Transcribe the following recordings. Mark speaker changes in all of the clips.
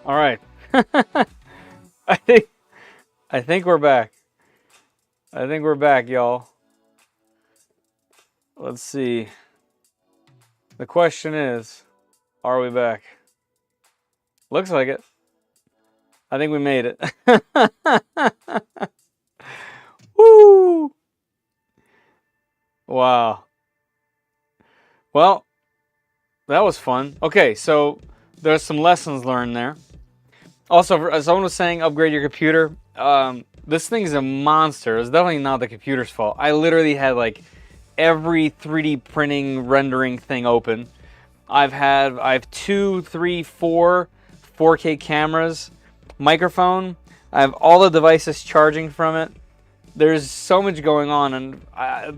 Speaker 1: All right. I think we're back. I think we're back, y'all. Let's see. The question is, are we back? Looks like it. I think we made it. Woo! Wow. Well, that was fun. Okay, so there's some lessons learned there. Also, as someone was saying, upgrade your computer. This thing's a monster. It's definitely not the computer's fault. I literally had like every 3D printing rendering thing open. I have 2, 3, 4 4K cameras, microphone. I have all the devices charging from it. There's so much going on, and I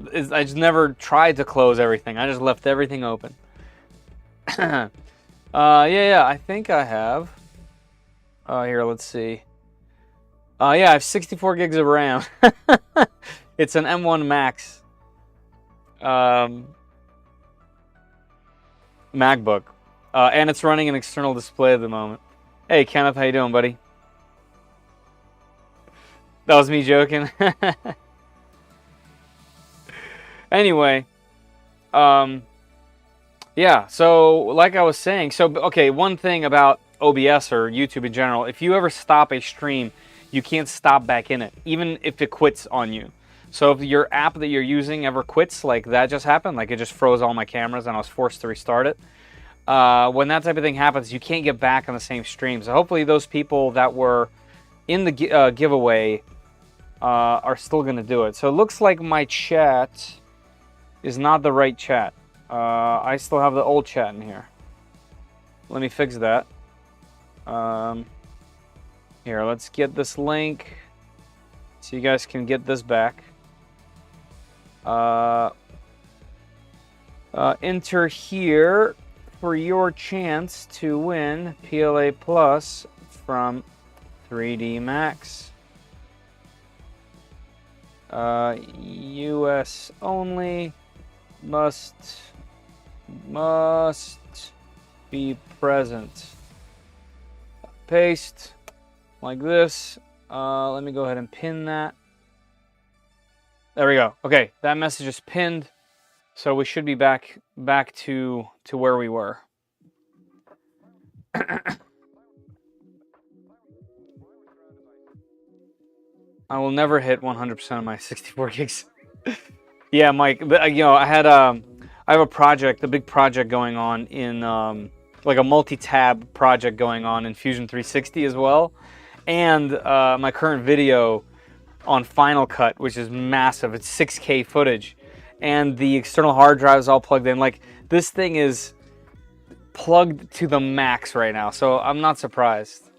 Speaker 1: just never tried to close everything. I just left everything open. Yeah, I think I have. Here, let's see. Yeah, I have 64 gigs of RAM. It's an M1 Max MacBook, and it's running an external display at the moment. Hey, Kenneth, how you doing, buddy? That was me joking. Anyway, yeah, so like I was saying, okay, one thing about OBS or YouTube in general, if you ever stop a stream, you can't stop back in it, even if it quits on you. So if your app that you're using ever quits, like that just happened, like it just froze all my cameras and I was forced to restart it. When that type of thing happens, you can't get back on the same stream. So hopefully those people that were in the giveaway are still going to do it. So it looks like my chat is not the right chat. I still have the old chat in here. Let me fix that. Here, let's get this link so you guys can get this back. Enter here for your chance to win PLA Plus from 3DMax. US only. Must be present. Paste like this. Let me go ahead and pin that. There we go. Okay, that message is pinned, so we should be back to where we were. I will never hit 100% of my 64 gigs. Yeah, Mike. You know, I have a project, a big project going on in like a multi-tab project going on in Fusion 360 as well, and my current video on Final Cut, which is massive. It's 6K footage, and the external hard drive is all plugged in. Like, this thing is plugged to the max right now, so I'm not surprised.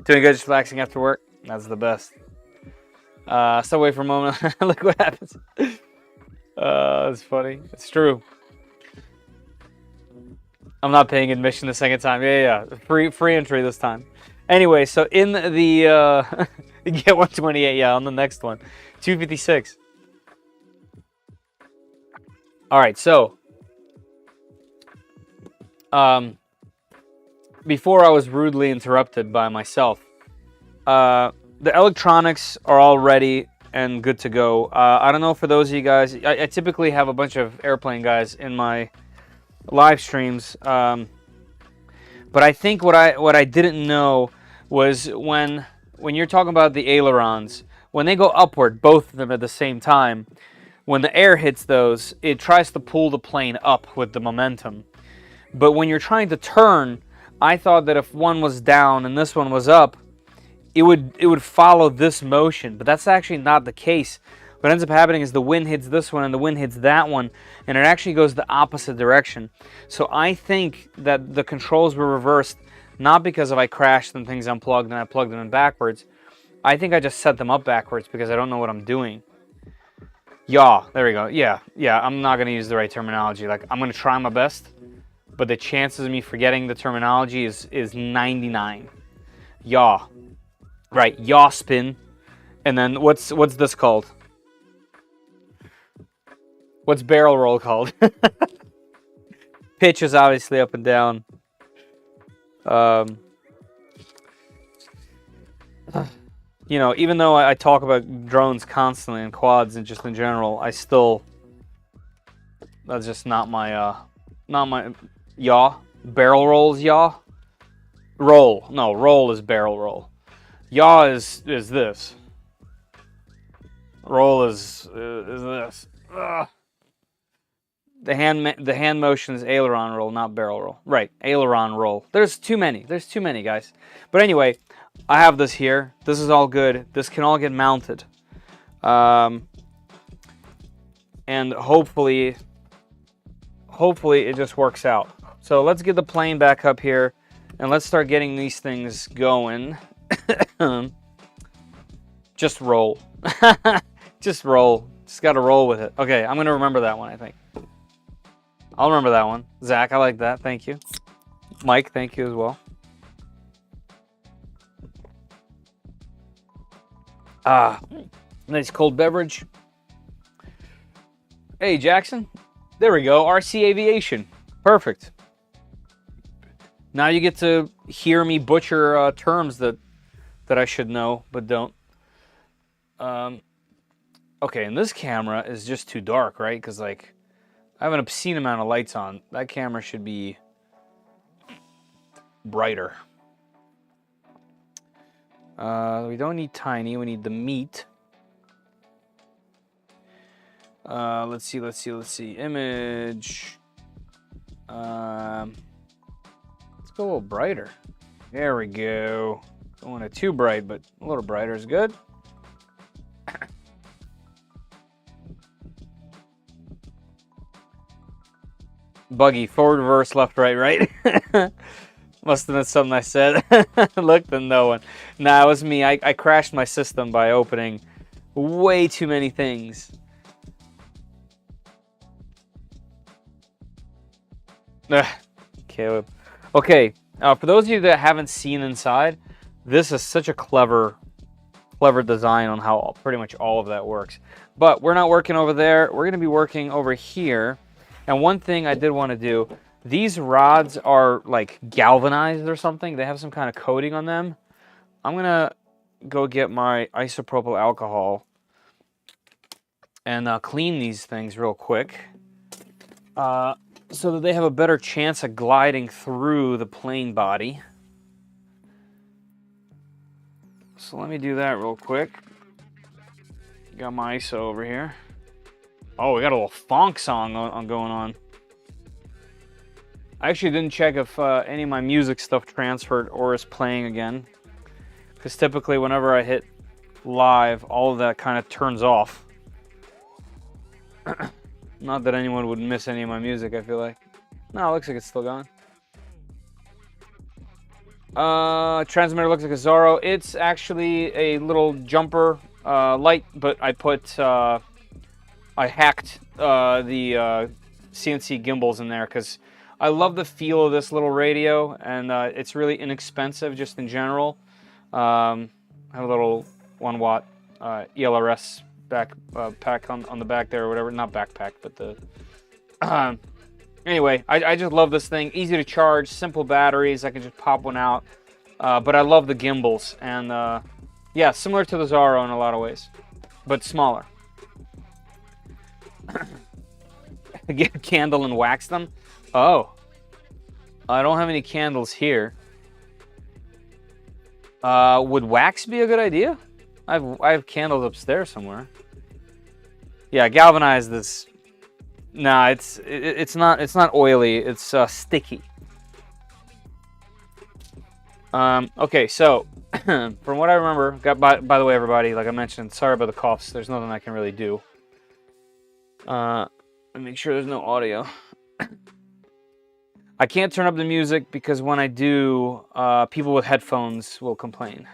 Speaker 1: Doing good, just relaxing after work. That's the best. Step away for a moment. Look what happens. It's funny. It's true. I'm not paying admission the second time. Yeah. Free entry this time. Anyway, so in the get 128. Yeah, on the next one, 256. All right. So before I was rudely interrupted by myself, the electronics are all ready and good to go. I don't know, for those of you guys, I typically have a bunch of airplane guys in my live streams, but I think what I didn't know was when you're talking about the ailerons, when they go upward, both of them at the same time, when the air hits those, it tries to pull the plane up with the momentum. But when you're trying to turn, I thought that if one was down and this one was up, it would follow this motion, but that's actually not the case. What ends up happening is the wind hits this one and the wind hits that one, and it actually goes the opposite direction. So I think that the controls were reversed, not because I crashed and things unplugged and I plugged them in backwards. I think I just set them up backwards because I don't know what I'm doing. Yeah, there we go. Yeah, I'm not going to use the right terminology. Like, I'm going to try my best, but the chances of me forgetting the terminology is 99. Yaw. Right, yaw spin. And then what's this called? What's barrel roll called? Pitch is obviously up and down. You know, even though I talk about drones constantly and quads and just in general, I still, that's just not my yaw. Barrel rolls yaw. Roll. No, roll is barrel roll. Yaw is this. Roll is this. Ugh. The hand motion is aileron roll, not barrel roll. Right, aileron roll. There's too many. There's too many, guys. But anyway, I have this here. This is all good. This can all get mounted. And hopefully it just works out. So let's get the plane back up here and let's start getting these things going. Just roll. Just roll. Just got to roll with it. Okay, I'm going to remember that one, I think. I'll remember that one. Zach, I like that. Thank you. Mike, thank you as well. Nice cold beverage. Hey, Jackson. There we go. RC Aviation. Perfect. Now you get to hear me butcher terms that I should know, but don't. Okay, and this camera is just too dark, right? Because, like, I have an obscene amount of lights on. That camera should be brighter. We don't need tiny. We need the meat. Let's see. Image. Let's go a little brighter. There we go. Don't want it too bright, but a little brighter is good. Buggy, forward, reverse, left, right. Must have been something I said. Looked and no one. Nah, it was me. I crashed my system by opening way too many things. Caleb. Okay, for those of you that haven't seen inside, this is such a clever design on how pretty much all of that works. But we're not working over there. We're going to be working over here. And one thing I did want to do, these rods are like galvanized or something. They have some kind of coating on them. I'm going to go get my isopropyl alcohol and clean these things real quick so that they have a better chance of gliding through the plane body. So let me do that real quick. Got my ISO over here. Oh, we got a little funk song going on. I actually didn't check if any of my music stuff transferred or is playing again. Because typically whenever I hit live, all of that kind of turns off. Not that anyone would miss any of my music, I feel like. No, it looks like it's still going. Transmitter looks like a Zorro. It's actually a little jumper light, but I hacked the CNC gimbals in there because I love the feel of this little radio, and it's really inexpensive just in general. I have a little 1 watt ELRS pack on the back there or whatever. Not backpack, but the... Anyway, I just love this thing. Easy to charge, simple batteries. I can just pop one out. But I love the gimbals. And yeah, similar to the Zorro in a lot of ways, but smaller. Get a candle and wax them. Oh, I don't have any candles here. Would wax be a good idea? I have candles upstairs somewhere. Yeah, galvanize this. Nah, it's not oily. It's sticky. Okay, so from what I remember, by the way, everybody, like I mentioned, sorry about the coughs. There's nothing I can really do. Let me make sure there's no audio. I can't turn up the music because when I do, people with headphones will complain.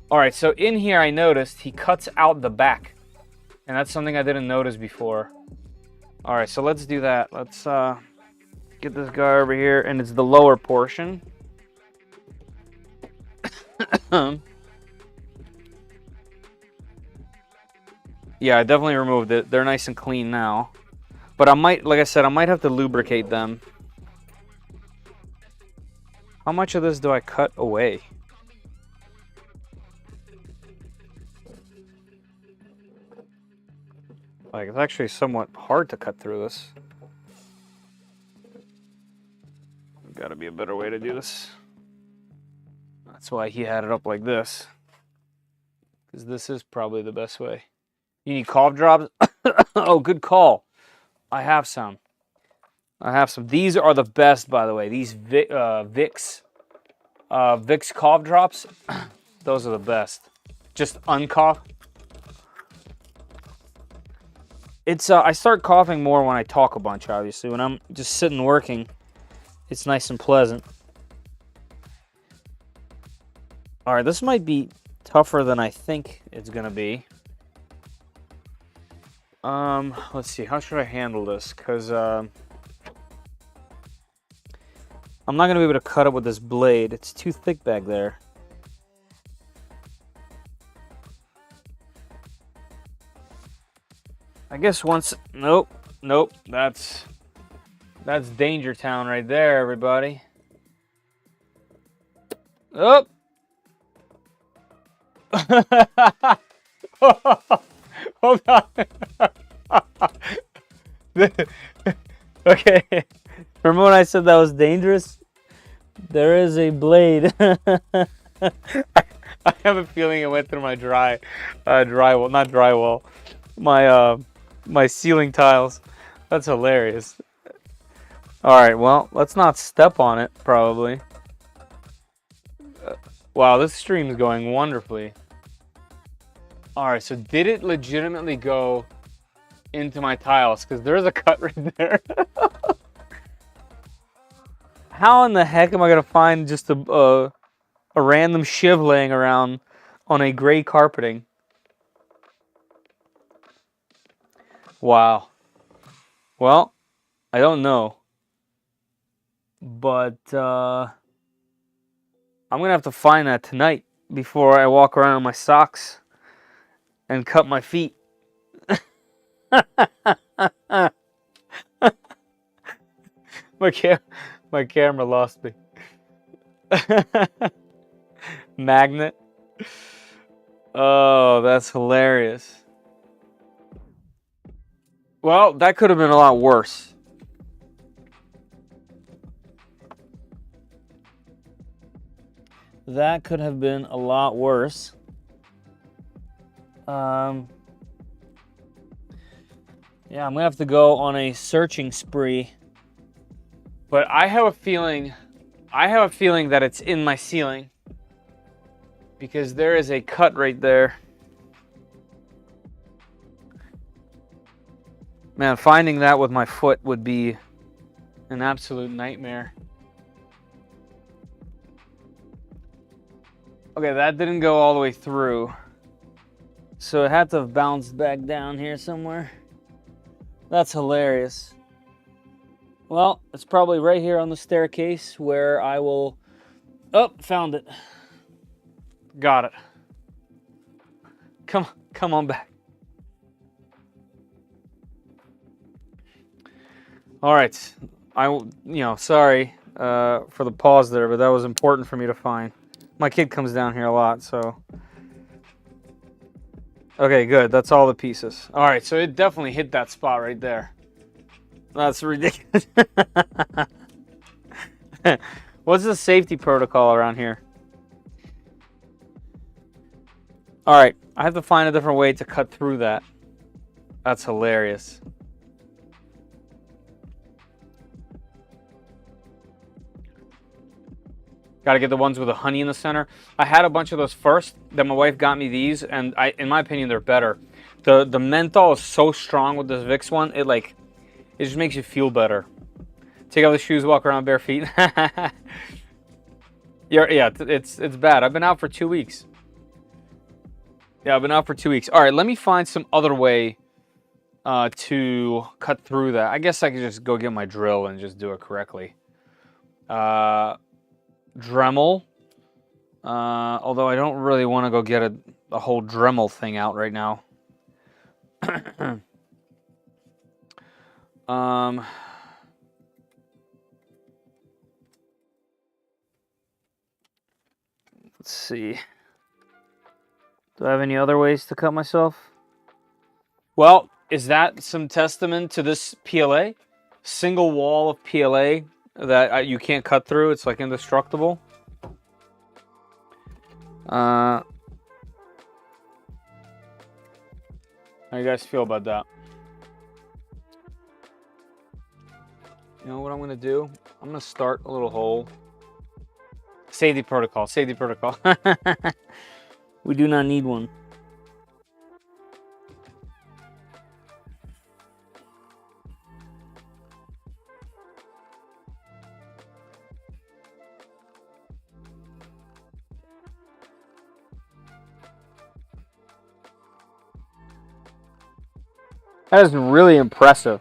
Speaker 1: All right, so in here I noticed he cuts out the back, and that's something I didn't notice before. All right, so let's do that. Let's get this guy over here, and it's the lower portion. Yeah, I definitely removed it. They're nice and clean now. But I might, like I said, I might have to lubricate them. How much of this do I cut away? Like, it's actually somewhat hard to cut through this. Gotta be a better way to do this. That's why he had it up like this. Because this is probably the best way. You need cough drops? Oh, good call. I have some. I have some. These are the best, by the way. These Vicks cough drops. Those are the best. Just uncough. It's I start coughing more when I talk a bunch, obviously. When I'm just sitting working, it's nice and pleasant. All right, this might be tougher than I think it's gonna be. Let's see. How should I handle this? Because I'm not gonna be able to cut it with this blade. It's too thick back there. I guess once. Nope. That's Danger Town right there, everybody. Oh. Hold on. Okay. Remember when I said that was dangerous? There is a blade. I have a feeling it went through my drywall, not drywall. My ceiling tiles. That's hilarious. All right, well, let's not step on it, probably. Wow, this stream is going wonderfully. All right, so did it legitimately go into my tiles? Because there's a cut right there. How in the heck am I going to find just a random shiv laying around on a gray carpeting? Wow. Well, I don't know. But I'm going to have to find that tonight before I walk around in my socks and cut my feet. My camera lost me. Magnet. Oh, that's hilarious. Well, that could have been a lot worse. That could have been a lot worse. Yeah, I'm gonna have to go on a searching spree. But I have a feeling that it's in my ceiling. Because there is a cut right there. Man, finding that with my foot would be an absolute nightmare. Okay, that didn't go all the way through. So it had to have bounced back down here somewhere. That's hilarious. Well, it's probably right here on the staircase where I will... Oh, found it. Got it. Come on back. All right. Sorry for the pause there, but that was important for me to find. My kid comes down here a lot, so... Okay, good. That's all the pieces. All right, so it definitely hit that spot right there. That's ridiculous. What's the safety protocol around here? All right, I have to find a different way to cut through that. That's hilarious. Got to get the ones with the honey in the center. I had a bunch of those first. Then my wife got me these, and in my opinion, they're better. The menthol is so strong with this Vicks one. It just makes you feel better. Take off the shoes, walk around bare feet. Yeah, it's bad. I've been out for 2 weeks. Yeah, I've been out for 2 weeks. All right, let me find some other way to cut through that. I guess I could just go get my drill and just do it correctly. Dremel. Although I don't really want to go get a whole Dremel thing out right now. see. Do I have any other ways to cut myself? Well, is that some testament to this PLA? Single wall of PLA that you can't cut through. It's like indestructible. How you guys feel about that? You know what I'm gonna do? I'm gonna start a little hole. Safety protocol, safety protocol. We do not need one. That is really impressive.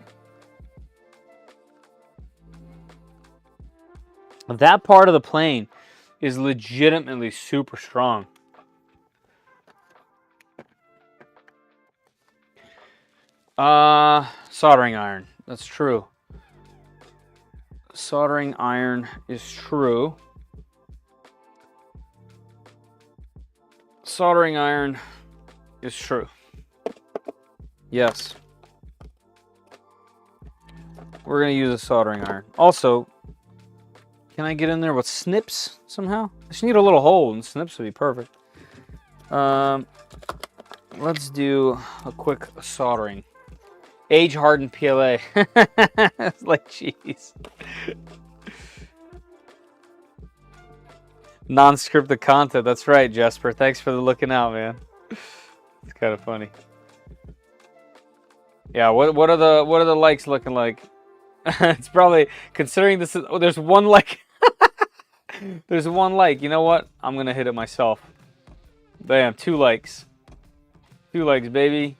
Speaker 1: That part of the plane is legitimately super strong. Soldering iron. That's true. Soldering iron is true. Soldering iron is true. Yes. We're going to use a soldering iron. Also, can I get in there with snips somehow? I just need a little hole and snips would be perfect. Let's do a quick soldering. Age-hardened PLA. It's like cheese. Non-scripted content. That's right, Jesper. Thanks for the looking out, man. It's kind of funny. Yeah, what are the likes looking like? It's probably, considering this is, oh, there's one like. There's one like. You know what? I'm gonna hit it myself. Bam, 2 likes. 2 likes, baby.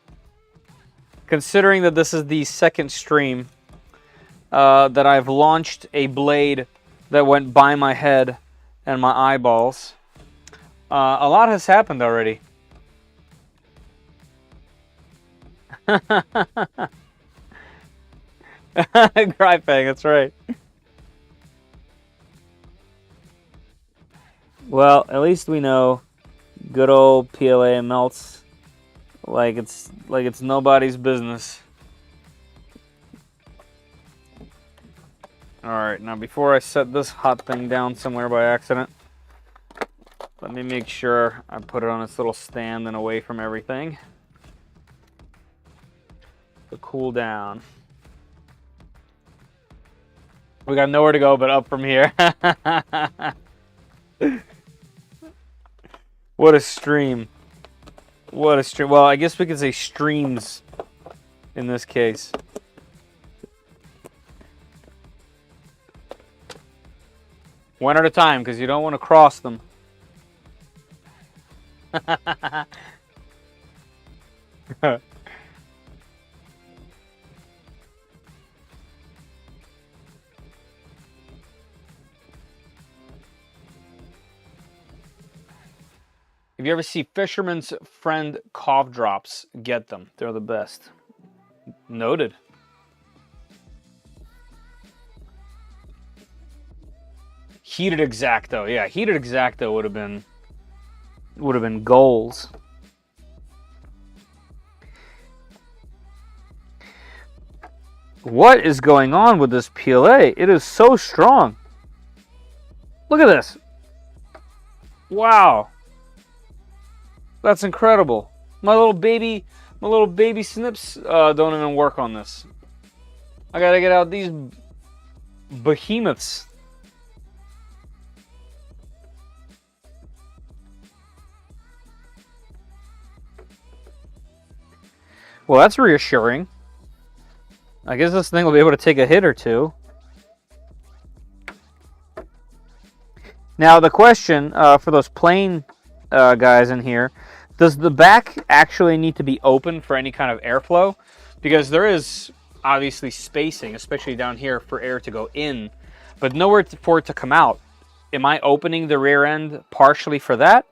Speaker 1: Considering that this is the second stream that I've launched a blade that went by my head and my eyeballs, a lot has happened already. Grypang, that's right. Well, at least we know good old PLA melts like it's nobody's business. All right, now before I set this hot thing down somewhere by accident, let me make sure I put it on its little stand and away from everything to cool down. We got nowhere to go but up from here. What a stream. What a stream. Well, I guess we could say streams in this case. One at a time, because you don't want to cross them. If you ever see Fisherman's Friend cough drops, get them. They're the best. Noted. Heated X-Acto. Yeah, heated X-Acto would have been goals. What is going on with this PLA? It is so strong. Look at this. Wow. That's incredible. My little baby snips don't even work on this. I gotta get out these behemoths. Well, that's reassuring. I guess this thing will be able to take a hit or two. Now, the question for those plane guys in here, does the back actually need to be open for any kind of airflow? Because there is obviously spacing, especially down here, for air to go in, but nowhere for it to come out. Am I opening the rear end partially for that?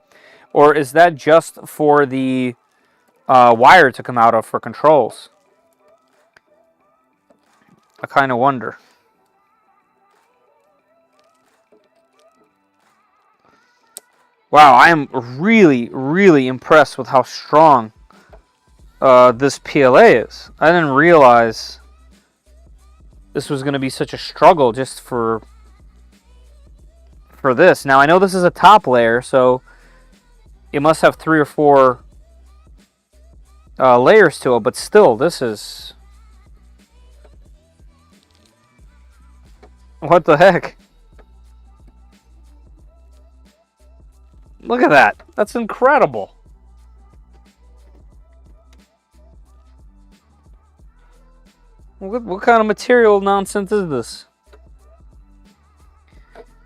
Speaker 1: Or is that just for the wire to come out of for controls? I kind of wonder. Wow, I am really, really impressed with how strong this PLA is. I didn't realize this was going to be such a struggle just for this. Now, I know this is a top layer, so it must have 3 or 4 layers to it, but still, this is... What the heck? Look at that. That's incredible. What kind of material nonsense is this?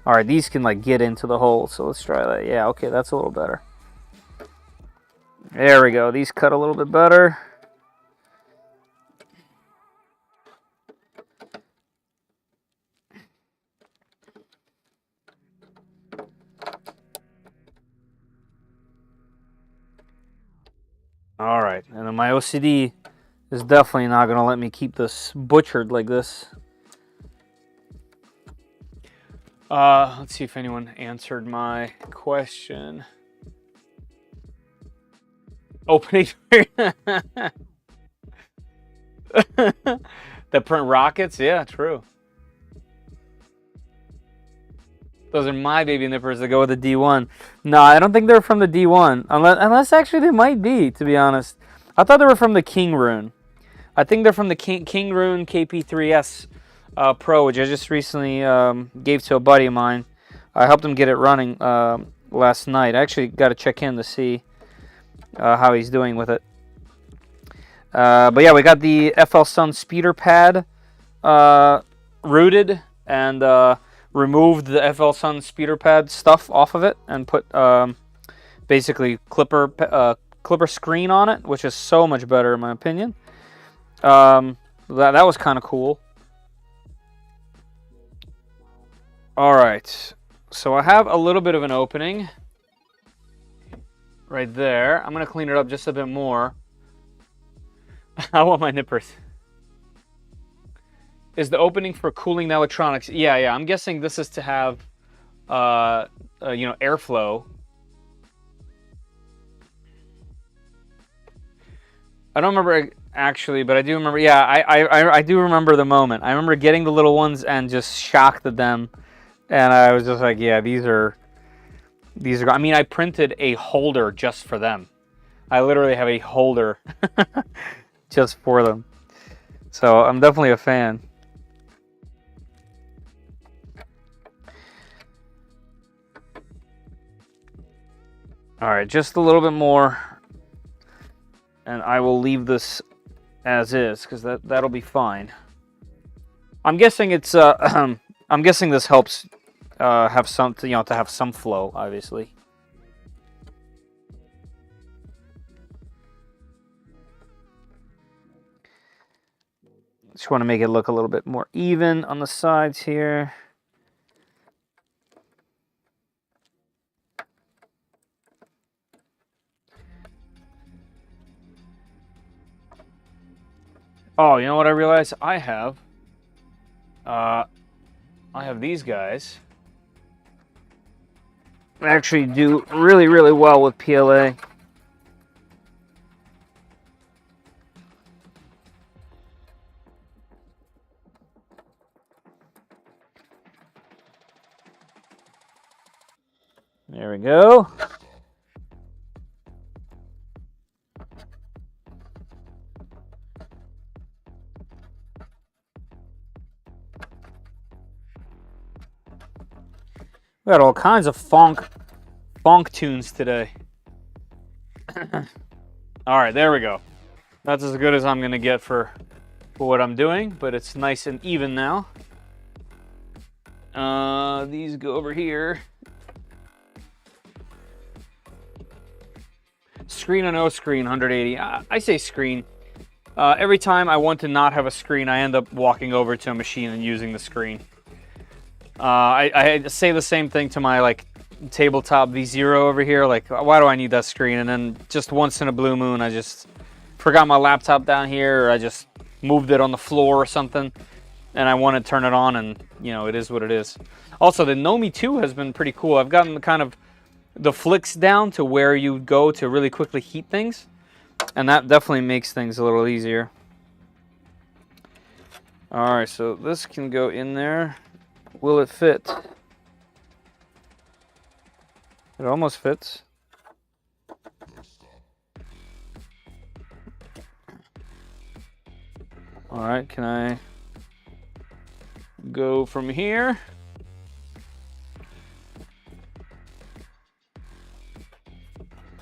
Speaker 1: Alright, these can like get into the hole, so let's try that. Yeah, okay, that's a little better. There we go. These cut a little bit better. Alright, and then my OCD is definitely not going to let me keep this butchered like this. Let's see if anyone answered my question. Opening that print rockets? Yeah, true. Those are my baby nippers that go with the D1. No, I don't think they're from the D1. Unless actually they might be, to be honest. I thought they were from the King Rune. I think they're from the King Rune KP3S Pro, which I just recently gave to a buddy of mine. I helped him get it running last night. I actually got to check in to see how he's doing with it. But yeah, we got the FL Sun speeder pad rooted and removed the FL Sun speeder pad stuff off of it and put basically clipper screen on it, which is so much better in my opinion. That was kind of cool. All right, so I have a little bit of an opening right there. I'm gonna clean it up just a bit more. I want my nippers. Is the opening for cooling the electronics? Yeah. I'm guessing this is to have, you know, airflow. I don't remember actually, but I do remember. Yeah, I do remember the moment. I remember getting the little ones and just shocked at them, and I was just like, yeah, these are. I mean, I printed a holder just for them. I literally have a holder just for them. So I'm definitely a fan. All right, just a little bit more, and I will leave this as is because that'll be fine. I'm guessing it's I'm guessing this helps have some, you know, to have some flow, obviously. Just want to make it look a little bit more even on the sides here. Oh, you know what I realized? I have these guys. They actually do really, really well with PLA. There we go. We got all kinds of funk tunes today. All right, there we go. That's as good as I'm gonna get for what I'm doing, but it's nice and even now. These go over here. Screen or no screen, 180. I say screen. Every time I want to not have a screen, I end up walking over to a machine and using the screen. I say the same thing to my like tabletop V0 over here. Like, why do I need that screen? And then just once in a blue moon, I just forgot my laptop down here, or I just moved it on the floor or something, and I want to turn it on, and you know, it is what it is. Also, the Nomi 2 has been pretty cool. I've gotten kind of the flicks down to where you go to really quickly heat things, and that definitely makes things a little easier. All right, so this can go in there. Will it fit? It almost fits. All right, can I go from here?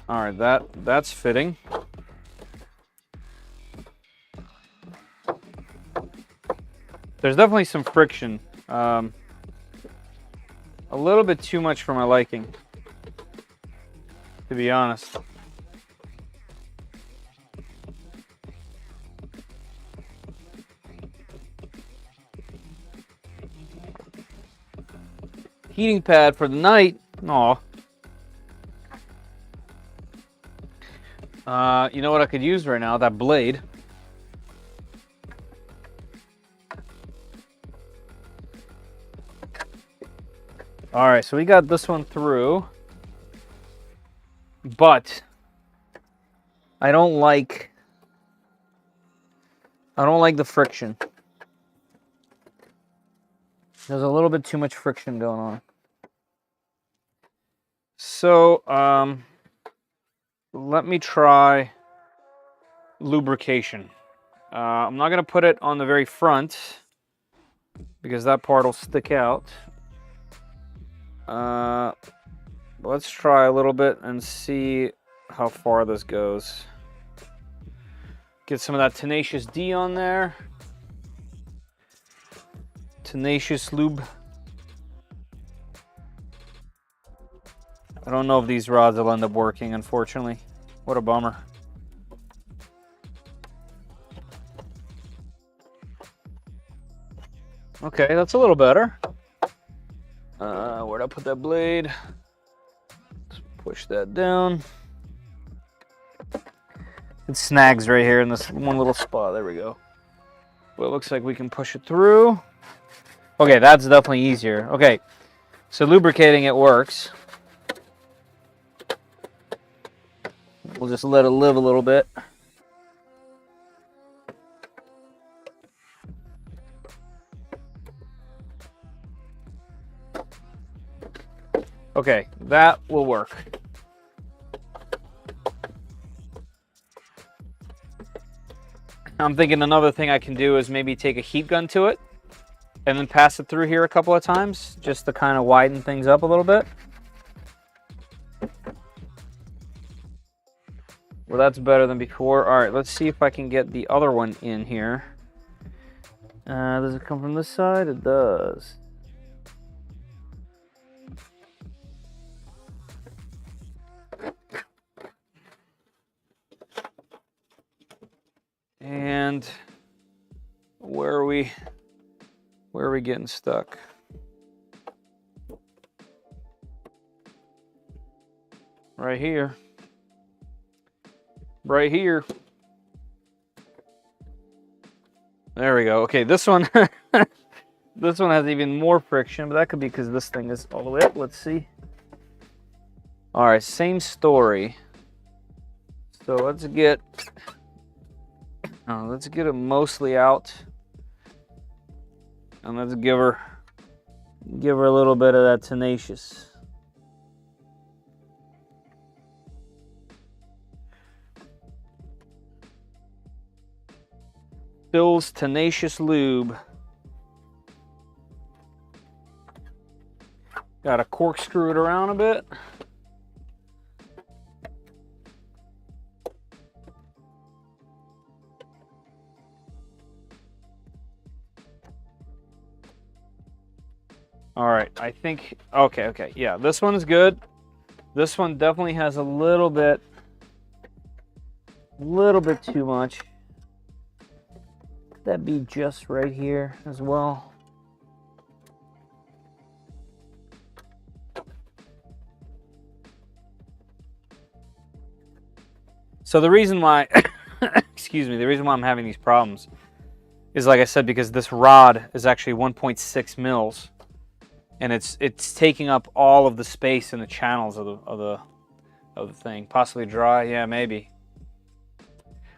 Speaker 1: All right, that's fitting. There's definitely some friction. A little bit too much for my liking, to be honest. Heating pad for the night. Aw. You know what I could use right now? That blade. All right, so we got this one through, but I don't like the friction. There's a little bit too much friction going on. So, let me try lubrication. I'm not going to put it on the very front because that part will stick out. Let's try a little bit and see how far this goes. Get some of that Tenacious D on there. Tenacious Lube. I don't know if these rods will end up working, unfortunately. What a bummer. Okay, that's a little better. Where'd I put that blade? Let's push that down. It snags right here in this one little spot. There we go. Well, it looks like we can push it through. Okay, that's definitely easier. Okay, so lubricating it works. We'll just let it live a little bit. Okay, that will work. I'm thinking another thing I can do is maybe take a heat gun to it and then pass it through here a couple of times just to kind of widen things up a little bit. Well, that's better than before. All right, let's see if I can get the other one in here. Does it come from this side? It does. And where are we getting stuck? Right here. Right here. There we go. Okay, this one this one has even more friction, but that could be because this thing is all the way up. Let's see. All right, same story. So let's get it mostly out, and let's give her a little bit of that Tenacious. Bill's Tenacious Lube. Got to corkscrew it around a bit. All right, I think, okay, yeah, this one is good. This one definitely has a little bit too much. That'd be just right here as well. So the reason why, excuse me, the reason why I'm having these problems is, like I said, because this rod is actually 1.6 mils. and it's taking up all of the space in the channels of the thing. Possibly dry, yeah, maybe.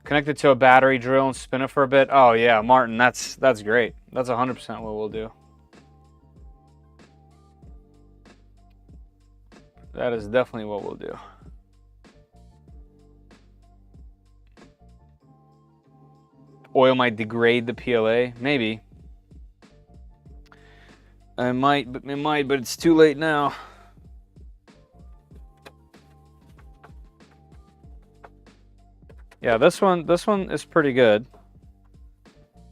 Speaker 1: Connect it to a battery drill and spin it for a bit. Oh yeah, Martin, that's great. That's 100% what we'll do. That is definitely what we'll do. Oil might degrade the PLA, maybe. It might, but it's too late now. Yeah, this one is pretty good.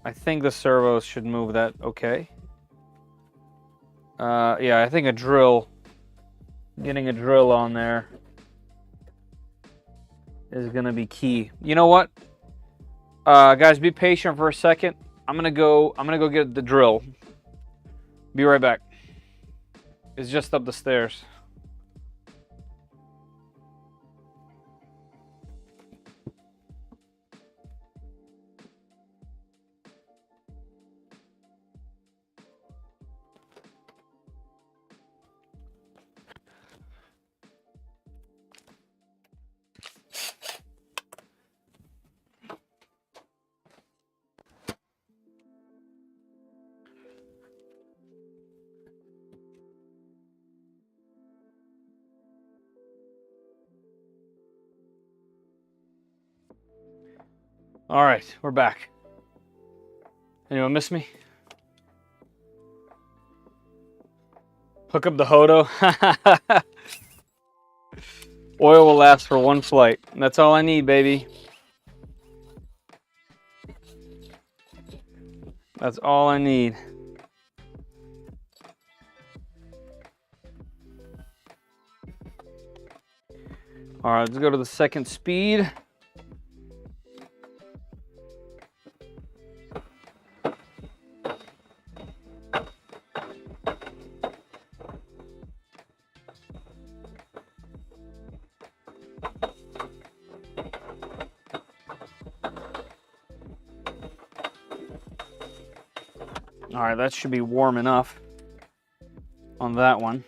Speaker 1: I think the servos should move that okay. Yeah, I think getting a drill on there is gonna be key. You know what? Guys, be patient for a second. I'm gonna go get the drill. Be right back. It's just up the stairs. All right, we're back. Anyone miss me? Hook up the Hodo. Oil will last for one flight. That's all I need, baby. That's all I need. All right, let's go to the second speed. All right, that should be warm enough on that one.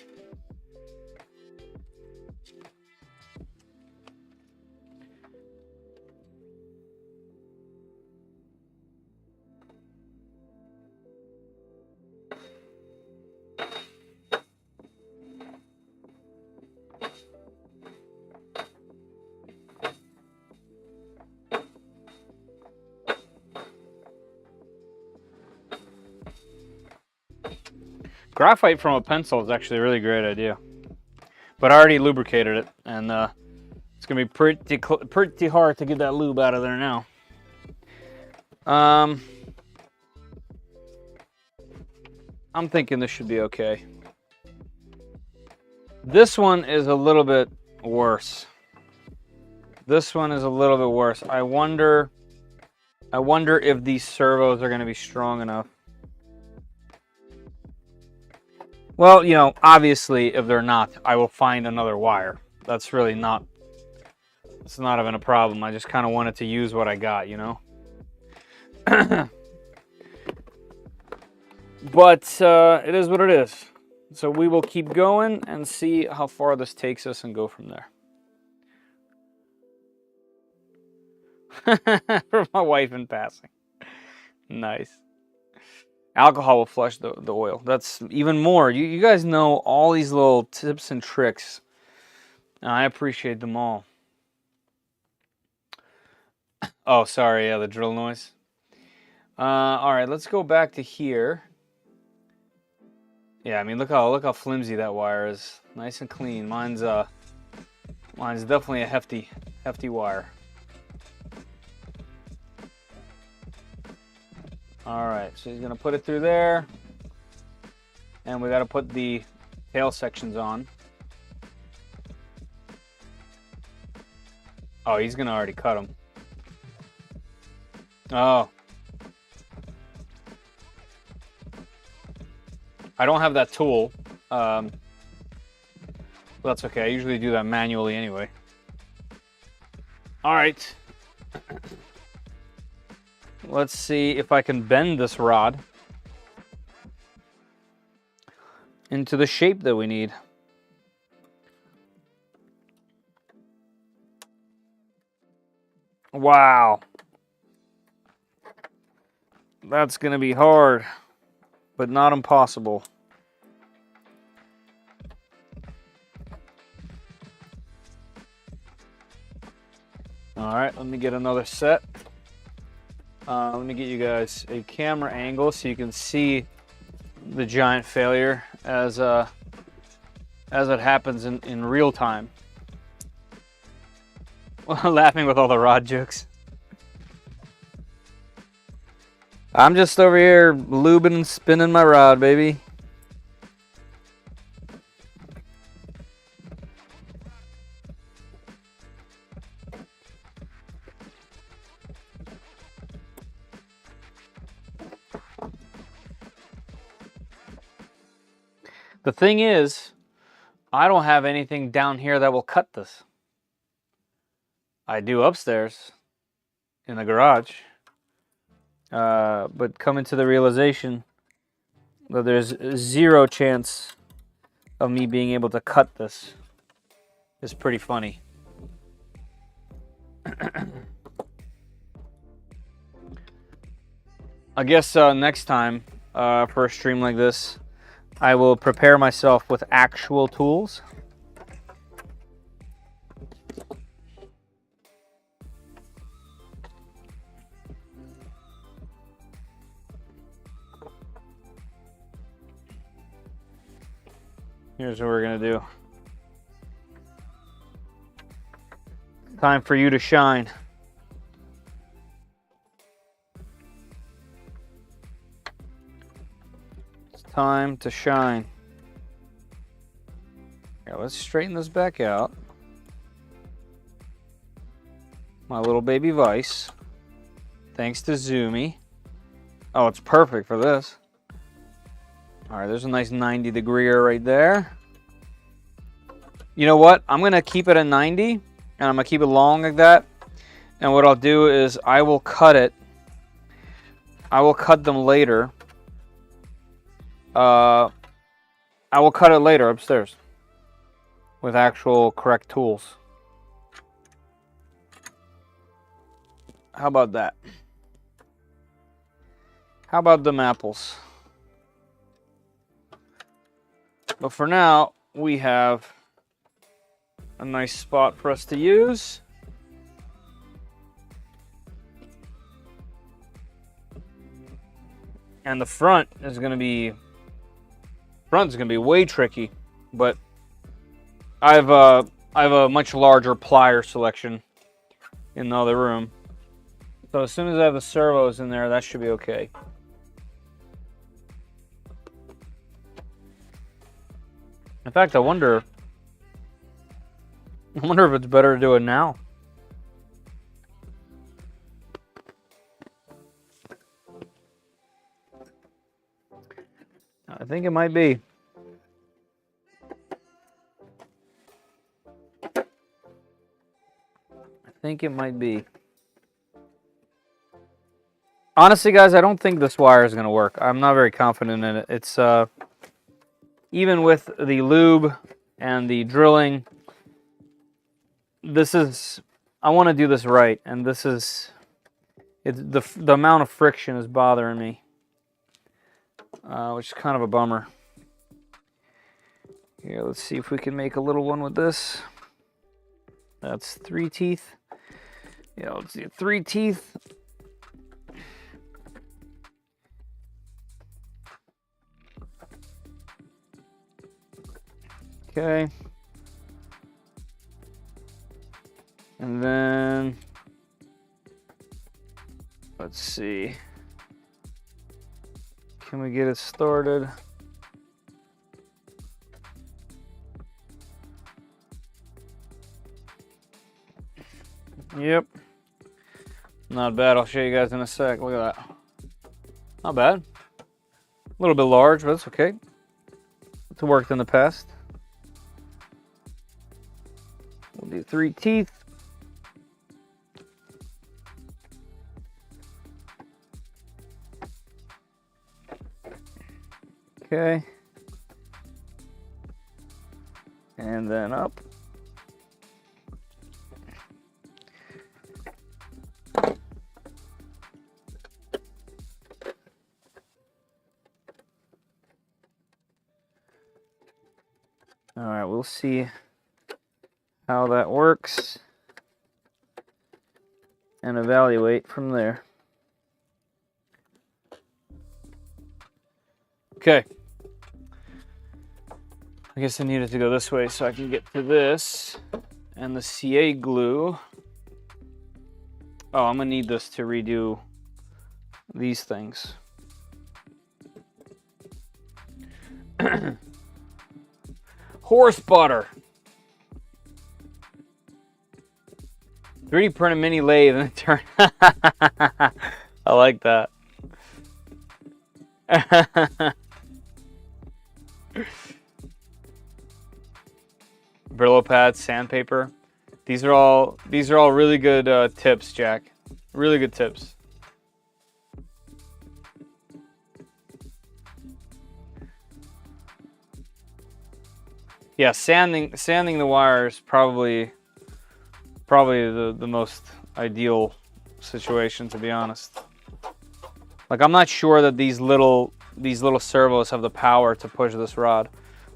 Speaker 1: Graphite from a pencil is actually a really great idea. But I already lubricated it, and it's gonna be pretty hard to get that lube out of there now. I'm thinking this should be okay. This one is a little bit worse. This one is a little bit worse. I wonder if these servos are gonna be strong enough. Well, you know, obviously, if they're not, I will find another wire. That's really not, it's not even a problem. I just kind of wanted to use what I got, you know? But it is what it is. So we will keep going and see how far this takes us and go from there. For my wife in passing. Nice. Alcohol will flush the oil. That's even more. You guys know all these little tips and tricks. And I appreciate them all. Oh, sorry. Yeah, the drill noise. All right, let's go back to here. Yeah, I mean, look how flimsy that wire is. Nice and clean. Mine's definitely a hefty wire. All right, so he's gonna put it through there, and we got to put the tail sections on. Oh, he's gonna already cut them. Oh, I don't have that tool. But that's okay. I usually do that manually anyway. All right. Let's see if I can bend this rod. into the shape that we need. Wow. That's going to be hard, but not impossible. All right, let me get another set. Let me get you guys a camera angle so you can see the giant failure as it happens in real time. Laughing with all the rod jokes. I'm just over here lubing and spinning my rod, baby. The thing is, I don't have anything down here that will cut this. I do upstairs in the garage. But coming to the realization that there's zero chance of me being able to cut this is pretty funny. I guess next time for a stream like this, I will prepare myself with actual tools. Here's what we're gonna do. Time for you to shine. It's time to shine. Here, let's straighten this back out. My little baby vise. Thanks to Zoomy. Oh, it's perfect for this. All right, there's a nice 90-degree right there. You know what? I'm gonna keep it at 90, and I'm gonna keep it long like that. And what I'll do is I will cut it. I will cut them later. I will cut it later upstairs with actual correct tools. How about that? How about them apples? But for now, we have a nice spot for us to use. And the front is going to be way tricky, but I have a much larger plier selection in the other room. So as soon as I have the servos in there, that should be okay. In fact, I wonder if it's better to do it now. I think it might be. I think it might be. Honestly, guys, I don't think this wire is going to work. I'm not very confident in it. It's even with the lube and the drilling, I want to do this right, and the amount of friction is bothering me, which is kind of a bummer. Here, let's see if we can make a little one with this. That's 3 teeth. Yeah, let's see, 3 teeth. Okay. And then, let's see. Can we get it started? Yep. Not bad. I'll show you guys in a sec. Look at that. Not bad. A little bit large, but it's okay. It's worked in the past. We'll do 3 teeth. Okay. And then up. All right, we'll see how that works and evaluate from there. Okay. I guess I needed to go this way so I can get to this. And the CA glue. Oh, I'm gonna need this to redo these things. Horse butter. 3D print a mini lathe and turn. I like that. Brillo pads, sandpaper. These are all really good tips, Jack. Really good tips. Yeah, sanding the wires probably the most ideal situation, to be honest. Like, I'm not sure that these little servos have the power to push this rod.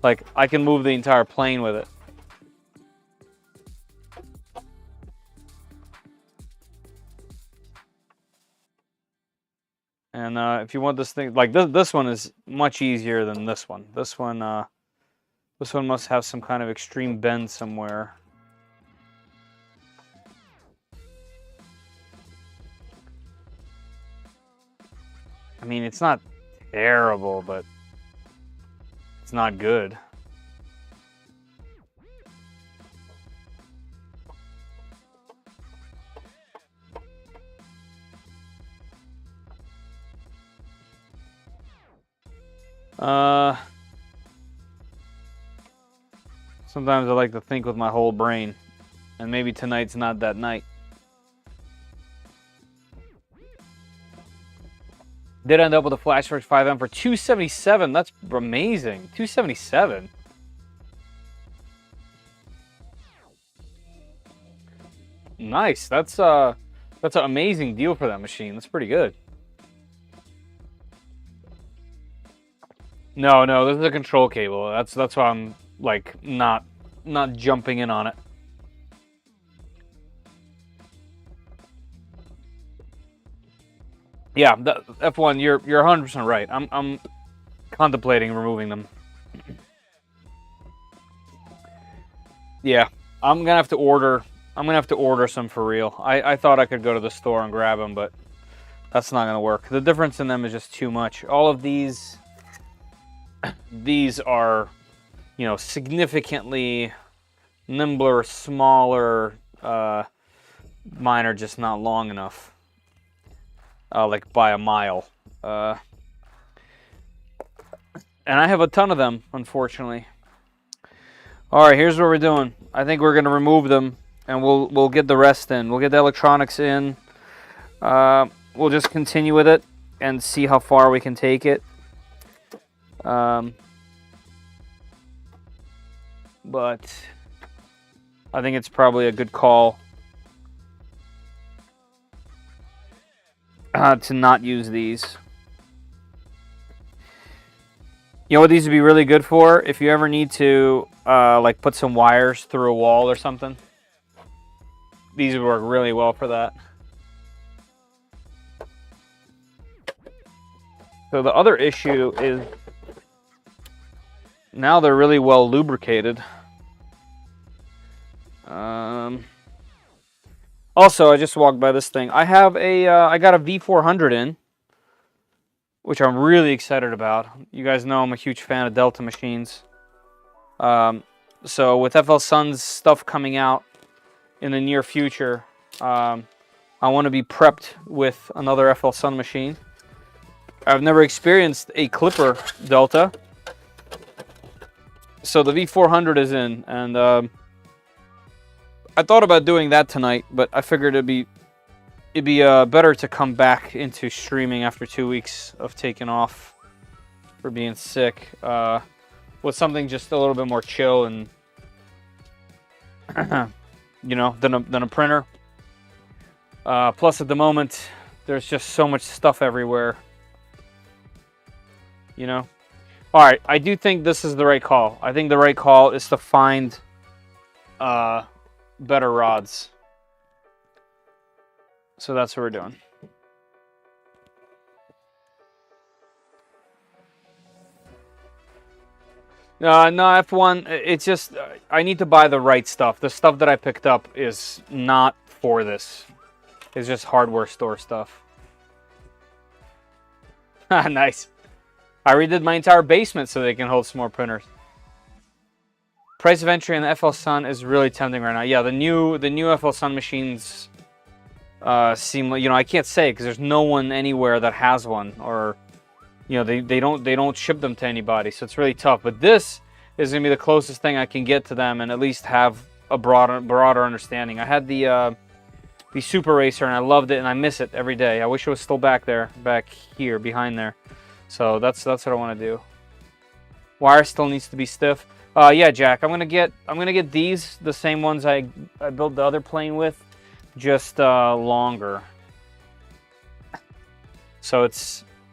Speaker 1: Like, I can move the entire plane with it. And if you want this thing, like this one is much easier than this one. This one must have some kind of extreme bend somewhere. I mean, it's not terrible, but it's not good. Sometimes I like to think with my whole brain, and maybe tonight's not that night. Did end up with a FlashWorks 5M for $277. That's amazing. $277. Nice. That's an amazing deal for that machine. That's pretty good. No, this is a control cable. That's why I'm like not jumping in on it. Yeah, the F1, you're 100% right. I'm contemplating removing them. Yeah, I'm gonna have to order some for real. I thought I could go to the store and grab them, but that's not gonna work. The difference in them is just too much. All of these are, you know, significantly nimbler, smaller. Mine are just not long enough. Like by a mile. And I have a ton of them, unfortunately. All right, here's what we're doing. I think we're gonna remove them, and we'll get the rest in. We'll get the electronics in. We'll just continue with it and see how far we can take it. But I think it's probably a good call to not use these. You know what these would be really good for? If you ever need to like put some wires through a wall or something. These would work really well for that. So the other issue is now they're really well lubricated. Also, I just walked by this thing. I have I got a V400 in, which I'm really excited about. You guys know I'm a huge fan of Delta machines. So with FL Sun's stuff coming out in the near future, I want to be prepped with another FL Sun machine. I've never experienced a clipper Delta. So the V400 is in, and I thought about doing that tonight, but I figured it'd be better to come back into streaming after 2 weeks of taking off for being sick, with something just a little bit more chill and you know, than a printer. Plus, at the moment, there's just so much stuff everywhere. You know. All right, I do think this is the right call. I think the right call is to find better rods. So that's what we're doing. No, F1, it's just, I need to buy the right stuff. The stuff that I picked up is not for this. It's just hardware store stuff. Nice. I redid my entire basement so they can hold some more printers. Price of entry in the FL Sun is really tempting right now. Yeah, the new FL Sun machines seem like, you know, I can't say because there's no one anywhere that has one, or you know, they don't ship them to anybody, so it's really tough. But this is gonna be the closest thing I can get to them and at least have a broader understanding. I had the Super Racer and I loved it, and I miss it every day. I wish it was still back here behind there. So that's what I want to do. Wire still needs to be stiff. Yeah, Jack, I'm gonna get these, the same ones I built the other plane with, just longer. So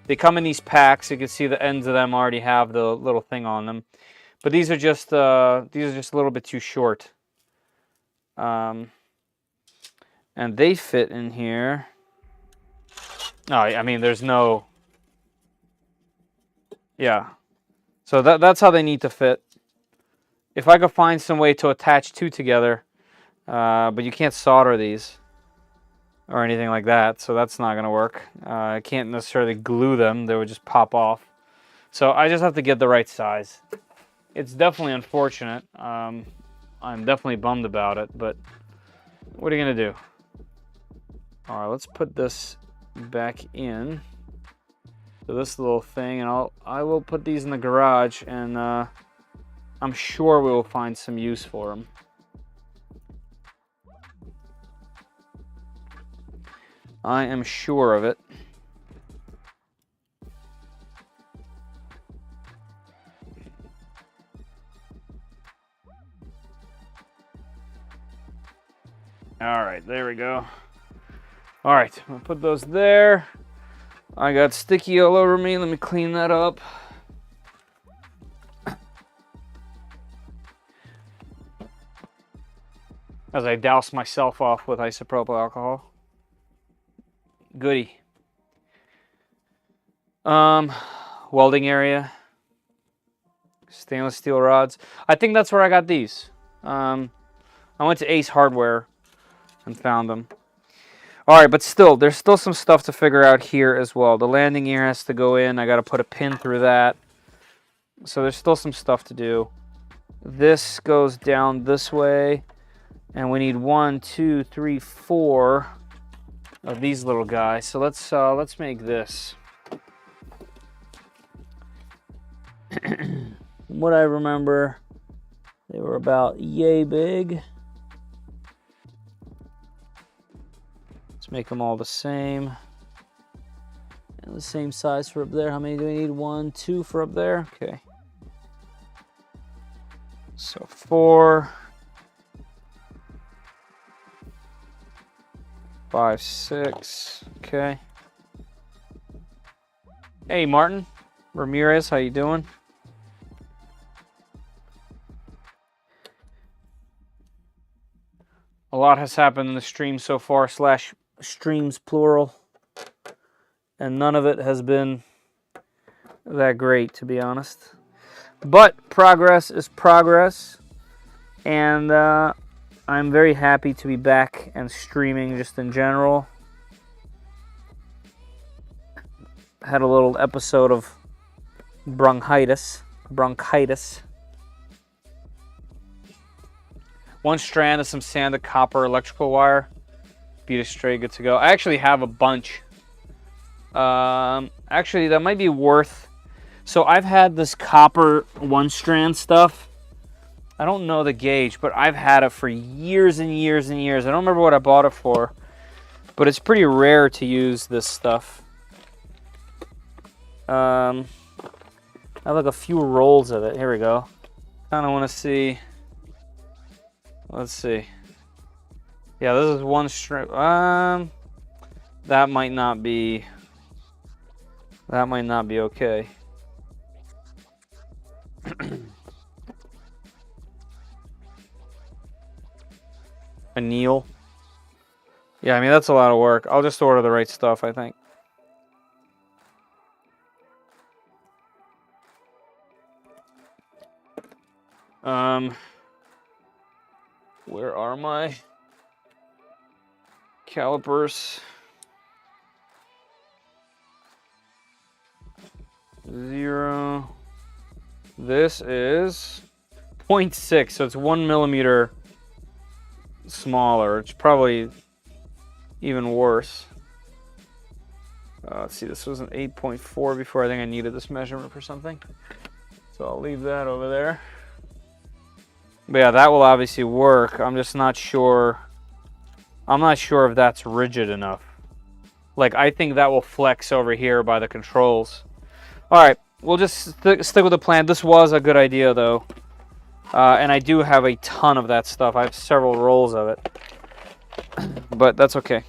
Speaker 1: they come in these packs. You can see the ends of them already have the little thing on them, but these are just a little bit too short. And they fit in here. Oh, I mean, there's no. Yeah. So that's how they need to fit. If I could find some way to attach two together, but you can't solder these or anything like that, so that's not going to work. I can't necessarily glue them. They would just pop off. So I just have to get the right size. It's definitely unfortunate. I'm definitely bummed about it, but what are you going to do? All right, let's put this back in to this little thing, and I will put these in the garage, and I'm sure we will find some use for them. I am sure of it. All right, there we go. All right, I'm gonna put those there. I got sticky all over me. Let me clean that up. As I douse myself off with isopropyl alcohol. Goody. Welding area. Stainless steel rods. I think that's where I got these. I went to Ace Hardware and found them. All right, but still, there's still some stuff to figure out here as well. The landing gear has to go in. I got to put a pin through that. So there's still some stuff to do. This goes down this way. And we need 1, 2, 3, 4 of these little guys. So let's make this. From what I remember, they were about yay big. Let's make them all the same. And the same size for up there. How many do we need? 1, 2 for up there? Okay. So 4. 5, 6. Okay. Hey, Martin Ramirez, how you doing? A lot has happened in the stream so far, / streams plural, and none of it has been that great, to be honest. But progress is progress, and I'm very happy to be back and streaming just in general. Had a little episode of bronchitis. One strand of some sanded copper electrical wire. Beat it straight, good to go. I actually have a bunch. Actually, that might be worth. So I've had this copper one strand stuff. I don't know the gauge, but I've had it for years and years and years. I don't remember what I bought it for, but it's pretty rare to use this stuff. I have like a few rolls of it. Here we go. Kind of want to see. Let's see. Yeah, this is one strip. That might not be. That might not be okay. Anneal. Yeah, I mean that's a lot of work. I'll just order the right stuff, I think. Where are my calipers? 0. This is 0.6, so it's 1 millimeter smaller. It's probably even worse. Let's see, this was an 8.4 before. I think I needed this measurement for something. So I'll leave that over there. But yeah, that will obviously work. I'm just not sure. I'm not sure if that's rigid enough. Like, I think that will flex over here by the controls. All right, we'll just stick with the plan. This was a good idea, though. And I do have a ton of that stuff. I have several rolls of it. But that's okay.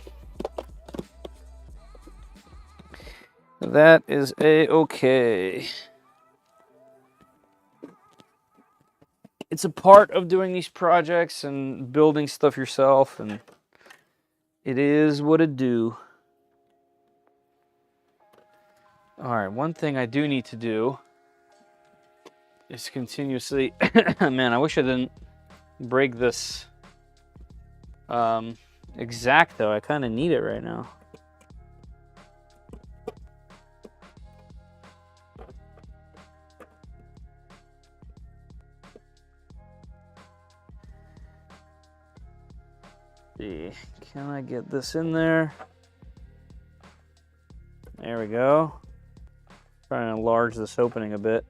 Speaker 1: That is a-okay. It's a part of doing these projects and building stuff yourself, and it is what it do. All right, one thing I do need to do is continuously... Man, I wish I didn't break this X-Acto. I kind of need it right now. See, can I get this in there? There we go. Trying to enlarge this opening a bit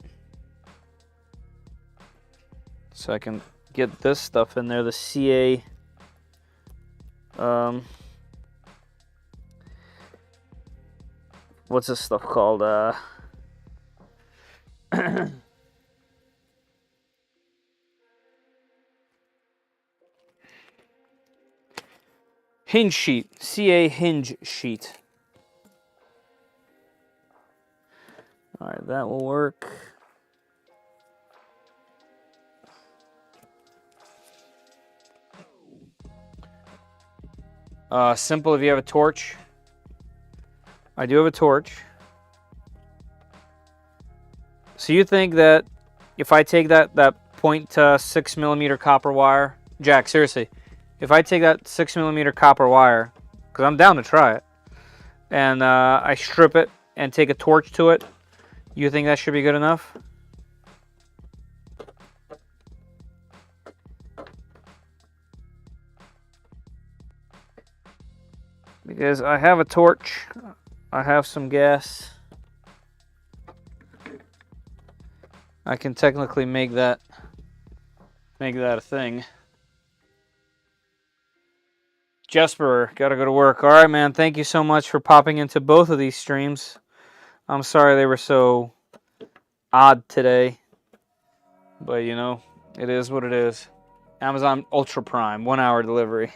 Speaker 1: so I can get this stuff in there. The CA what's this stuff called? Hinge sheet, CA hinge sheet. All right, that will work. Simple if you have a torch. I do have a torch. So you think that if I take that 0.6 millimeter copper wire, Jack, seriously, if I take that 6 millimeter copper wire, because I'm down to try it, and I strip it and take a torch to it, you think that should be good enough? Because I have a torch, I have some gas. I can technically make that a thing. Jesper, gotta go to work. All right, man. Thank you so much for popping into both of these streams. I'm sorry they were so odd today, but you know, it is what it is. Amazon Ultra Prime, 1 hour delivery.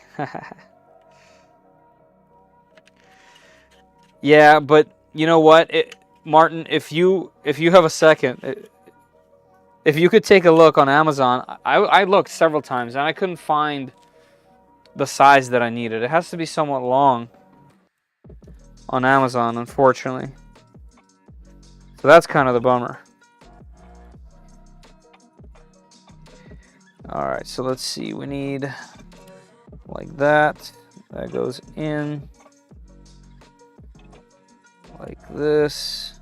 Speaker 1: Yeah, but you know what, Martin? If you have a second, if you could take a look on Amazon, I looked several times and I couldn't find the size that I needed. It has to be somewhat long on Amazon, unfortunately. So that's kind of the bummer. All right, so let's see. We need like that. That goes in like this.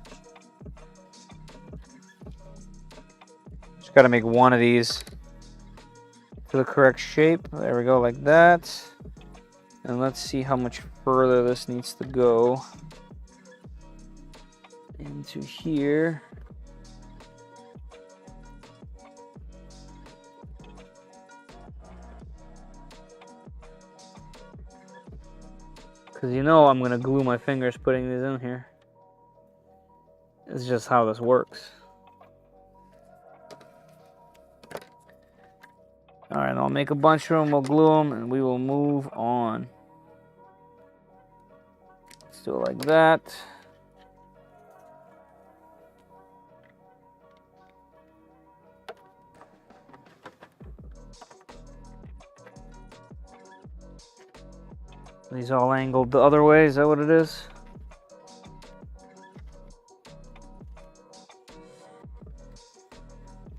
Speaker 1: Just got to make one of these to the correct shape. There we go, like that. And let's see how much further this needs to go into here. Because you know I'm going to glue my fingers putting these in here. It's just how this works. All right, I'll make a bunch of them, we'll glue them, and we will move on. Let's do it like that. These all angled the other way, is that what it is?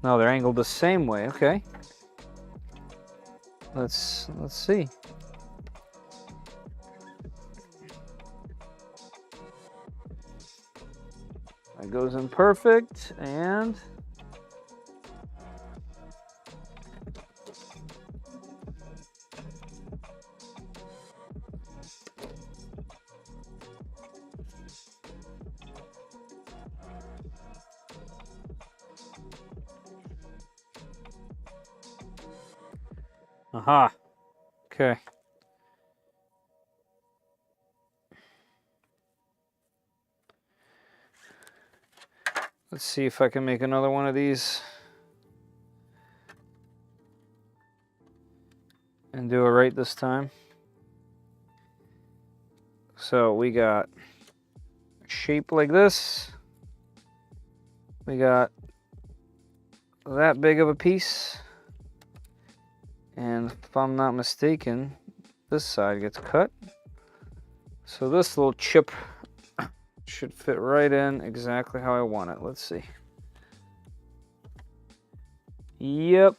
Speaker 1: No, they're angled the same way, okay. Let's see. That goes in perfect, and aha. Okay. Let's see if I can make another one of these and do it right this time. So we got a shape like this. We got that big of a piece. And if I'm not mistaken, this side gets cut. So this little chip should fit right in exactly how I want it. Let's see. Yep.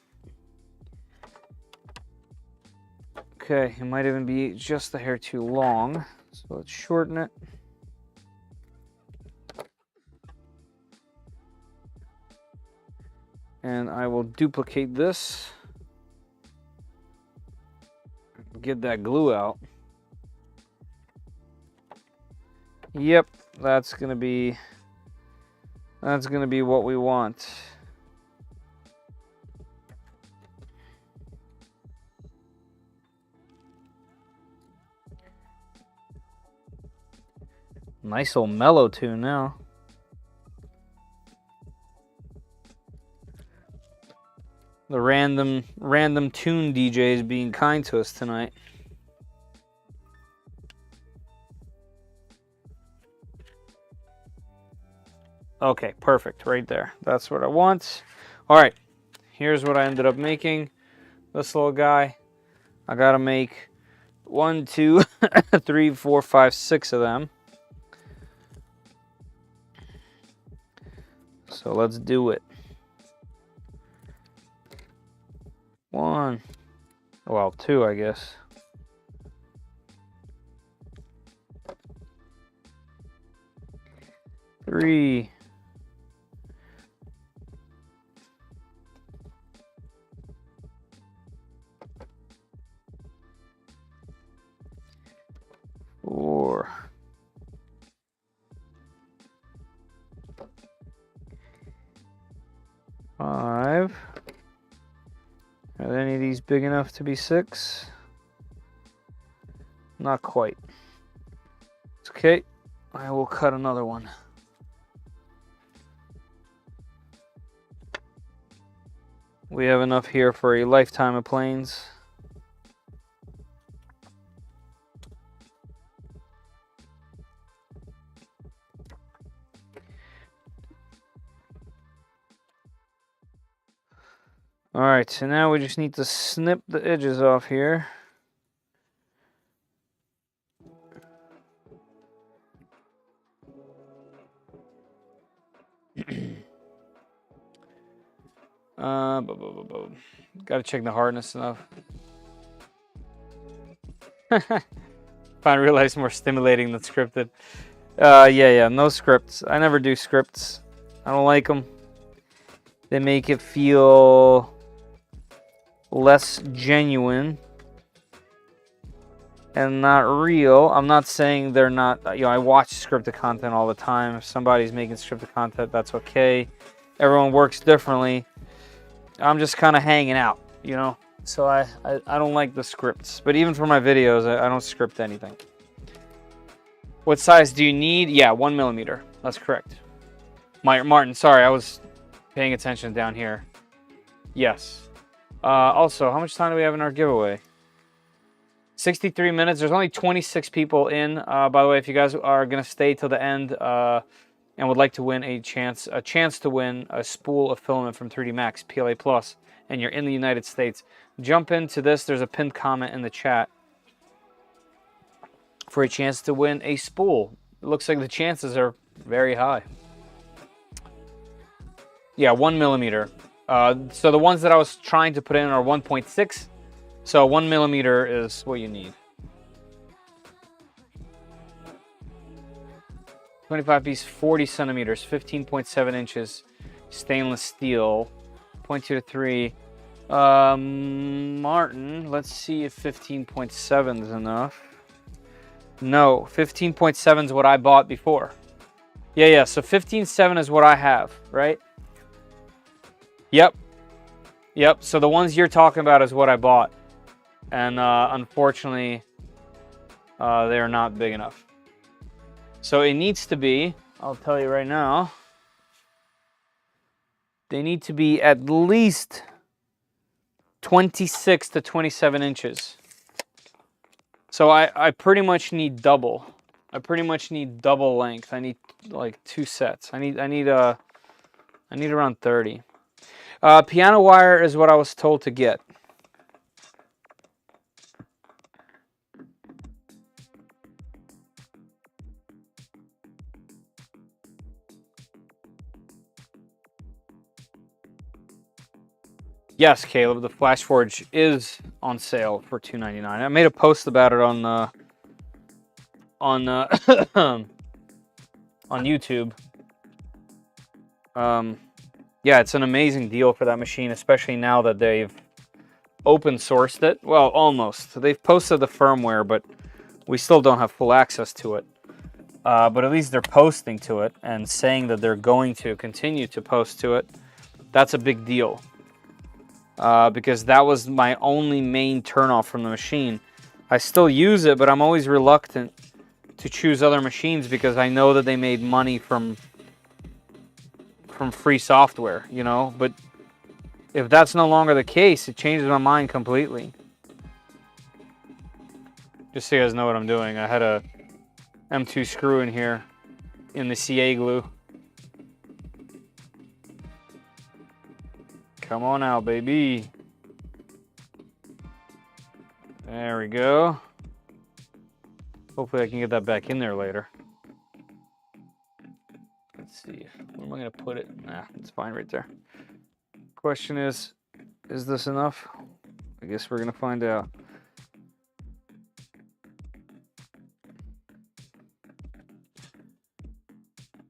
Speaker 1: Okay, it might even be just the hair too long. So let's shorten it. And I will duplicate this. Get that glue out. Yep, that's gonna be what we want. Nice old mellow tune now. The random tune DJs being kind to us tonight. Okay, perfect, right there. That's what I want. All right, here's what I ended up making. This little guy, I gotta make 1, 2, 3, 4, 5, 6 of them. So let's do it. 1, well, 2, I guess. 3. 4. 5. Are any of these big enough to be 6? Not quite. It's okay. I will cut another one. We have enough here for a lifetime of planes. All right, so now we just need to snip the edges off here. Gotta check the hardness enough. Find real life's more stimulating than scripted. Yeah, no scripts. I never do scripts. I don't like them. They make it feel less genuine and not real. I'm not saying they're not, I watch scripted content all the time. If somebody's making scripted content, that's okay. Everyone works differently. I'm just kind of hanging out, So I don't like the scripts. But even for my videos, I don't script anything. What size do you need? Yeah, 1 millimeter. That's correct. Martin, sorry, I was paying attention down here. Yes. Also, how much time do we have in our giveaway? 63 minutes. There's only 26 people in. By the way, if you guys are going to stay till the end and would like to win a chance to win a spool of filament from 3DMax PLA Plus, and you're in the United States, jump into this. There's a pinned comment in the chat for a chance to win a spool. It looks like the chances are very high. Yeah, 1 millimeter. So the ones that I was trying to put in are 1.6. So 1 millimeter is what you need. 25 piece, 40 centimeters, 15.7 inches, stainless steel, 0.2 to 3. Martin, let's see if 15.7 is enough. No, 15.7 is what I bought before. Yeah, so 15.7 is what I have, right? Yep, so the ones you're talking about is what I bought. And unfortunately, they're not big enough. So it needs to be, I'll tell you right now, they need to be at least 26 to 27 inches. So I pretty much need double. I pretty much need double length. I need like 2 sets. I need around 30. Piano wire is what I was told to get. Yes, Caleb, the FlashForge is on sale for $2.99. I made a post about it on on YouTube. Yeah, it's an amazing deal for that machine, especially now that they've open sourced it. Well, almost. They've posted the firmware, but we still don't have full access to it. But at least they're posting to it and saying that they're going to continue to post to it. That's a big deal. Because that was my only main turnoff from the machine. I still use it, but I'm always reluctant to choose other machines because I know that they made money from free software, you know. But if that's no longer the case, it changes my mind completely. Just so you guys know what I'm doing, I had a M2 screw in here in the CA glue. Come on out, baby. There we go. Hopefully I can get that back in there later. Let's see. Where am I going to put it? Nah, it's fine right there. Question is this enough? I guess we're going to find out.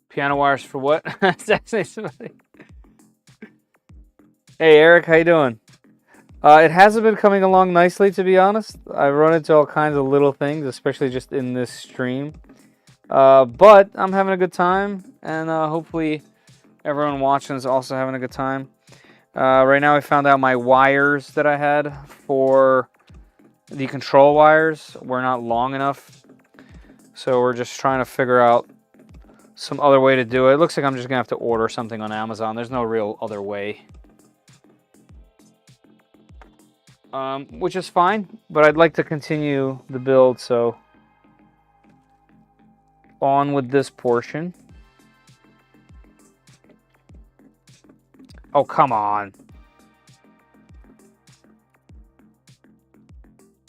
Speaker 1: Piano wires for what? That's actually somebody. Hey Eric, how you doing? It hasn't been coming along nicely, to be honest. I've run into all kinds of little things, especially just in this stream. But I'm having a good time, and hopefully everyone watching is also having a good time. Right now I found out my wires that I had for the control wires were not long enough. So we're just trying to figure out some other way to do it. It looks like I'm just going to have to order something on Amazon. There's no real other way. Which is fine, but I'd like to continue the build, so on with this portion. Oh, come on.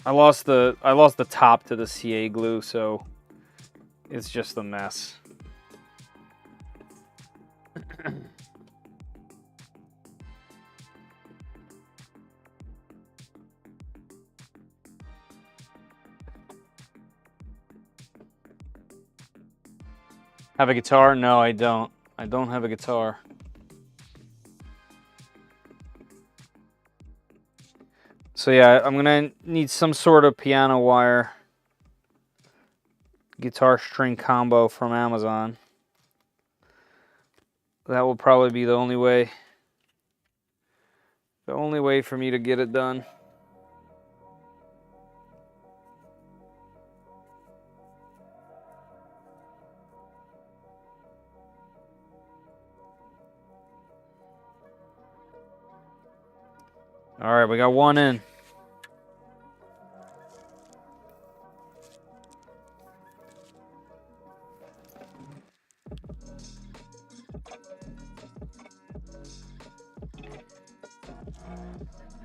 Speaker 1: I lost the top to the CA glue, so it's just a mess. Have a guitar? No, I don't. I don't have a guitar. So yeah, I'm gonna need some sort of piano wire guitar string combo from Amazon. That will probably be the only way. The only way for me to get it done. All right, we got one in.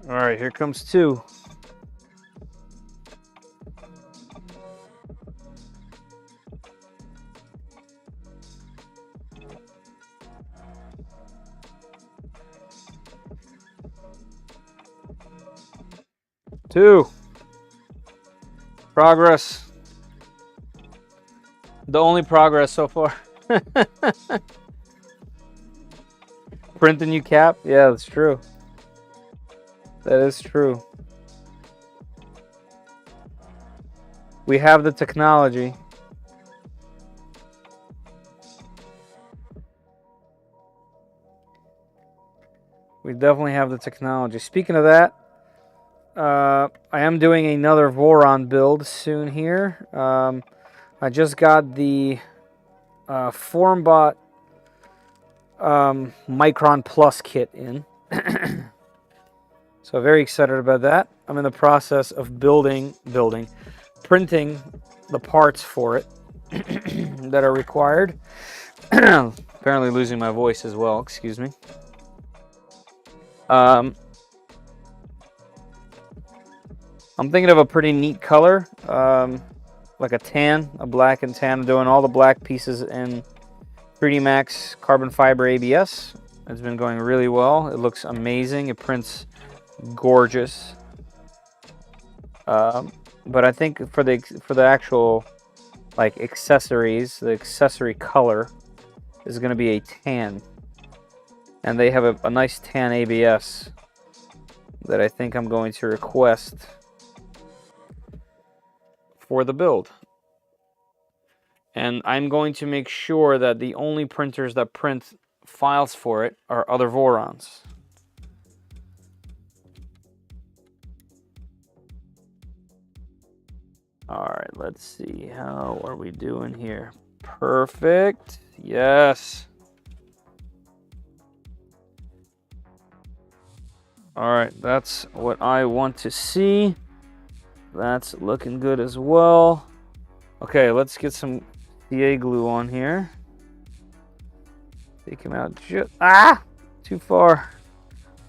Speaker 1: All right, here comes two. Two. Progress. The only progress so far. Print the new cap? Yeah, that's true. That is true. We have the technology. We definitely have the technology. Speaking of that, I am doing another Voron build soon here. I just got the FormBot Micron Plus kit in. So very excited about that. I'm in the process of printing the parts for it that are required. Apparently losing my voice as well, excuse me. I'm thinking of a pretty neat color, like a tan, a black and tan. I'm doing all the black pieces in 3DMax carbon fiber ABS. It's been going really well. It looks amazing. It prints gorgeous. But I think for the actual like accessories, the accessory color is going to be a tan, and they have a nice tan ABS that I think I'm going to request for the build. And I'm going to make sure that the only printers that print files for it are other Vorons. All right, let's see. How are we doing here? Perfect. Yes. All right, that's what I want to see. That's looking good as well. Okay, let's get some CA glue on here. Take him out too far.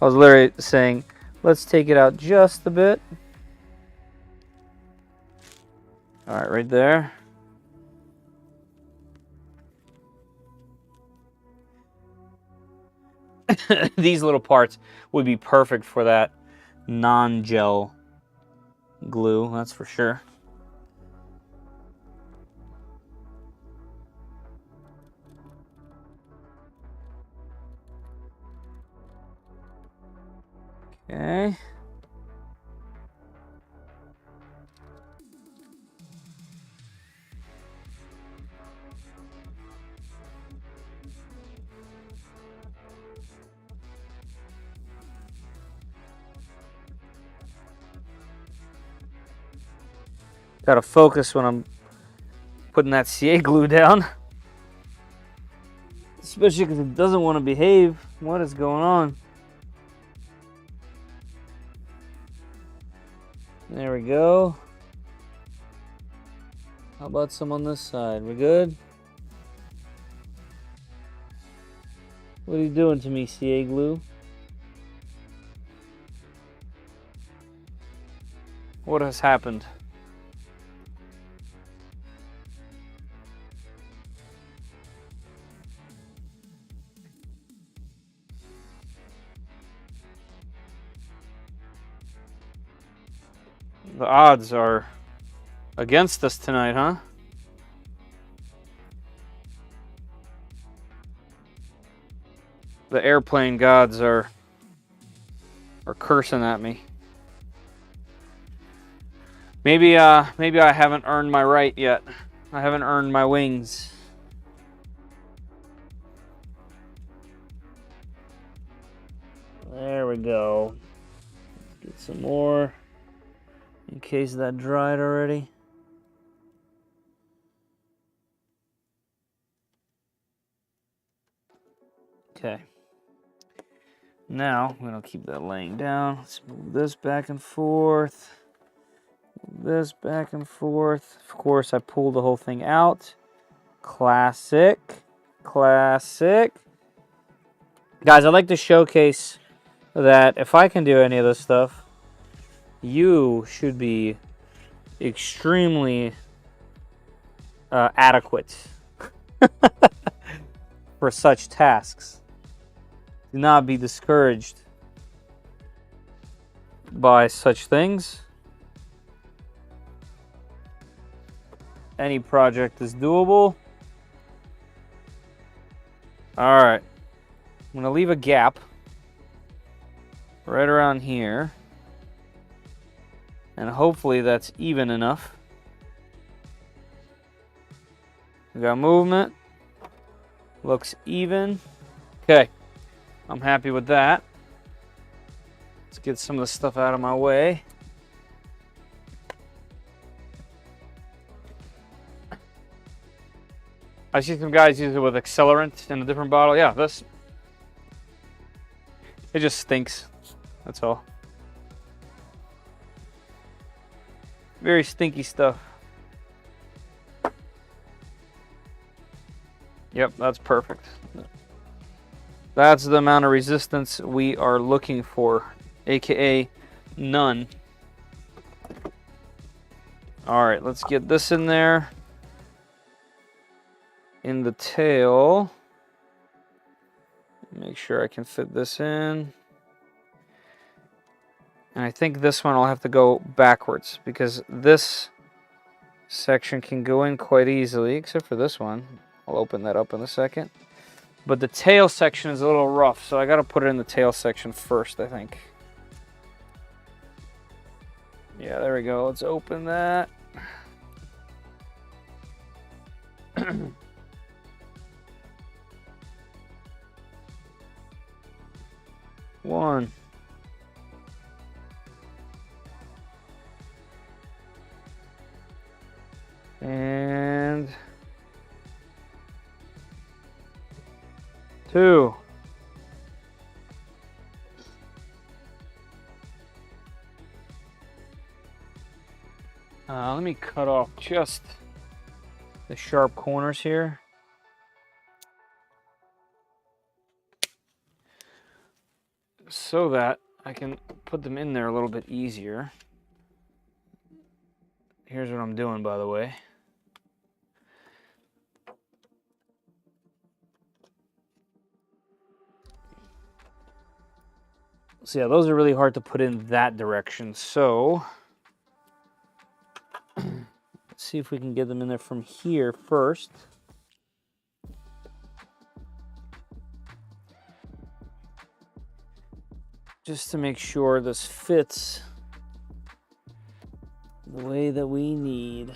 Speaker 1: I was literally saying, let's take it out just a bit. All right, right there. These little parts would be perfect for that non-gel glue, that's for sure. Okay. Gotta focus when I'm putting that CA glue down. Especially because it doesn't want to behave. What is going on? There we go. How about some on this side? We good? What are you doing to me, CA glue? What has happened? The odds are against us tonight, huh? The airplane gods are cursing at me. Maybe I haven't earned my right yet. I haven't earned my wings. There we go. Get some more in case that dried already. Okay. Now, I'm going to keep that laying down. Let's move this back and forth. Move this back and forth. Of course, I pulled the whole thing out. Classic. Classic. Guys, I'd like to showcase that if I can do any of this stuff, you should be extremely adequate for such tasks. Do not be discouraged by such things. Any project is doable. All right. I'm going to leave a gap right around here. And hopefully that's even enough. We got movement. Looks even. Okay. I'm happy with that. Let's get some of the stuff out of my way. I see some guys use it with accelerant in a different bottle. Yeah, this, it just stinks. That's all. Very stinky stuff. Yep, that's perfect. That's the amount of resistance we are looking for, aka none. All right, let's get this in there. In the tail. Make sure I can fit this in. And I think this one I'll have to go backwards because this section can go in quite easily, except for this one. I'll open that up in a second. But the tail section is a little rough, so I got to put it in the tail section first, I think. Yeah, there we go. Let's open that. One. And two. Let me cut off just the sharp corners here. So that I can put them in there a little bit easier. Here's what I'm doing, by the way. So yeah, those are really hard to put in that direction. So let's see if we can get them in there from here first. Just to make sure this fits the way that we need.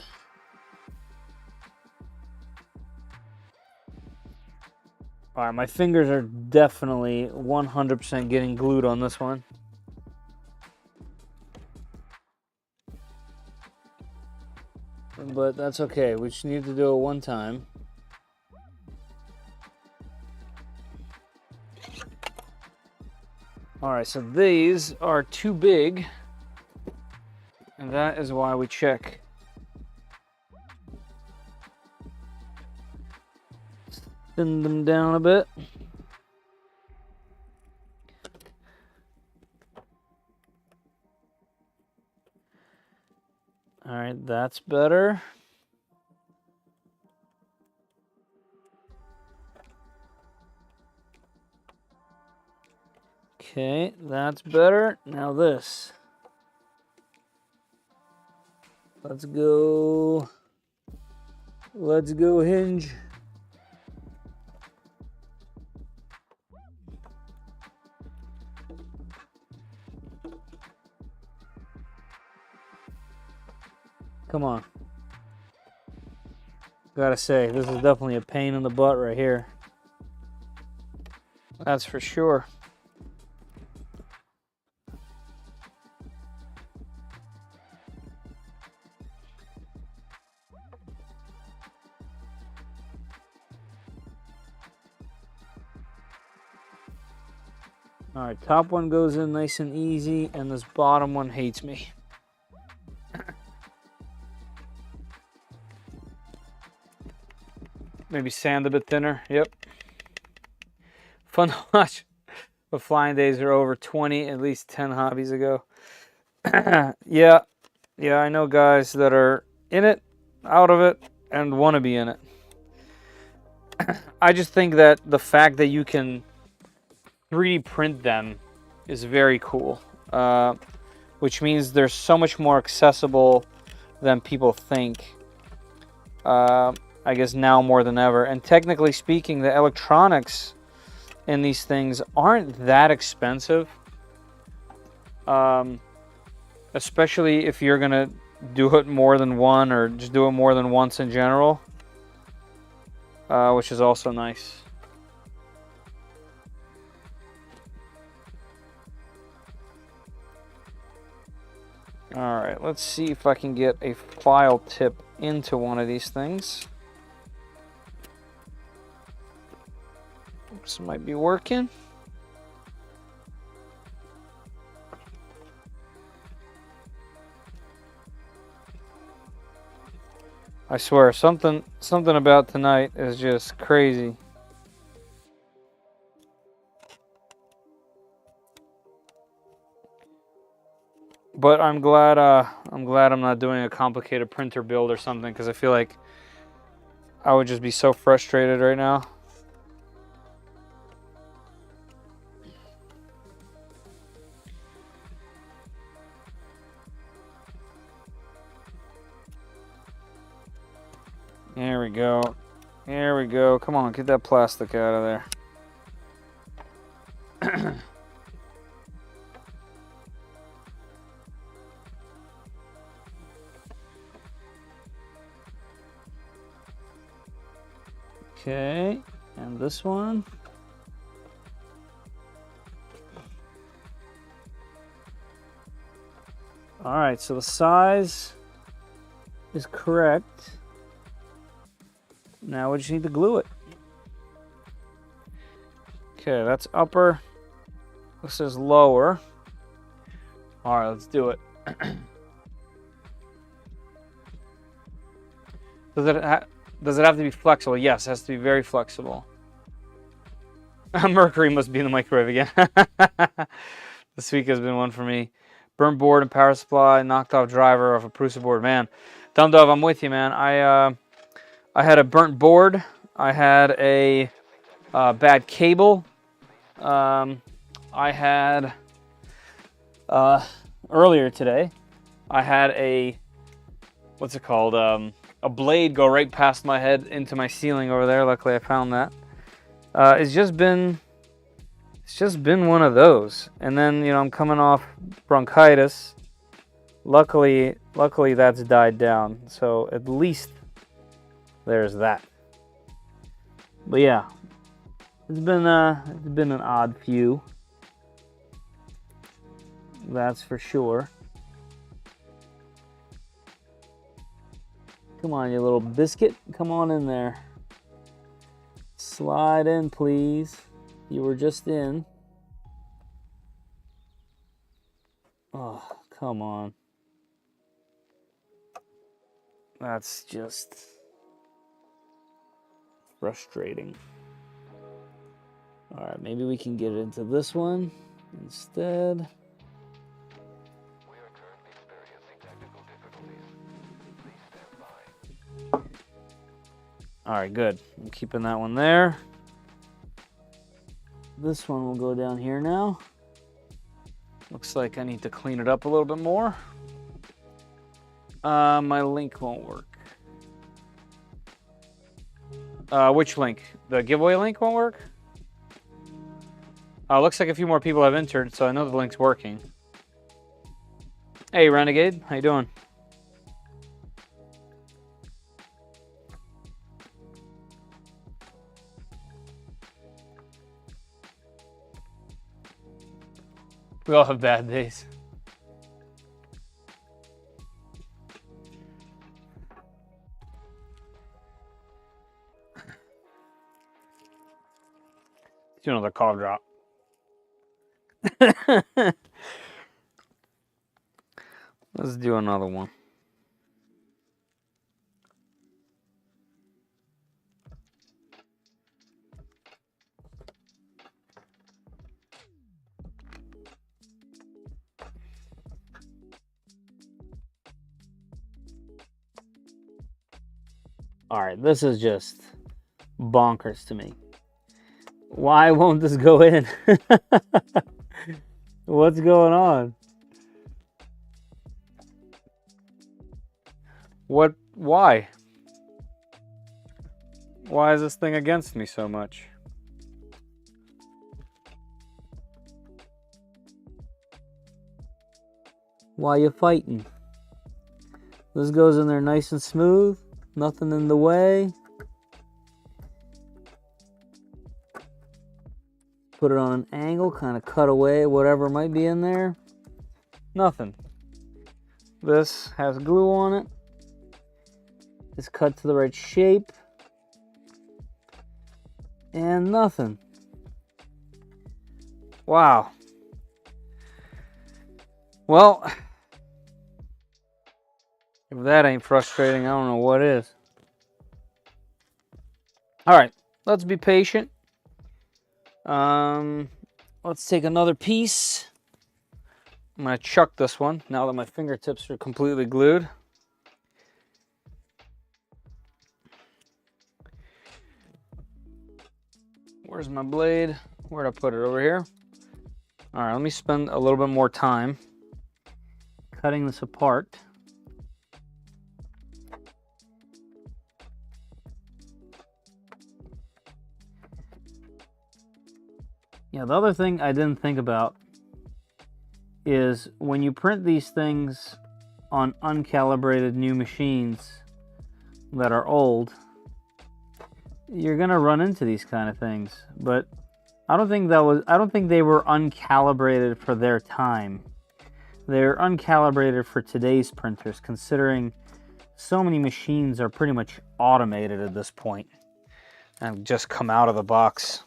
Speaker 1: All right, my fingers are definitely 100% getting glued on this one. But that's okay, we just need to do it one time. All right, so these are too big, and that is why we check. Thin them down a bit. All right, that's better. Okay, that's better. Now this. Let's go. Let's go, hinge. Come on. Gotta say, this is definitely a pain in the butt right here. That's for sure. All right, top one goes in nice and easy, and this bottom one hates me. Maybe sand a bit thinner. Yep. Fun to watch. But flying days are over. 20, at least 10 hobbies ago. Yeah, I know guys that are in it, out of it, and want to be in it. I just think that the fact that you can 3D print them is very cool, which means they're so much more accessible than people think. I guess now more than ever. And technically speaking, the electronics in these things aren't that expensive. Especially if you're gonna do it more than one, or just do it more than once in general, which is also nice. All right, let's see if I can get a file tip into one of these things. This might be working. I swear, something about tonight is just crazy. But I'm glad I'm not doing a complicated printer build or something, because I feel like I would just be so frustrated right now. There we go. There we go. Come on, get that plastic out of there. Okay, and this one. All right, so the size is correct. Now we just need to glue it. Okay, that's upper. This is lower. All right, let's do it. Does it have to be flexible? Yes, it has to be very flexible. Mercury must be in the microwave again. This week has been one for me. Burnt board and power supply, knocked off driver of a Prusa board. Man, Dumb Dove, I'm with you, man. I had a burnt board. I had a bad cable. I had earlier today, I had a, what's it called? A blade go right past my head into my ceiling over there. Luckily, I found that. It's just been one of those. And then, you know, I'm coming off bronchitis. Luckily that's died down. So at least there's that. But yeah, it's been an odd few. That's for sure. Come on, you little biscuit. Come on in there. Slide in, please. You were just in. Oh, come on. That's just frustrating. All right, maybe we can get it into this one instead. We are currently experiencing technical difficulties. Please stand by. All right, good. I'm keeping that one there. This one will go down here now. Looks like I need to clean it up a little bit more. My link won't work. Which link? The giveaway link won't work? Looks like a few more people have entered, so I know the link's working. Hey, Renegade. How you doing? We all have bad days. Do another cough drop. Let's do another one. All right, this is just bonkers to me. Why won't this go in? What's going on? What? Why? Why is this thing against me so much? Why you fighting? This goes in there nice and smooth. Nothing in the way. Put it on an angle, kind of cut away whatever might be in there. Nothing. This has glue on it. It's cut to the right shape. And nothing. Wow. Well, if that ain't frustrating, I don't know what is. All right, let's be patient. Let's take another piece. I'm gonna chuck this one now that my fingertips are completely glued. Where's my blade? Where'd I put it? Over here? All right, let me spend a little bit more time cutting this apart. Yeah, the other thing I didn't think about is when you print these things on uncalibrated new machines that are old, you're gonna run into these kind of things. But I don't think they were uncalibrated for their time. They're uncalibrated for today's printers, considering so many machines are pretty much automated at this point and just come out of the box.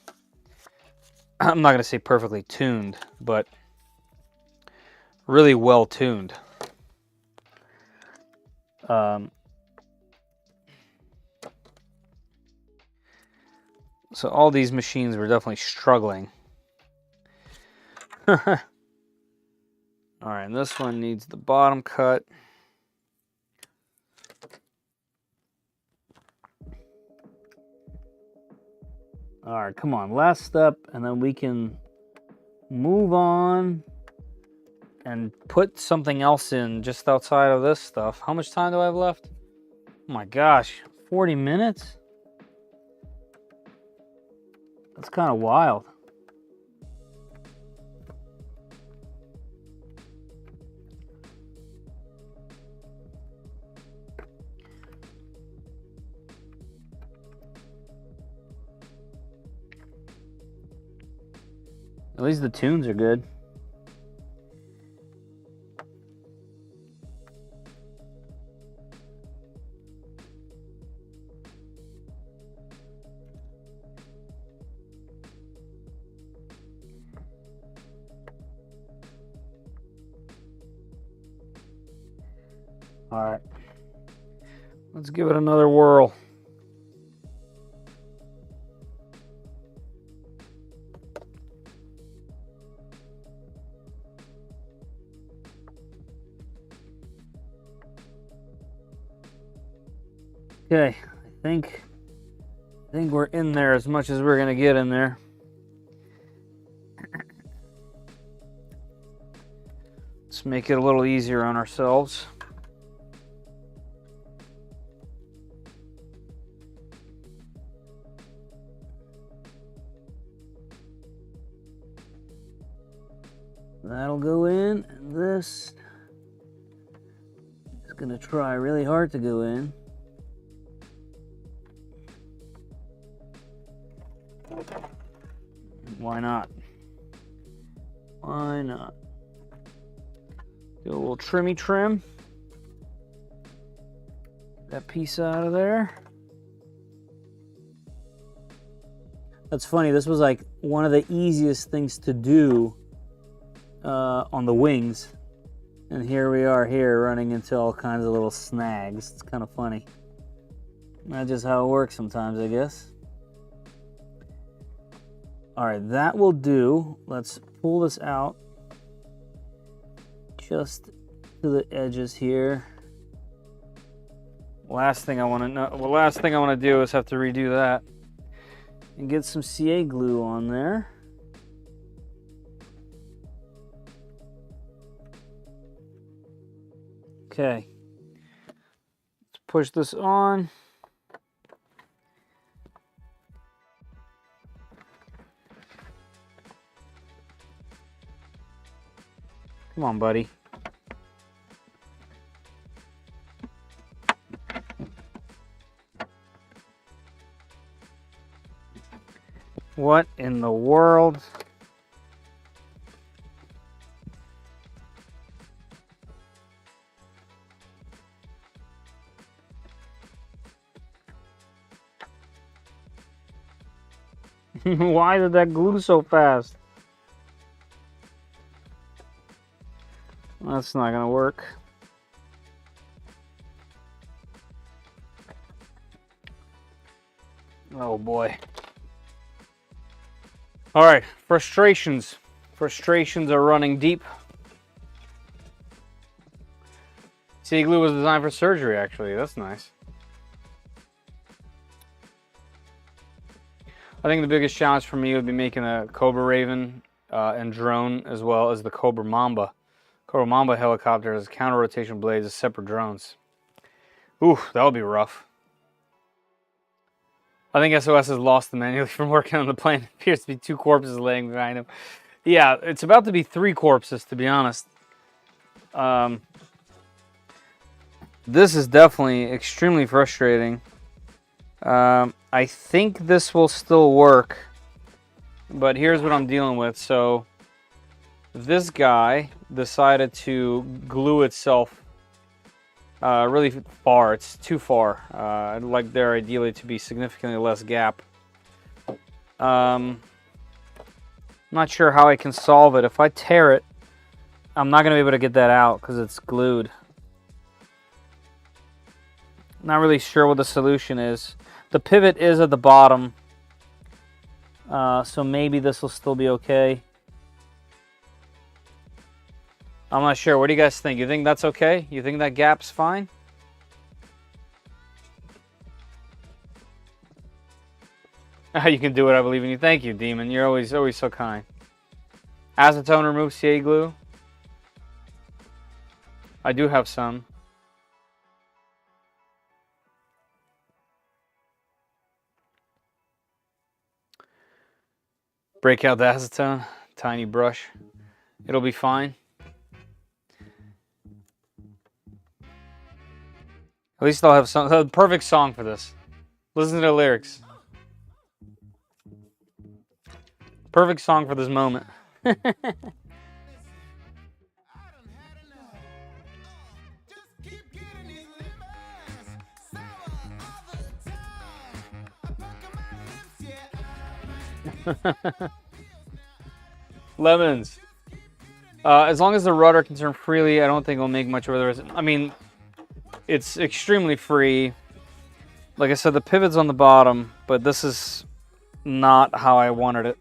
Speaker 1: I'm not going to say perfectly tuned, but really well tuned. So all these machines were definitely struggling. All right, and this one needs the bottom cut. All right, come on, last step, and then we can move on and put something else in just outside of this stuff. How much time do I have left? Oh my gosh, 40 minutes? That's kind of wild. At least the tunes are good. All right, let's give it another whirl. Okay, I think we're in there as much as we're gonna get in there. Let's make it a little easier on ourselves. That'll go in, and this is gonna try really hard to go in. Why not? Why not? Do a little trimmy trim. Get that piece out of there. That's funny, this was like one of the easiest things to do on the wings. And here we are here running into all kinds of little snags. It's kind of funny. That's just how it works sometimes, I guess. All right, that will do. Let's pull this out just to the edges here. Last thing I want to do is have to redo that and get some CA glue on there. Okay, let's push this on. Come on, buddy. What in the world? Why did that glue so fast? That's not gonna work. Oh boy. All right, frustrations. Frustrations are running deep. CA glue was designed for surgery, actually. That's nice. I think the biggest challenge for me would be making a Cobra Raven and drone, as well as the Cobra Mamba. Cobra Mamba helicopter has counter-rotation blades as separate drones. Ooh, that would be rough. I think SOS has lost the manually from working on the plane. It appears to be 2 corpses laying behind him. Yeah, it's about to be 3 corpses, to be honest. This is definitely extremely frustrating. I think this will still work, but here's what I'm dealing with. So this guy decided to glue itself really far. It's too far. I'd like there ideally to be significantly less gap. Not sure how I can solve it. If I tear it, I'm not going to be able to get that out because it's glued. Not really sure what the solution is. The pivot is at the bottom, so maybe this will still be okay. I'm not sure. What do you guys think? You think that's okay? You think that gap's fine? You can do it. I believe in you. Thank you, Demon. You're always so kind. Acetone removes CA glue. I do have some. Break out the acetone, tiny brush. It'll be fine. At least I'll have a perfect song for this. Listen to the lyrics. Perfect song for this moment. Lemons. As long as the rudder can turn freely, I don't think it'll make much of a difference. I mean, it's extremely free. Like I said, the pivot's on the bottom, but this is not how I wanted it.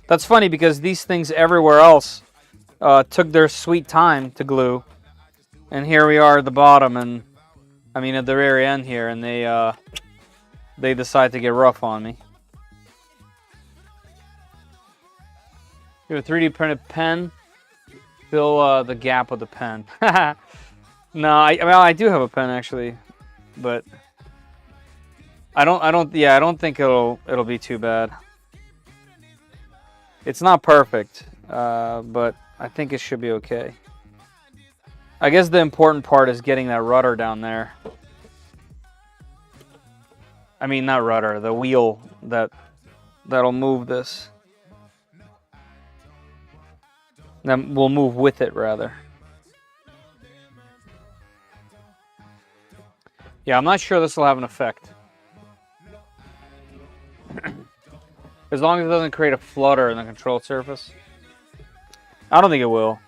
Speaker 1: That's funny because these things everywhere else took their sweet time to glue. And here we are at the bottom, and I mean at the very end here, and they decide to get rough on me. You have a 3D printed pen. Fill the gap with the pen. No, I do have a pen actually, but I don't think it'll be too bad. It's not perfect, but I think it should be okay. I guess the important part is getting that rudder down there. I mean, not rudder, the wheel that'll move this. Then we'll move with it, rather. Yeah, I'm not sure this will have an effect. As long as it doesn't create a flutter in the control surface. I don't think it will.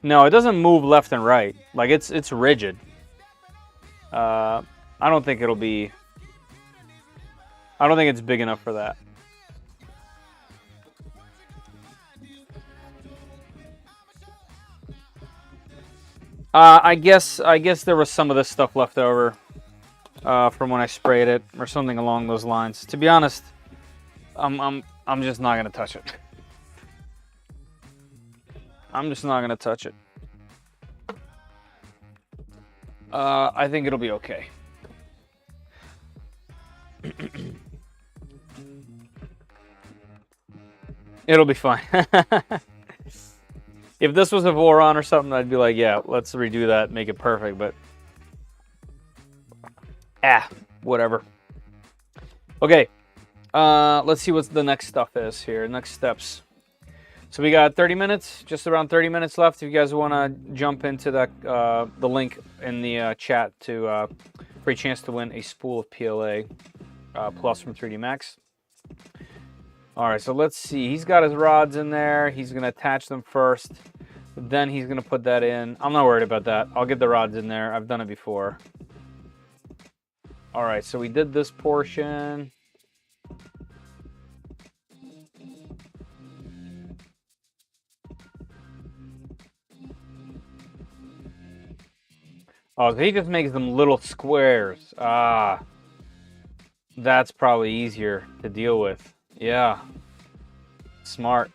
Speaker 1: No, it doesn't move left and right. Like it's rigid. I don't think it'll be. I don't think it's big enough for that. I guess there was some of this stuff left over from when I sprayed it, or something along those lines. To be honest, I'm just not gonna touch it. I'm just not gonna touch it. I think it'll be okay. It'll be fine. If this was a Voron or something, I'd be like, yeah, let's redo that, make it perfect, but whatever. Okay, let's see what the next stuff is here, next steps. So we got 30 minutes, just around 30 minutes left. If you guys want to jump into that, the link in the chat for a chance to win a spool of PLA Plus from 3DMax. All right, so let's see. He's got his rods in there. He's going to attach them first. Then he's going to put that in. I'm not worried about that. I'll get the rods in there. I've done it before. All right, so we did this portion. Oh, so he just makes them little squares. Ah, that's probably easier to deal with. Yeah, smart.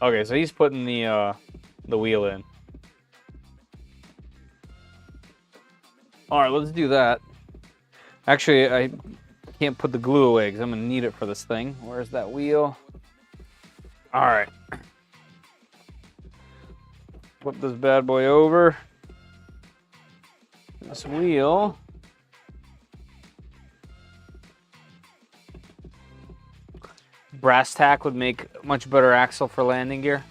Speaker 1: Okay, so he's putting the wheel in. All right, let's do that. Actually, I can't put the glue away because I'm gonna need it for this thing. Where's that wheel? All right. Flip this bad boy over. This wheel. Brass tack would make much better axle for landing gear.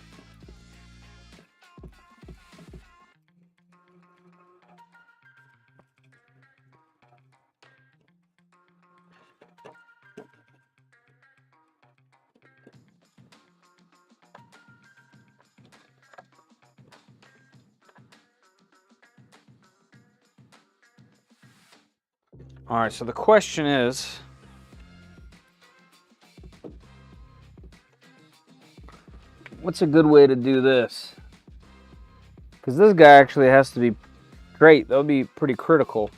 Speaker 1: All right, so the question is, what's a good way to do this? Because this guy actually has to be great. That would be pretty critical.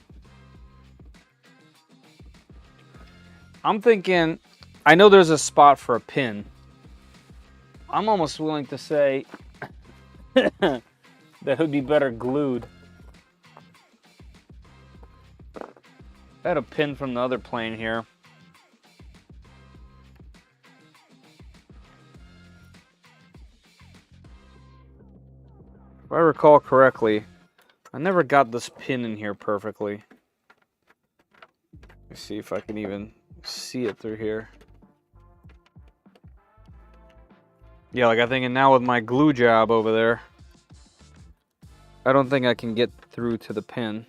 Speaker 1: I'm thinking, I know there's a spot for a pin. I'm almost willing to say that it would be better glued. I had a pin from the other plane here. If I recall correctly, I never got this pin in here perfectly. Let's see if I can even see it through here. Yeah, like I think now with my glue job over there, I don't think I can get through to the pin.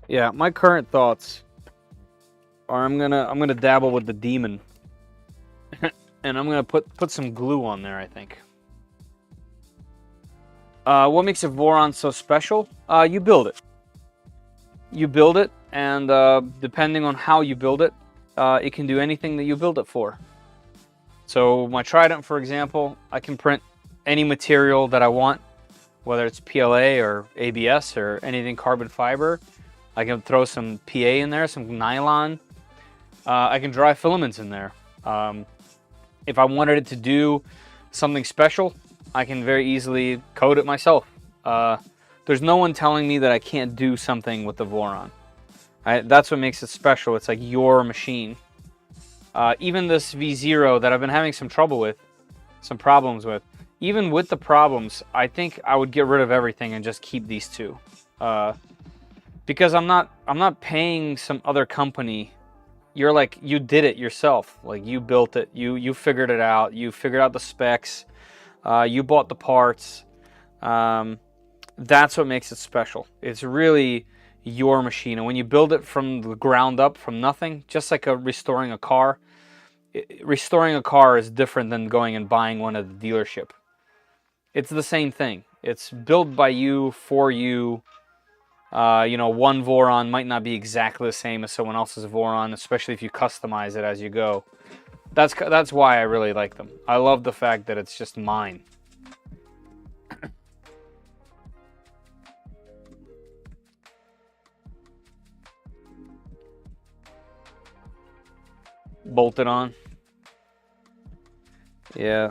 Speaker 1: Yeah, my current thoughts are I'm gonna dabble with the Demon, and I'm gonna put some glue on there. I think. What makes a Voron so special? You build it. You build it, and depending on how you build it, it can do anything that you build it for. So my Trident, for example, I can print any material that I want, whether it's PLA or ABS or anything carbon fiber. I can throw some PA in there, some nylon. I can dry filaments in there. If I wanted it to do something special, I can very easily code it myself. There's no one telling me that I can't do something with the Voron. That's what makes it special. It's like your machine. Even this V0 that I've been having some trouble with, some problems with. Even with the problems, I think I would get rid of everything and just keep these two. Because I'm not paying some other company you're like, you did it yourself. Like, you built it, you figured it out, you figured out the specs, you bought the parts. That's what makes it special. It's really your machine, and when you build it from the ground up, from nothing, just like restoring a car, restoring a car is different than going and buying one at the dealership. It's the same thing. It's built by you, for you. You know, one Voron might not be exactly the same as someone else's Voron, especially if you customize it as you go. That's why I really like them. I love the fact that it's just mine. Bolted on. Yeah.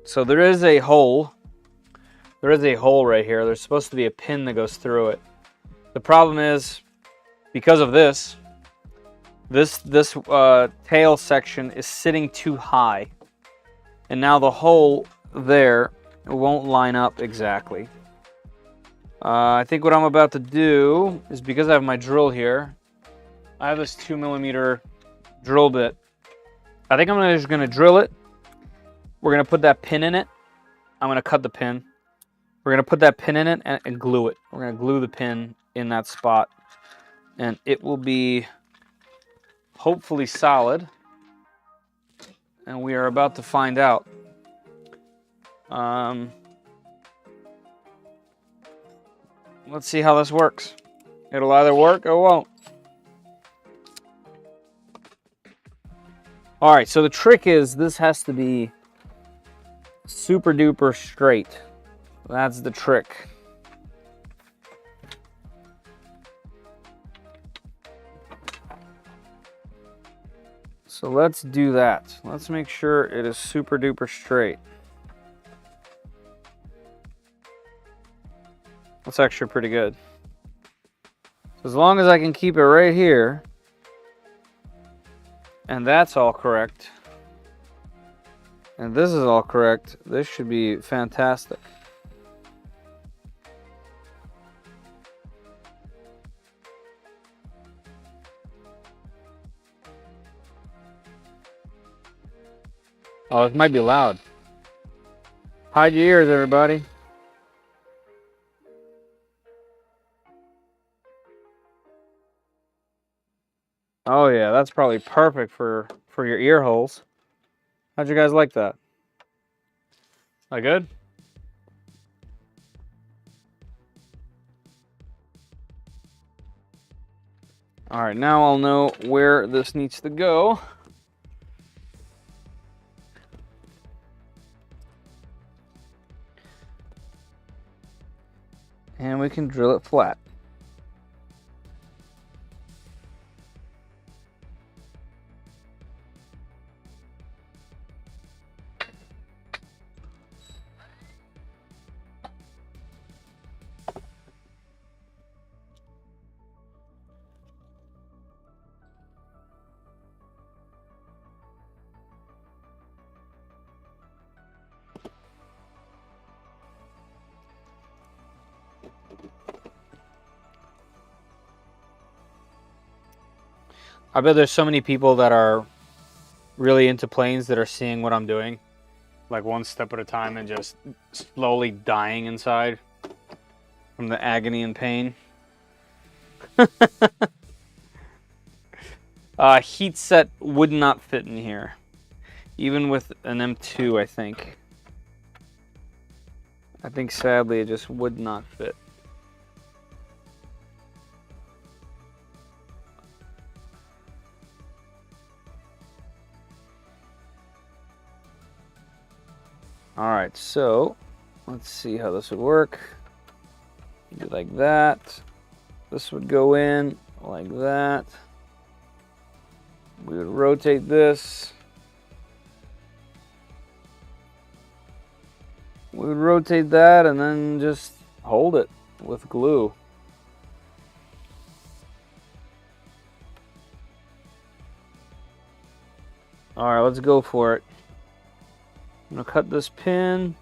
Speaker 1: So there is a hole. There is a hole right here. There's supposed to be a pin that goes through it. The problem is, because of this tail section is sitting too high. And now the hole there won't line up exactly. I think what I'm about to do is, because I have my drill here, I have this 2mm drill bit. I think I'm just going to drill it. We're going to put that pin in it. I'm going to cut the pin. We're going to put that pin in it and glue it. We're going to glue the pin in that spot. And it will be hopefully solid. And we are about to find out. Let's see how this works. It'll either work or won't. All right, so the trick is this has to be super duper straight. That's the trick. So let's do that. Let's make sure it is super duper straight. That's actually pretty good. So as long as I can keep it right here, and that's all correct, and this is all correct, this should be fantastic. Oh, it might be loud. Hide your ears, everybody. Oh yeah, that's probably perfect for your ear holes. How'd you guys like that? That good? All right, now I'll know where this needs to go. And we can drill it flat. I bet there's so many people that are really into planes that are seeing what I'm doing, like one step at a time, and just slowly dying inside from the agony and pain. Heat set would not fit in here, even with an M2. I think sadly it just would not fit. All right, so let's see how this would work. Do like that. This would go in like that. We would rotate this. We would rotate that and then just hold it with glue. All right, let's go for it. I'm gonna cut this pin.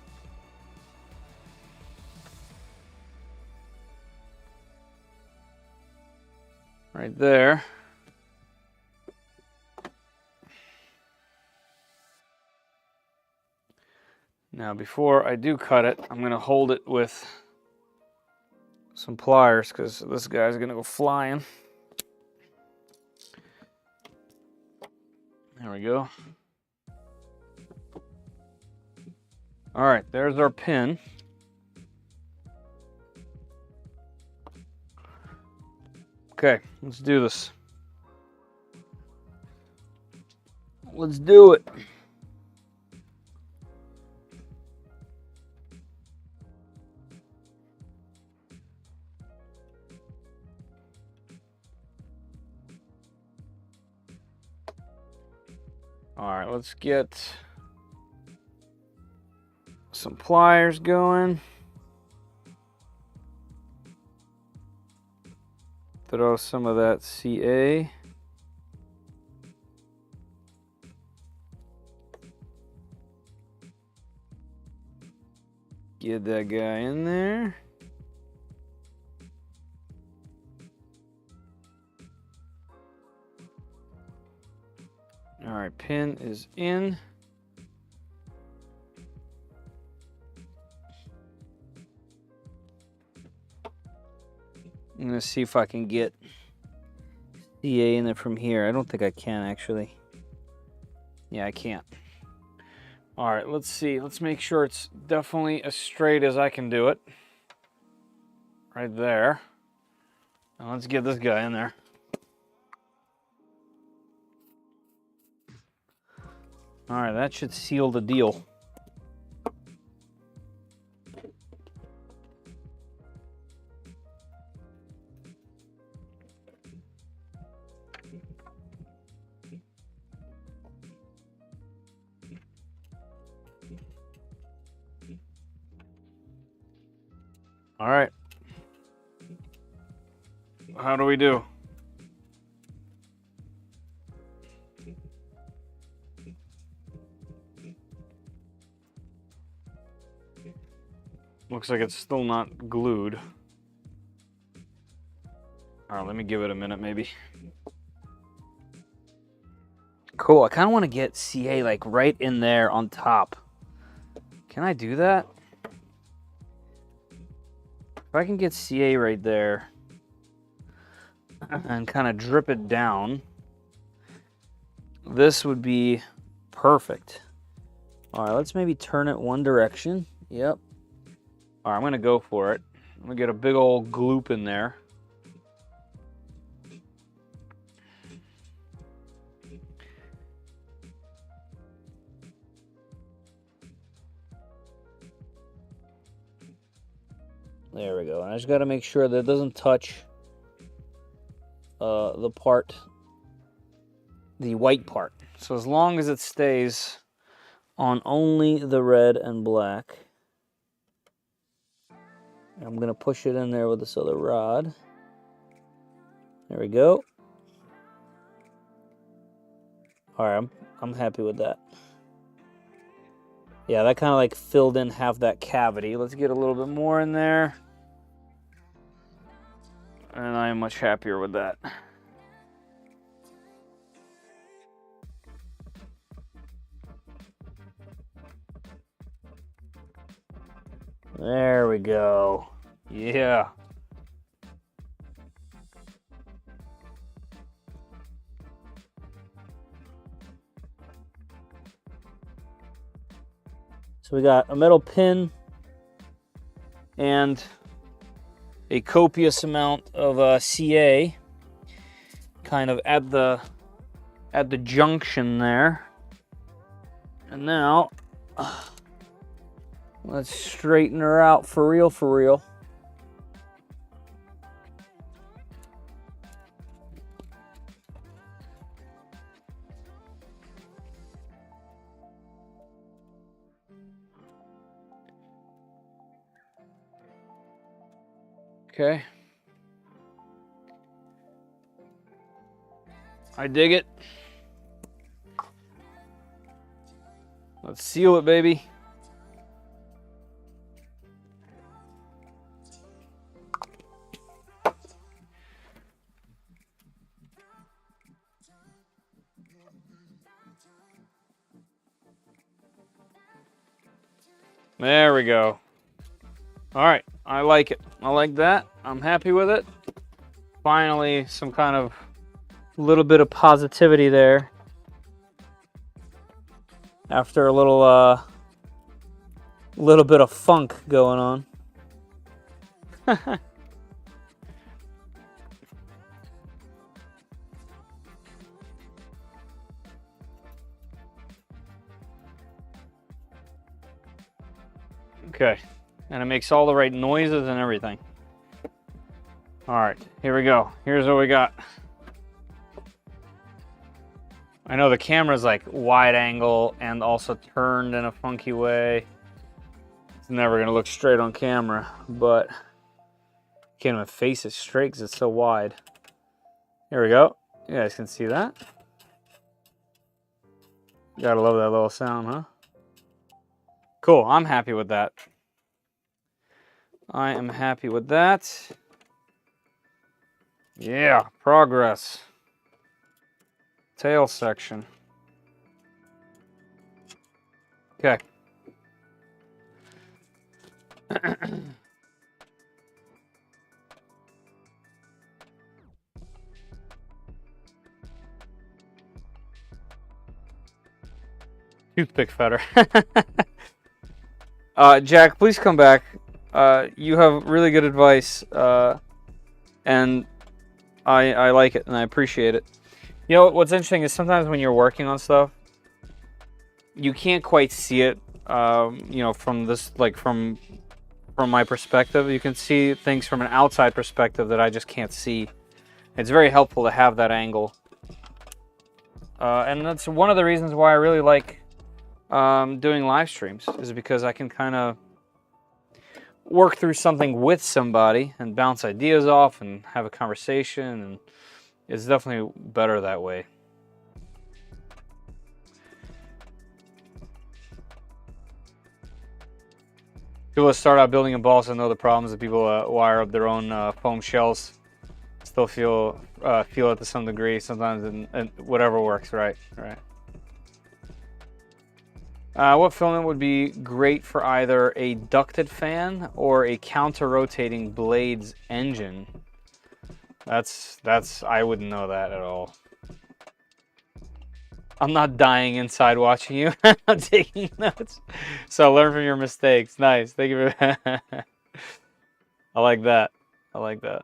Speaker 1: right there. Now before I do cut it, I'm going to hold it with some pliers because this guy's going to go flying. There we go. All right, there's our pin. Okay, let's do this. Let's do it. All right, let's get some pliers going. Throw some of that CA. Get that guy in there. All right, pin is in. I'm gonna see if I can get CA in there from here. I don't think I can actually. Yeah, I can't. All right, let's see. Let's make sure it's definitely as straight as I can do it. Right there. Now let's get this guy in there. All right, that should seal the deal. All right. How do we do? Looks like it's still not glued. All right, let me give it a minute maybe. Cool, I kind of want to get CA like right in there on top. Can I do that? If I can get CA right there and kind of drip it down, this would be perfect. All right, let's maybe turn it one direction. Yep. All right, I'm gonna go for it. I'm gonna get a big old gloop in there. There we go. And I just gotta make sure that it doesn't touch the part, the white part. So as long as it stays on only the red and black, I'm gonna push it in there with this other rod. There we go. All right, I'm happy with that. Yeah, that kind of like filled in half that cavity. Let's get a little bit more in there. And I am much happier with that. There we go. Yeah. So we got a metal pin and a copious amount of CA kind of at the junction there. And now let's straighten her out for real, for real. Okay. I dig it. Let's seal it, baby. There we go. All right, I like it. I like that. I'm happy with it. Finally, some kind of little bit of positivity there. After a little bit of funk going on. Okay, and it makes all the right noises and everything. All right, here we go. Here's what we got. I know the camera's like wide angle and also turned in a funky way. It's never gonna look straight on camera, but I can't even face it straight because it's so wide. Here we go. You guys can see that. Gotta love that little sound, huh? Cool, I'm happy with that. I am happy with that. Yeah, progress. Tail section. Okay. Toothpick fetter. Jack, please come back. You have really good advice, and I like it and I appreciate it. You know what's interesting is sometimes when you're working on stuff, you can't quite see it. You know, from this, like from my perspective, you can see things from an outside perspective that I just can't see. It's very helpful to have that angle, and that's one of the reasons why I really like doing live streams, is because I can kind of work through something with somebody and bounce ideas off and have a conversation, and it's definitely better that way. People that start out building in balsa know the problems that people wire up their own foam shells. Still feel it to some degree sometimes, and whatever works, right? What filament would be great for either a ducted fan or a counter-rotating blades engine? That's I wouldn't know that at all. I'm not dying inside watching you. I'm taking notes. So learn from your mistakes. Nice. Thank you for I like that. I like that.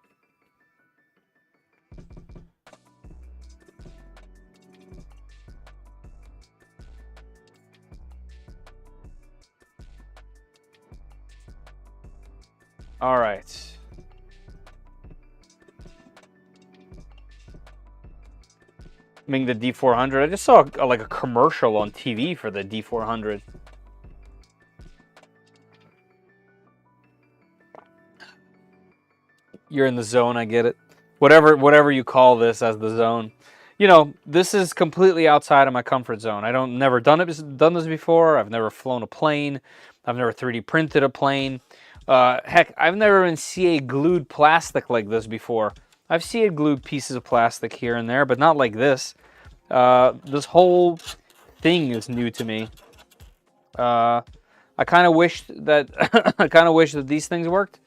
Speaker 1: All right. Making the D400. I just saw like a commercial on TV for the D400. You're in the zone, I get it. Whatever you call this as the zone. You know, this is completely outside of my comfort zone. Never done this before. I've never flown a plane. I've never 3D printed a plane. Heck, I've never even CA glued plastic like this before. I've CA glued pieces of plastic here and there, but not like this. This whole thing is new to me. I kind of wish that these things worked,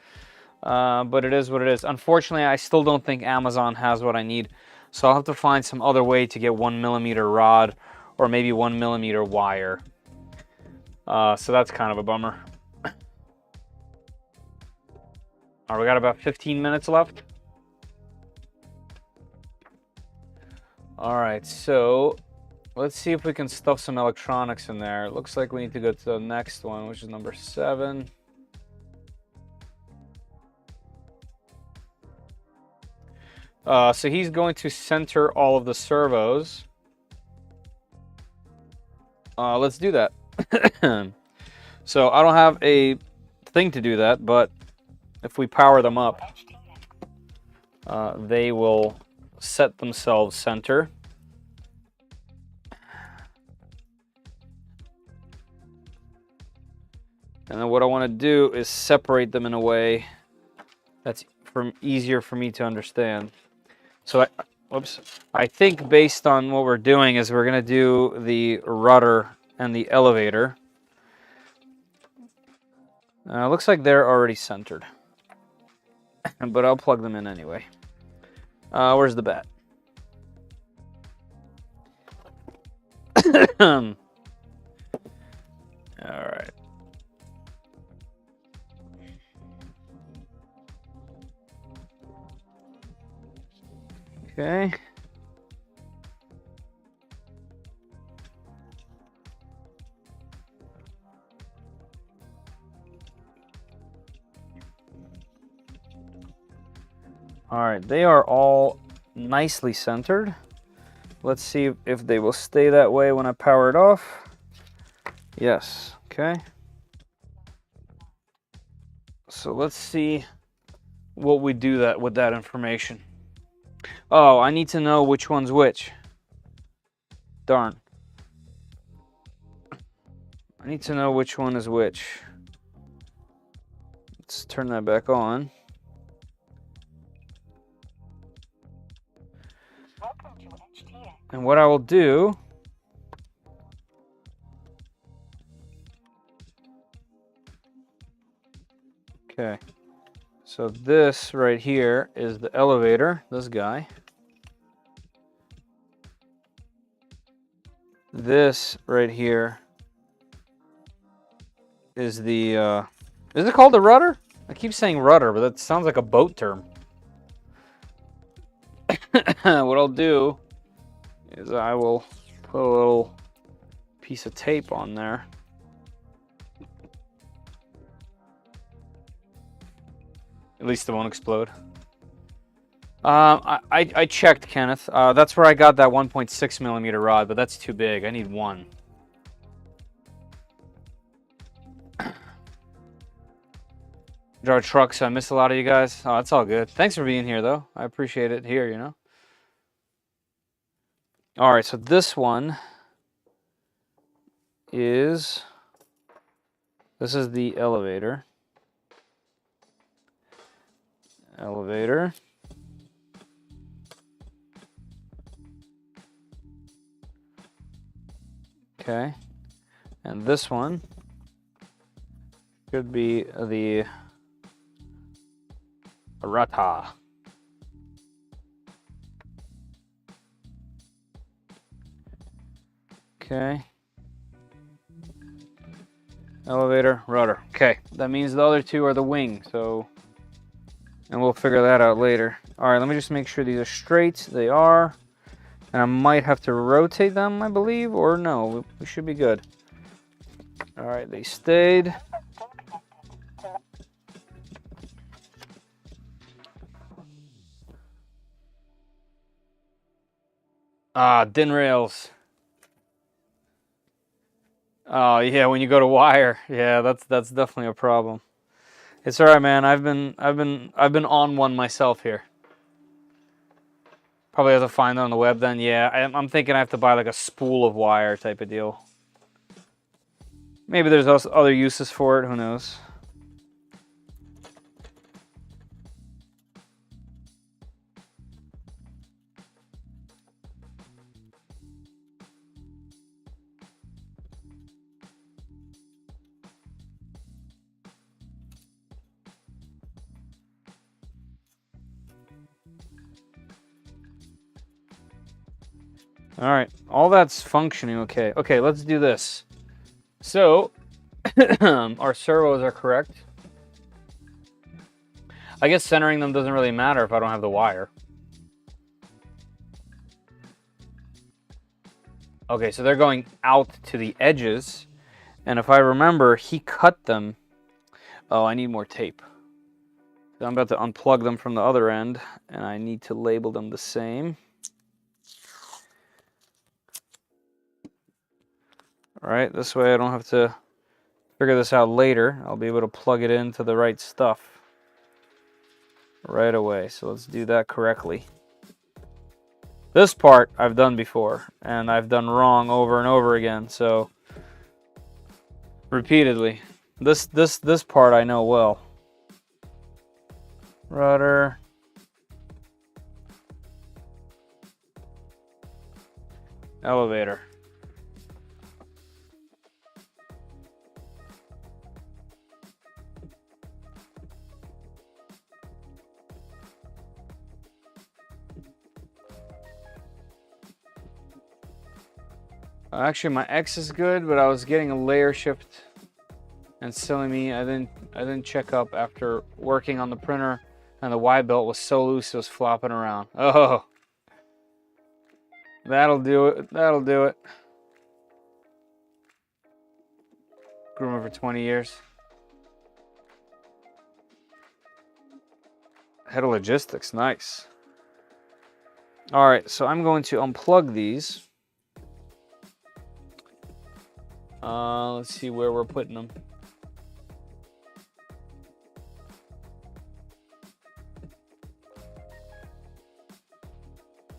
Speaker 1: but it is what it is. Unfortunately, I still don't think Amazon has what I need, so I'll have to find some other way to get 1mm rod or maybe 1mm wire. So that's kind of a bummer. All right, we got about 15 minutes left. All right, so let's see if we can stuff some electronics in there. It looks like we need to go to the next one, which is number 7. So he's going to center all of the servos. Let's do that. So I don't have a thing to do that, but if we power them up, they will set themselves center. And then what I want to do is separate them in a way that's easier for me to understand. So I think based on what we're doing is we're going to do the rudder and the elevator. Looks like they're already centered, but I'll plug them in anyway. Where's the bat? All right. Okay. All right, they are all nicely centered. Let's see if they will stay that way when I power it off. Yes, okay. So let's see what we do that with that information. Oh, I need to know which one's which. Darn. I need to know which one is which. Let's turn that back on. And what I will do okay, so this right here is the elevator, this guy. This right here is the, is it called the rudder? I keep saying rudder, but that sounds like a boat term. What I'll do is I will put a little piece of tape on there. At least it won't explode. I checked, Kenneth. That's where I got that 1.6 millimeter rod, but that's too big. I need one. Drive trucks. I miss a lot of you guys. Oh, that's all good. Thanks for being here, though. I appreciate it here, you know. All right, so this one is, this is the elevator. Elevator. Okay. And this one should be the rata. Okay. Elevator, rudder. Okay, that means the other two are the wing, so, and we'll figure that out later. All right, let me just make sure these are straight. They are. And I might have to rotate them, I believe, or no, we should be good. All right, they stayed. Ah, DIN rails. Oh yeah, when you go to wire, yeah, that's definitely a problem. It's all right, man. I've been on one myself here. Probably have to find it on the web then. Yeah, I'm thinking I have to buy like a spool of wire type of deal. Maybe there's also other uses for it. Who knows? All right, all that's functioning okay. Okay, let's do this. So, our servos are correct. I guess centering them doesn't really matter if I don't have the wire. Okay, so they're going out to the edges. And if I remember, he cut them. Oh, I need more tape. So I'm about to unplug them from the other end, and I need to label them the same. All right, this way I don't have to figure this out later. I'll be able to plug it into the right stuff right away. So let's do that correctly. This part I've done before, and I've done wrong over and over again, so repeatedly. This part I know well. Rudder. Elevator. Actually, my X is good, but I was getting a layer shift and silly me. I didn't check up after working on the printer, and the Y belt was so loose it was flopping around. Oh, that'll do it. That'll do it. Groomer for 20 years. Head of logistics, nice. All right, so I'm going to unplug these. Let's see where we're putting them.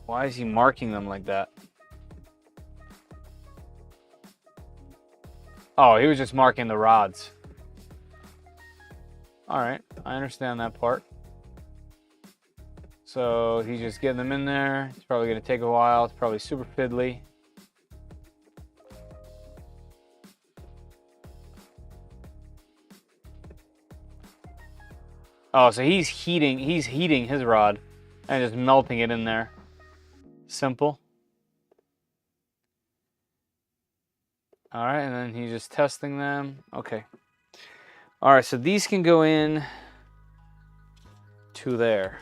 Speaker 1: Why is he marking them like that? Oh, he was just marking the rods. All right, I understand that part. So he's just getting them in there. It's probably gonna take a while. It's probably super fiddly. Oh, so he's heating his rod and just melting it in there. Simple. All right, and then he's just testing them. Okay. All right, so these can go in to there.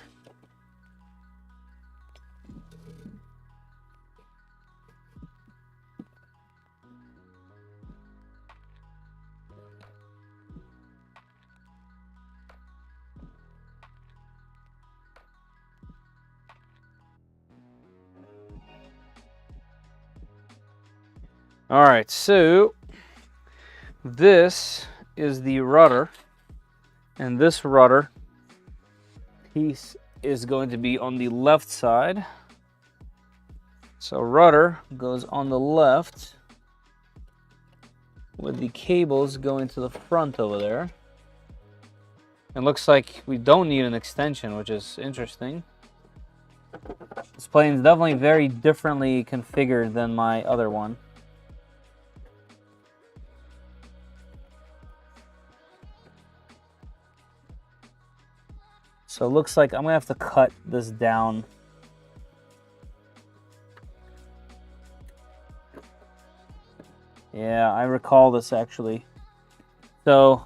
Speaker 1: All right, so this is the rudder, and this rudder piece is going to be on the left side. So rudder goes on the left with the cables going to the front over there. It looks like we don't need an extension, which is interesting. This plane is definitely very differently configured than my other one. So it looks like I'm gonna have to cut this down. Yeah, I recall this actually. So,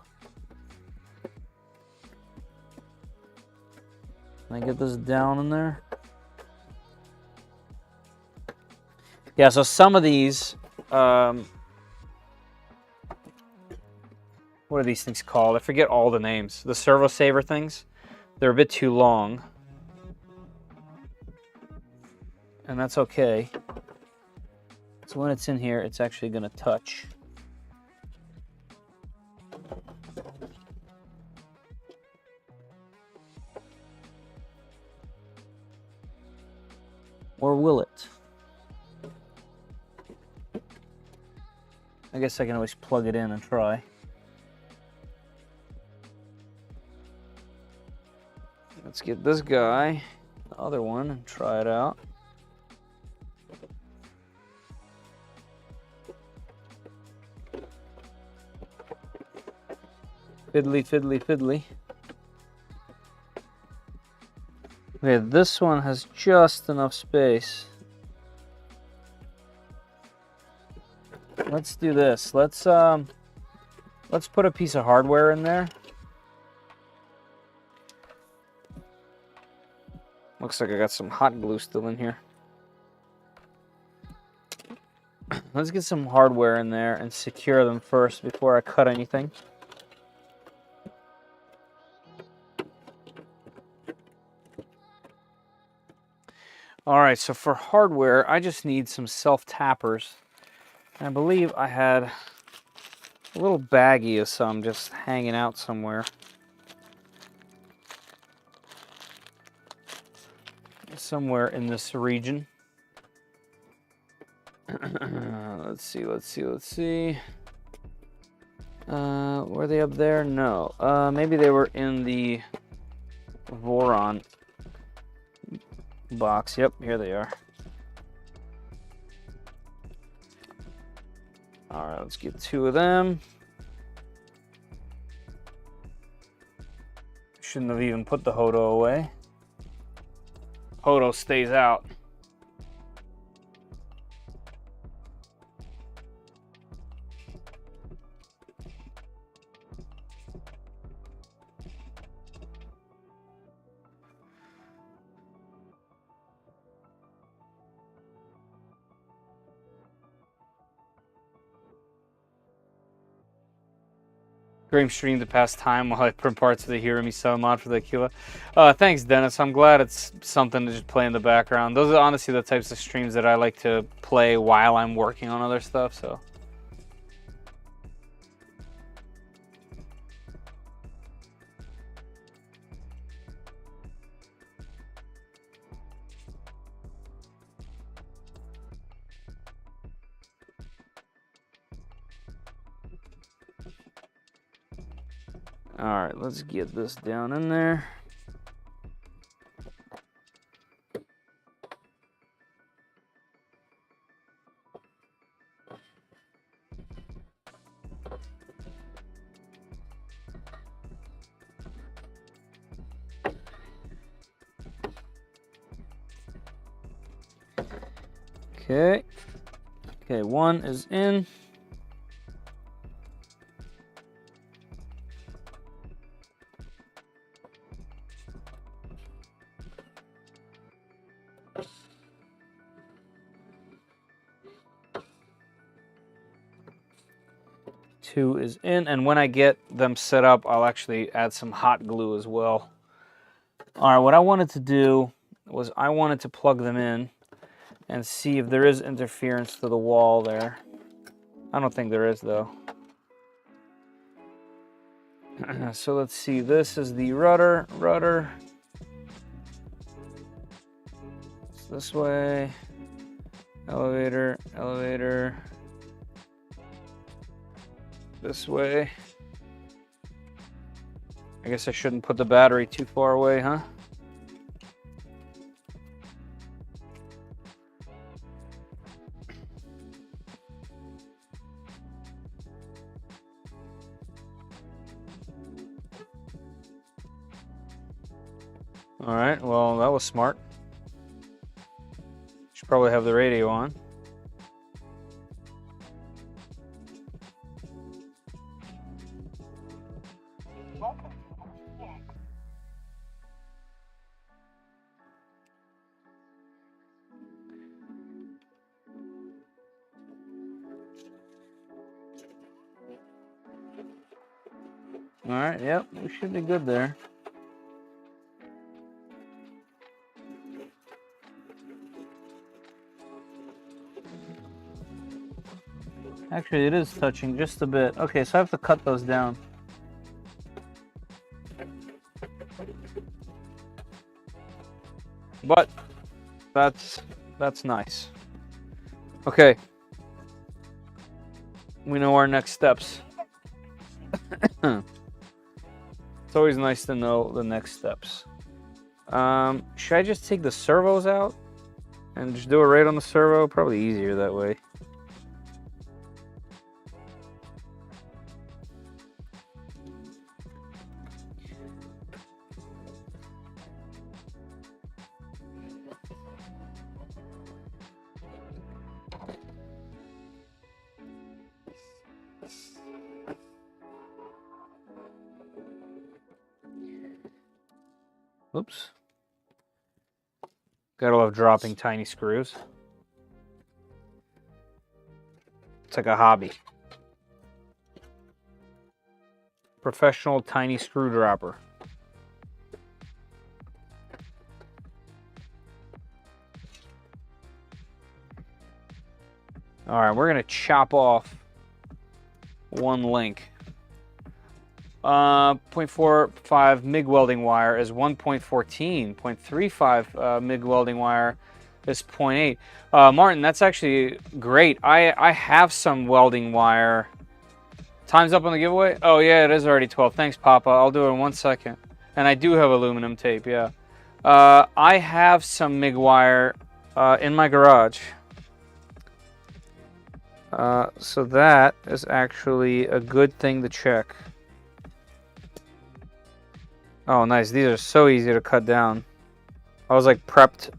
Speaker 1: can I get this down in there? Yeah, so some of these, what are these things called? I forget all the names. The servo saver things. They're a bit too long. And that's okay. So when it's in here, it's actually going to touch. Or will it? I guess I can always plug it in and try. Let's get this guy, the other one, and try it out. Fiddly, fiddly, fiddly. Okay, this one has just enough space. Let's do this. Let's put a piece of hardware in there. Looks like I got some hot glue still in here. Let's get some hardware in there and secure them first before I cut anything. All right, so for hardware, I just need some self-tappers. I believe I had a little baggie of some just hanging out somewhere. Somewhere in this region. Let's see. Were they up there? No. Maybe they were in the Voron box. Yep, here they are. All right, let's get 2 of them. Shouldn't have even put the Hodo away. Hodo stays out. Great stream to pass time while I print parts of the Hirami Sun mod for the Aquila. Thanks, Dennis. I'm glad it's something to just play in the background. Those are honestly the types of streams that I like to play while I'm working on other stuff, so. All right, let's get this down in there. Okay. Okay, one is in. Two is in, and when I get them set up, I'll actually add some hot glue as well. All right, what I wanted to do was I wanted to plug them in and see if there is interference to the wall there. I don't think there is, though. So let's see, this is the rudder. It's this way. Elevator. This way. I guess I shouldn't put the battery too far away, huh? All right, well, that was smart. Should probably have the radio on. All right, yep, we should be good there. Actually, it is touching just a bit. Okay, so I have to cut those down. But that's nice. Okay. We know our next steps. It's always nice to know the next steps. Should I just take the servos out and just do it right on the servo? Probably easier that way. Oops. Gotta love dropping tiny screws. It's like a hobby. Professional tiny screwdriver. All right, we're gonna chop off one link. 0.45 MIG welding wire is 1.14. 0.35 MIG welding wire is 0.8. Martin, that's actually great. I have some welding wire. Time's up on the giveaway? Oh yeah, it is already 12. Thanks, Papa. I'll do it in 1 second. And I do have aluminum tape, yeah. I have some MIG wire in my garage. So that is actually a good thing to check. Oh, nice. These are so easy to cut down. I was like prepped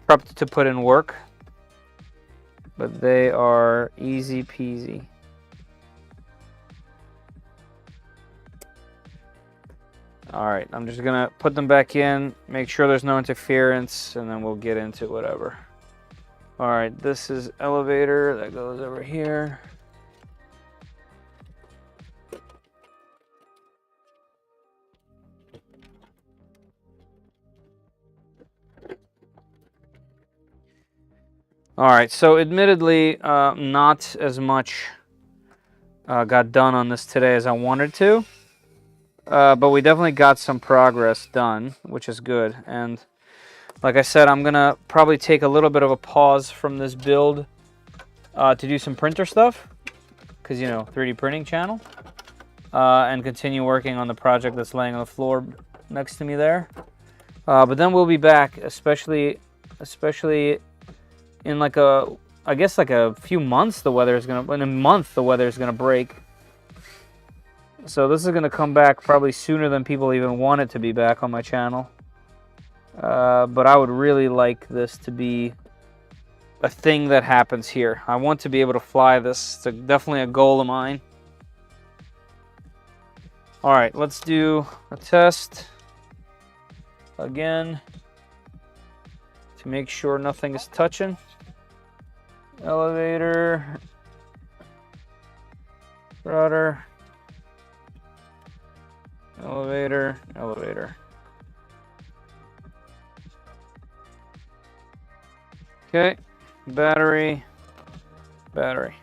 Speaker 1: to put in work, but they are easy peasy. All right, I'm just gonna put them back in, make sure there's no interference, and then we'll get into whatever. All right, this is elevator that goes over here. All right, so admittedly, not as much got done on this today as I wanted to, but we definitely got some progress done, which is good. And like I said, I'm gonna probably take a little bit of a pause from this build to do some printer stuff, because, you know, 3D printing channel, and continue working on the project that's laying on the floor next to me there. But then we'll be back, especially in like I guess like a few months. In a month the weather is gonna break. So this is gonna come back probably sooner than people even want it to be back on my channel. But I would really like this to be a thing that happens here. I want to be able to fly this. It's definitely a goal of mine. All right, let's do a test again to make sure nothing is touching. Elevator, rudder, elevator, elevator. Okay, battery, battery.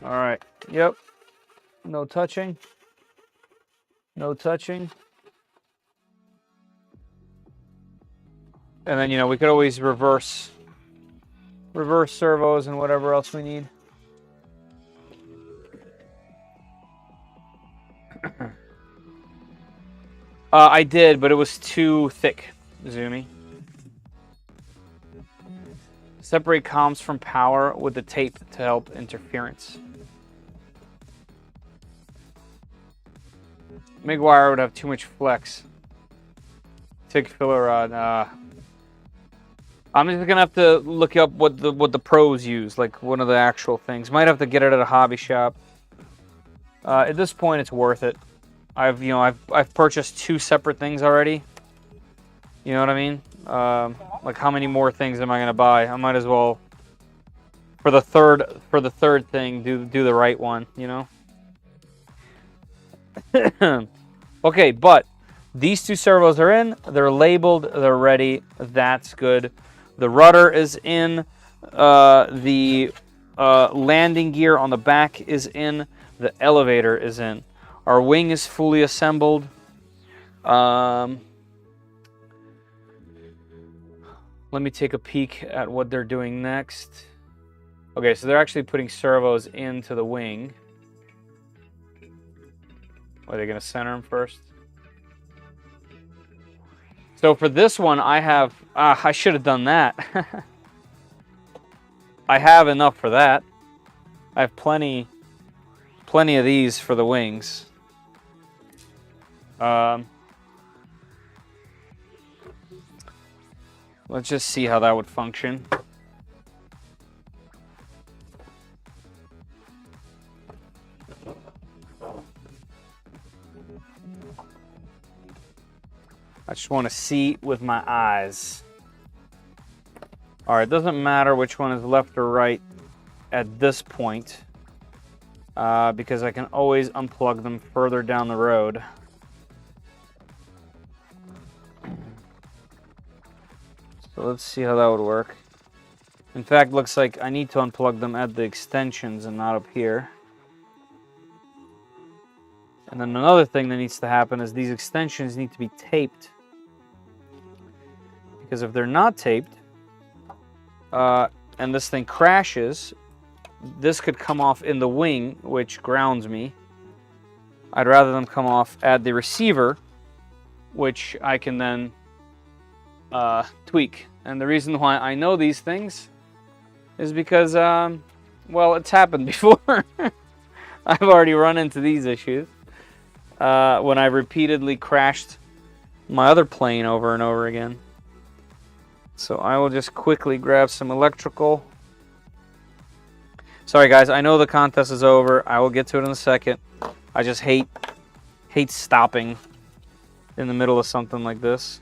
Speaker 1: All right, yep, no touching, no touching. And then, you know, we could always reverse servos and whatever else we need. I did, but it was too thick, Zoomy. Separate comms from power with the tape to help interference. MIG wire would have too much flex. TIG filler rod. I'm just gonna have to look up what the pros use, like one of the actual things. Might have to get it at a hobby shop. At this point, it's worth it. I've purchased 2 separate things already. You know what I mean? Like, how many more things am I gonna buy? I might as well, for the third thing, do the right one. You know. Okay, but these 2 servos are in. They're labeled. They're ready. That's good. The rudder is in. The landing gear on the back is in. The elevator is in. Our wing is fully assembled. Let me take a peek at what they're doing next. Okay, so they're actually putting servos into the wing. Are they going to center them first? So for this one, I have... I should have done that. I have enough for that. I have plenty of these for the wings. Let's just see how that would function. I just want to see with my eyes. All right, it doesn't matter which one is left or right at this point, because I can always unplug them further down the road. So let's see how that would work. In fact, looks like I need to unplug them at the extensions and not up here. And then another thing that needs to happen is these extensions need to be taped. Because if they're not taped, and this thing crashes, this could come off in the wing, which grounds me. I'd rather them come off at the receiver, which I can then tweak. And the reason why I know these things is because, well, it's happened before. I've already run into these issues when I repeatedly crashed my other plane over and over again. So I will just quickly grab some electrical. Sorry guys, I know the contest is over. I will get to it in a second. I just hate stopping in the middle of something like this.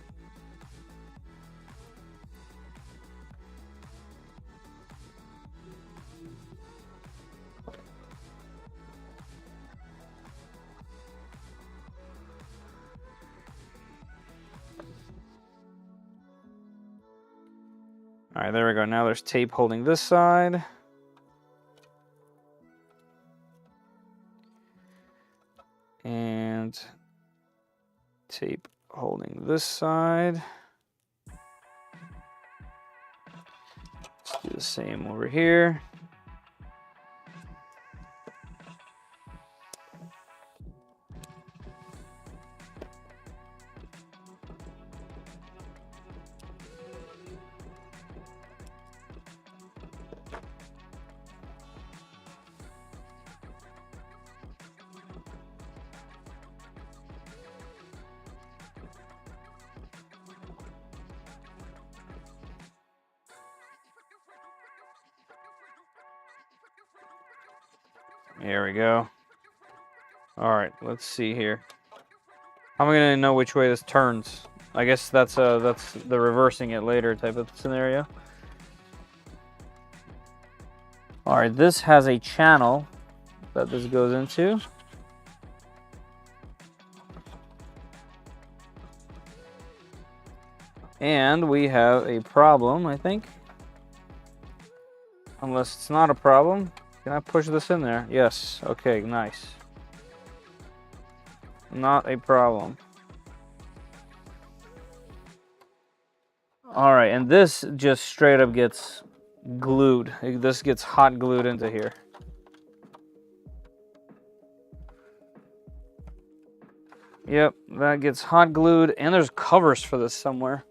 Speaker 1: right, there we go. Now there's tape holding this side. And tape holding this side. Let's do the same over here. There we go. All right, let's see here. How am I gonna know which way this turns? I guess that's the reversing it later type of scenario. All right, this has a channel that this goes into. And we have a problem, I think. Unless it's not a problem. Can I push this in there? Yes. Okay, nice. Not a problem. All right, and this just straight up gets glued. This gets hot glued into here. Yep, that gets hot glued, and there's covers for this somewhere.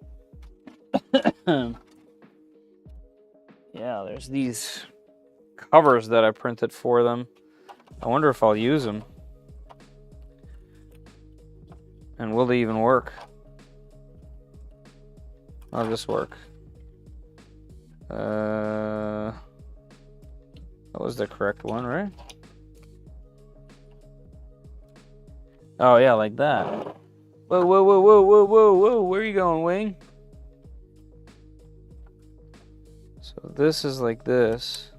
Speaker 1: Yeah, there's these covers that I printed for them. I wonder if I'll use them. And will they even work? How'll this work? That was the correct one, right? Oh yeah, like that. Whoa, whoa, whoa, whoa, whoa, whoa, whoa, where are you going, Wing? So this is like this.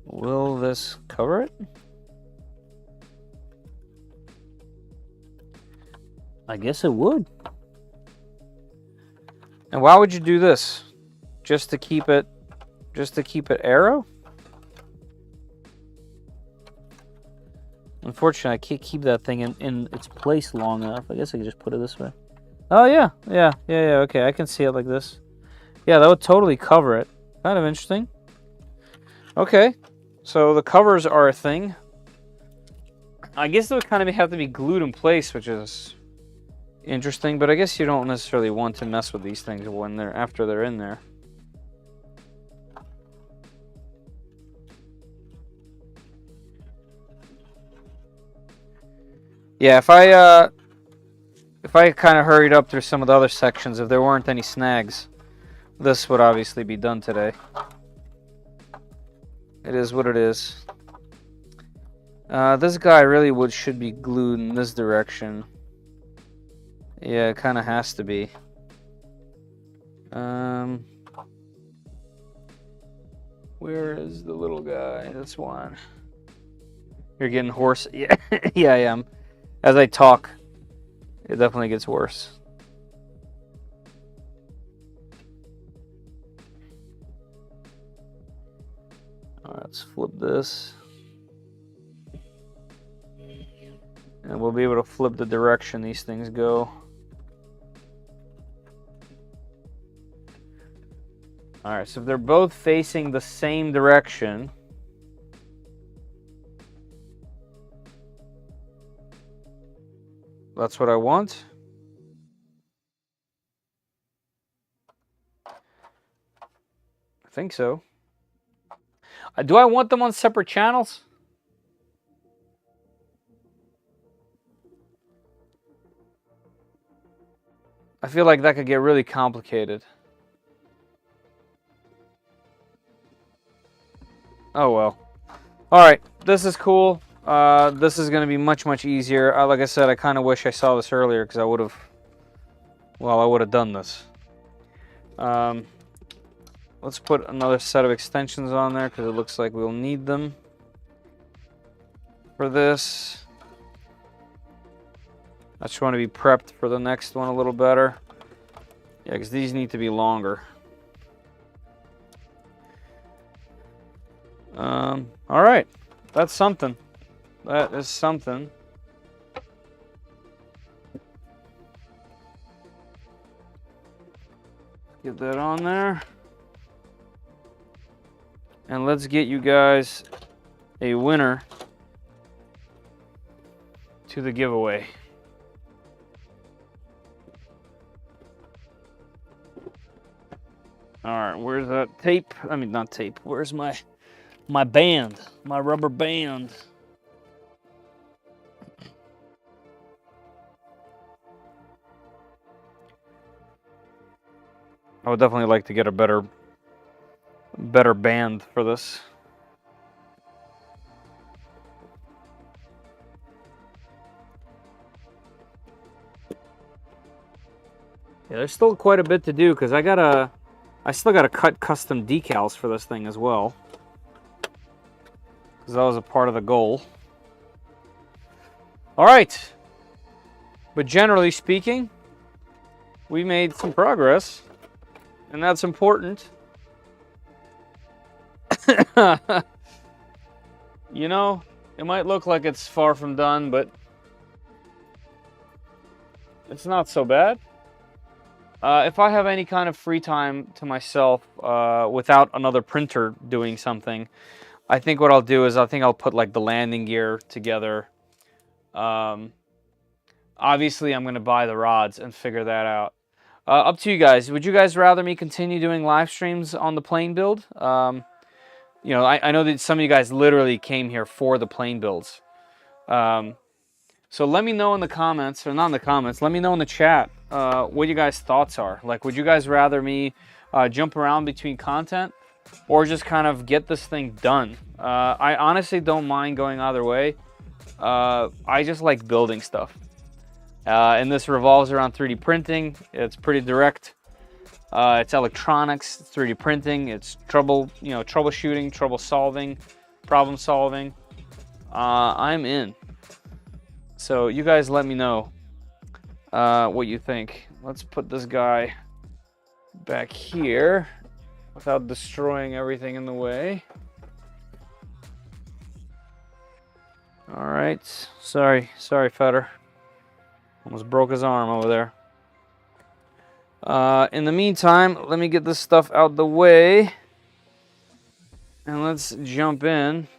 Speaker 1: Will this cover it? I guess it would. And why would you do this? Just to keep it arrow? Unfortunately, I can't keep that thing in its place long enough. I guess I could just put it this way. Oh yeah, okay, I can see it like this. Yeah, that would totally cover it. Kind of interesting. Okay, so the covers are a thing. I guess they would kind of have to be glued in place, which is interesting, but I guess you don't necessarily want to mess with these things when after they're in there. Yeah, if I kind of hurried up through some of the other sections, if there weren't any snags, this would obviously be done today. It is what it is. This guy really should be glued in this direction. Yeah, it kind of has to be. Where is the little guy? This one. You're getting hoarse. Yeah, yeah, I am. As I talk, it definitely gets worse. All right, let's flip this. And we'll be able to flip the direction these things go. All right, so if they're both facing the same direction, that's what I want. I think so. Do I want them on separate channels? I feel like that could get really complicated. Oh well. Alright, this is cool. This is going to be much, much easier. Like I said, I kind of wish I saw this earlier because I would have... Well, I would have done this. Let's put another set of extensions on there because it looks like we'll need them for this. I just want to be prepped for the next one a little better. Yeah, because these need to be longer. All right, that's something. That is something. Get that on there. And let's get you guys a winner to the giveaway. All right, where's that tape? I mean, not tape. Where's my band, my rubber band? I would definitely like to get a better band for this. Yeah, there's still quite a bit to do because I still gotta cut custom decals for this thing as well, because that was a part of the goal. All right, but generally speaking, we made some progress, and that's important. You know, it might look like it's far from done, but it's not so bad. If I have any kind of free time to myself without another printer doing something, I think what I'll do is I'll put like the landing gear together. Obviously, I'm going to buy the rods and figure that out. Up to you guys. Would you guys rather me continue doing live streams on the plane build? You know, I know that some of you guys literally came here for the plane builds. So let me know in the comments, or not in the comments, let me know in the chat what you guys' thoughts are. Like, would you guys rather me jump around between content or just kind of get this thing done? I honestly don't mind going either way. I just like building stuff. And this revolves around 3D printing. It's pretty direct. It's electronics, it's 3D printing, it's troubleshooting, problem solving. I'm in. So you guys let me know what you think. Let's put this guy back here without destroying everything in the way. All right, sorry, Fetter. Almost broke his arm over there. In the meantime, let me get this stuff out the way, and let's jump in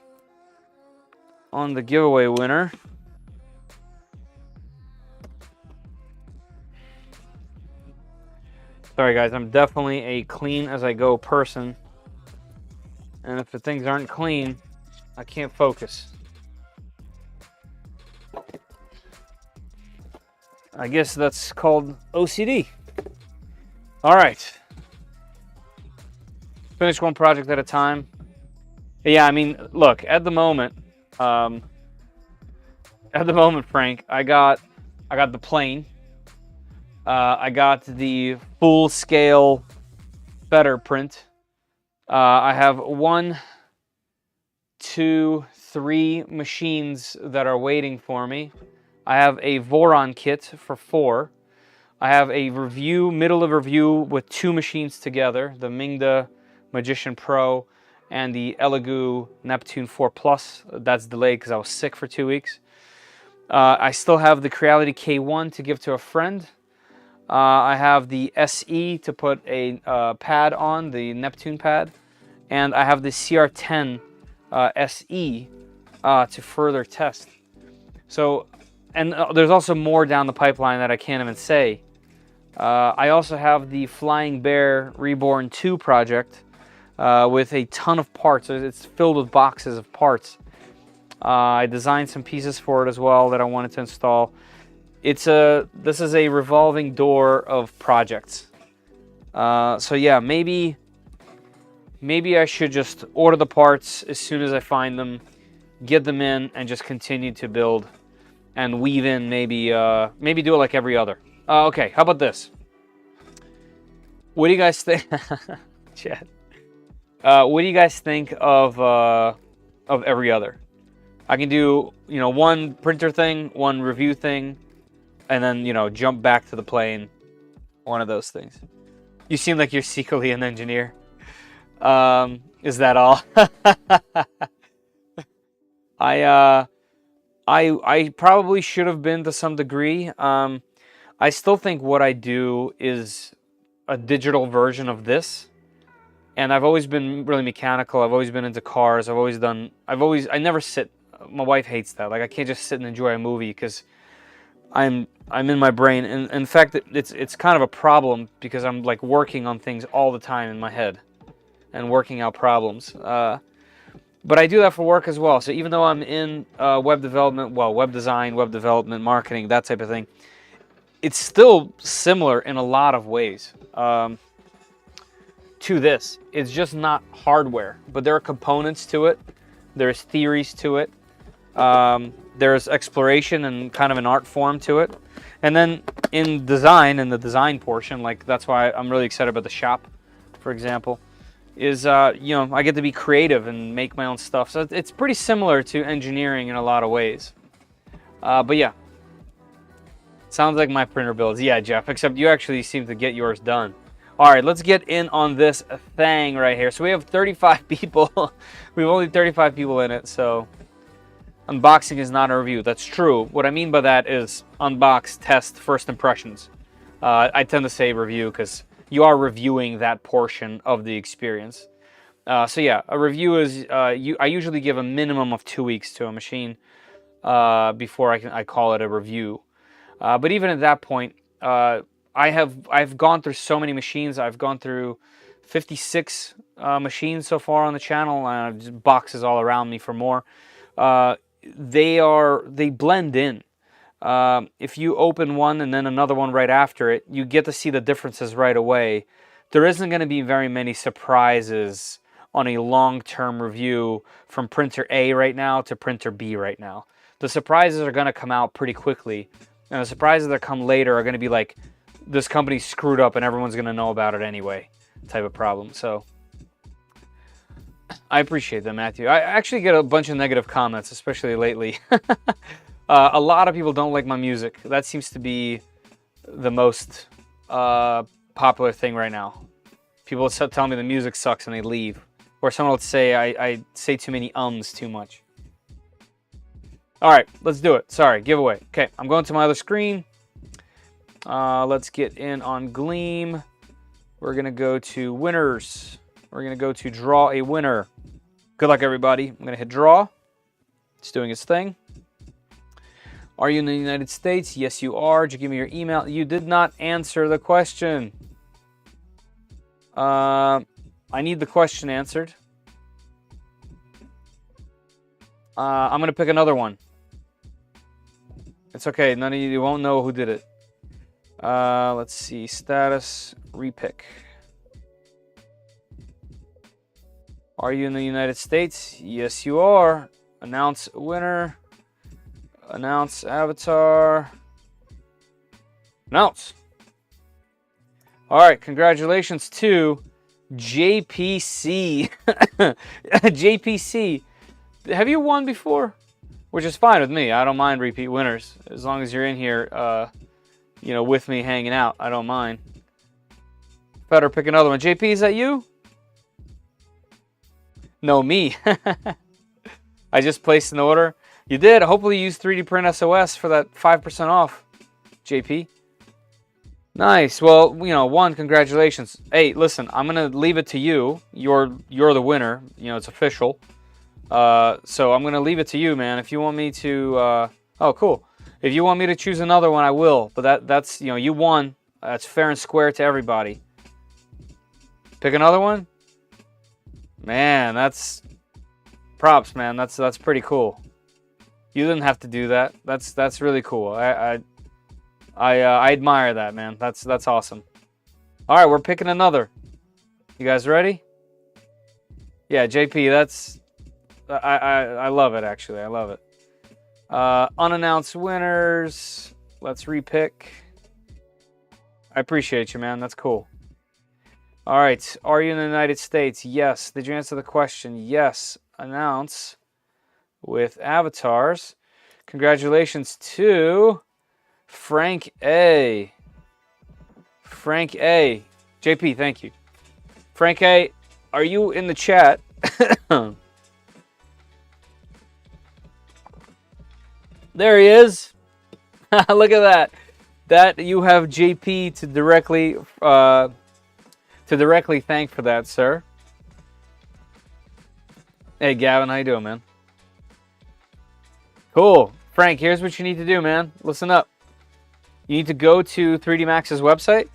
Speaker 1: on the giveaway winner. Sorry guys, I'm definitely a clean as I go person, and if the things aren't clean, I can't focus. I guess that's called OCD. All right. Finish one project at a time. Yeah, I mean, look, at the moment, Frank, I got the plane. I got the full-scale better print. I have 1, 2, 3 machines that are waiting for me. I have a Voron kit for 4. I have a review, middle of review with 2 machines together, the Mingda Magician Pro and the Elegoo Neptune 4 Plus. That's delayed because I was sick for 2 weeks. I still have the Creality K1 to give to a friend. I have the SE to put a pad on, the Neptune pad. And I have the CR10 SE to further test. So, and there's also more down the pipeline that I can't even say. I also have the Flying Bear Reborn 2 project with a ton of parts. It's filled with boxes of parts. I designed some pieces for it as well that I wanted to install. This is a revolving door of projects. So yeah, maybe I should just order the parts as soon as I find them, get them in, and just continue to build and weave in maybe do it like every other. Okay, how about this? What do you guys think? Chat. What do you guys think of every other? I can do, one printer thing, one review thing, and then, jump back to the plane. One of those things. You seem like you're secretly an engineer. Is that all? I probably should have been to some degree. I still think what I do is a digital version of this. And I've always been really mechanical. I've always been into cars. I never sit. My wife hates that. Like, I can't just sit and enjoy a movie because I'm in my brain. And in fact, it's kind of a problem because I'm like working on things all the time in my head and working out problems. But I do that for work as well. So even though I'm in web development, well, web design, web development, marketing, that type of thing, it's still similar in a lot of ways. To this. It's just not hardware, but there are components to it. There's theories to it. There's exploration and kind of an art form to it. And then in design, in the design portion, like that's why I'm really excited about the shop, for example, is, you know, I get to be creative and make my own stuff. So it's pretty similar to engineering in a lot of ways. But yeah, sounds like my printer builds. Yeah, Jeff, except you actually seem to get yours done. All right, let's get in on this thing right here. So we have 35 people. We have only 35 people in it, so unboxing is not a review. That's true. What I mean by that is unbox, test, first impressions. I tend to say review because you are reviewing that portion of the experience. So yeah, a review is, I usually give a minimum of 2 weeks to a machine before I call it a review. But even at that point, I've gone through so many machines. I've gone through 56 machines so far on the channel, and just boxes all around me for more. They blend in. If you open one and then another one right after it, you get to see the differences right away. There isn't going to be very many surprises on a long-term review from printer A right now to printer B right now. The surprises are going to come out pretty quickly, and the surprises that come later are going to be like, this company screwed up and everyone's going to know about it anyway type of problem. So I appreciate that, Matthew. I actually get a bunch of negative comments, especially lately. A lot of people don't like my music. That seems to be the most popular thing right now. People tell me the music sucks and they leave. Or someone will say I say too many ums too much. All right, let's do it. Sorry, giveaway. Okay, I'm going to my other screen. Let's get in on Gleam. We're going to go to winners. We're going to go to draw a winner. Good luck, everybody. I'm going to hit draw. It's doing its thing. Are you in the United States? Yes, you are. Did you give me your email? You did not answer the question. I need the question answered. I'm going to pick another one. It's okay. None of you won't know who did it. Let's see, status, repick. Are you in the United States? Yes, you are. Announce winner. Announce avatar. Announce. All right, congratulations to JPC. JPC. Have you won before? Which is fine with me. I don't mind repeat winners. As long as you're in here, you know, with me hanging out, I don't mind. Better pick another one. JP, is that you? No, me. I just placed an order. You did. Hopefully you used 3D Print SOS for that 5% off, JP. Nice. Well, you know, one, congratulations. Hey, listen, I'm going to leave it to you. You're the winner. You know, it's official. So I'm going to leave it to you, man. If you want me to... oh, cool. If you want me to choose another one, I will. But that's, you know, you won. That's fair and square to everybody. Pick another one? Man, that's... props, man. That's pretty cool. You didn't have to do that. That's really cool. I admire that, man. That's awesome. All right, we're picking another. You guys ready? Yeah, JP, that's... I love it, actually. I love it. Unannounced winners. Let's repick. I appreciate you, man. That's cool. All right. Are you in the United States? Yes. Did you answer the question? Yes. Announce with avatars. Congratulations to Frank A. Frank A. JP, thank you. Frank A., are you in the chat? There he is. Look at that. That you have JP to directly thank for that, sir. Hey Gavin, how you doing, man? Cool. Frank, here's what you need to do, man. Listen up. You need to go to 3DMax's website.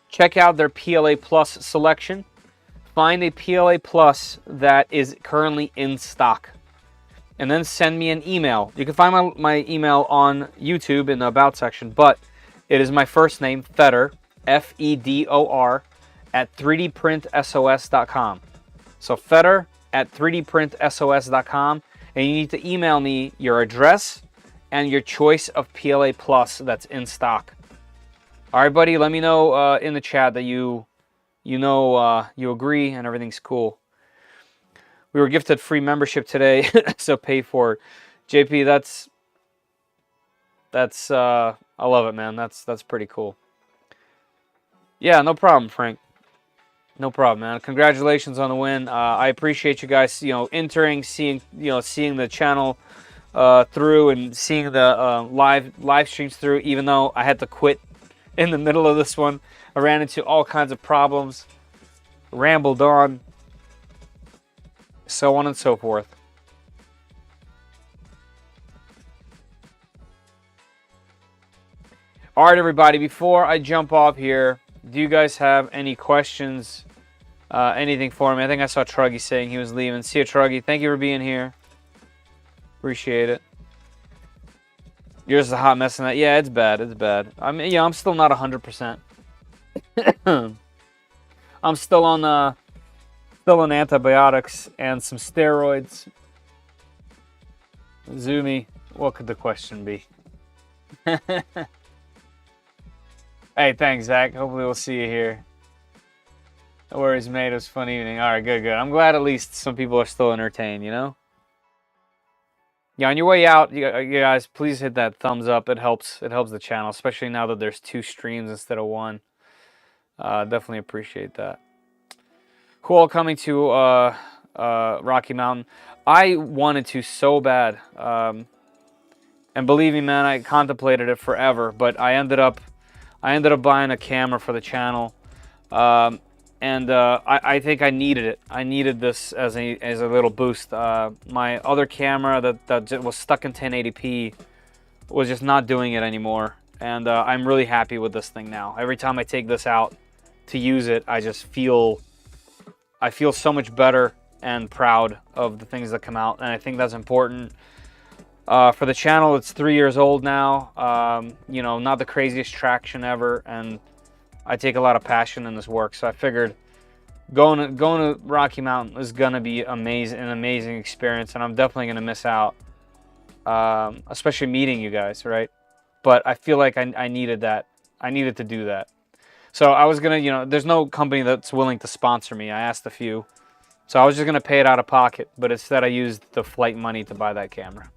Speaker 1: Check out their PLA Plus selection. Find a PLA Plus that is currently in stock. And then send me an email. You can find my email on YouTube in the About section, but it is my first name, Fedor, Fedor, at 3dprintsos.com. So Fedor at 3dprintsos.com, and you need to email me your address and your choice of PLA Plus that's in stock. All right, buddy, let me know in the chat that you agree and everything's cool. We were gifted free membership today, so pay for it. JP, that's I love it, man. That's pretty cool. Yeah, no problem, Frank. No problem, man. Congratulations on the win. I appreciate you guys, entering, seeing the channel through and seeing the live streams through. Even though I had to quit in the middle of this one, I ran into all kinds of problems, rambled on. So on and so forth. All right, everybody, before I jump off here, do you guys have any questions, anything for me? I think I saw Truggy saying he was leaving. See you, Truggy. Thank you for being here. Appreciate it. You're just a hot mess in that. Yeah, it's bad. It's bad. I mean, yeah, I'm still not 100%. I'm still on antibiotics and some steroids. Zumi, what could the question be? Hey, thanks, Zach. Hopefully we'll see you here. No worries, mate. It was a fun evening. All right, good. I'm glad at least some people are still entertained, Yeah, on your way out, you guys, please hit that thumbs up. It helps the channel, especially now that there's 2 streams instead of 1. Definitely appreciate that. Cool, coming to Rocky Mountain. I wanted to so bad, and believe me, man, I contemplated it forever. But I ended up buying a camera for the channel, and I think I needed it. I needed this as a little boost. My other camera that was stuck in 1080p was just not doing it anymore, and I'm really happy with this thing now. Every time I take this out to use it, I feel so much better and proud of the things that come out, and I think that's important. For the channel, it's 3 years old now. Not the craziest traction ever, and I take a lot of passion in this work. So I figured going to Rocky Mountain is gonna be an amazing experience, and I'm definitely gonna miss out, especially meeting you guys, right? But I feel like I needed that. I needed to do that. So I was gonna, there's no company that's willing to sponsor me. I asked a few, so I was just gonna pay it out of pocket. But instead, I used the flight money to buy that camera.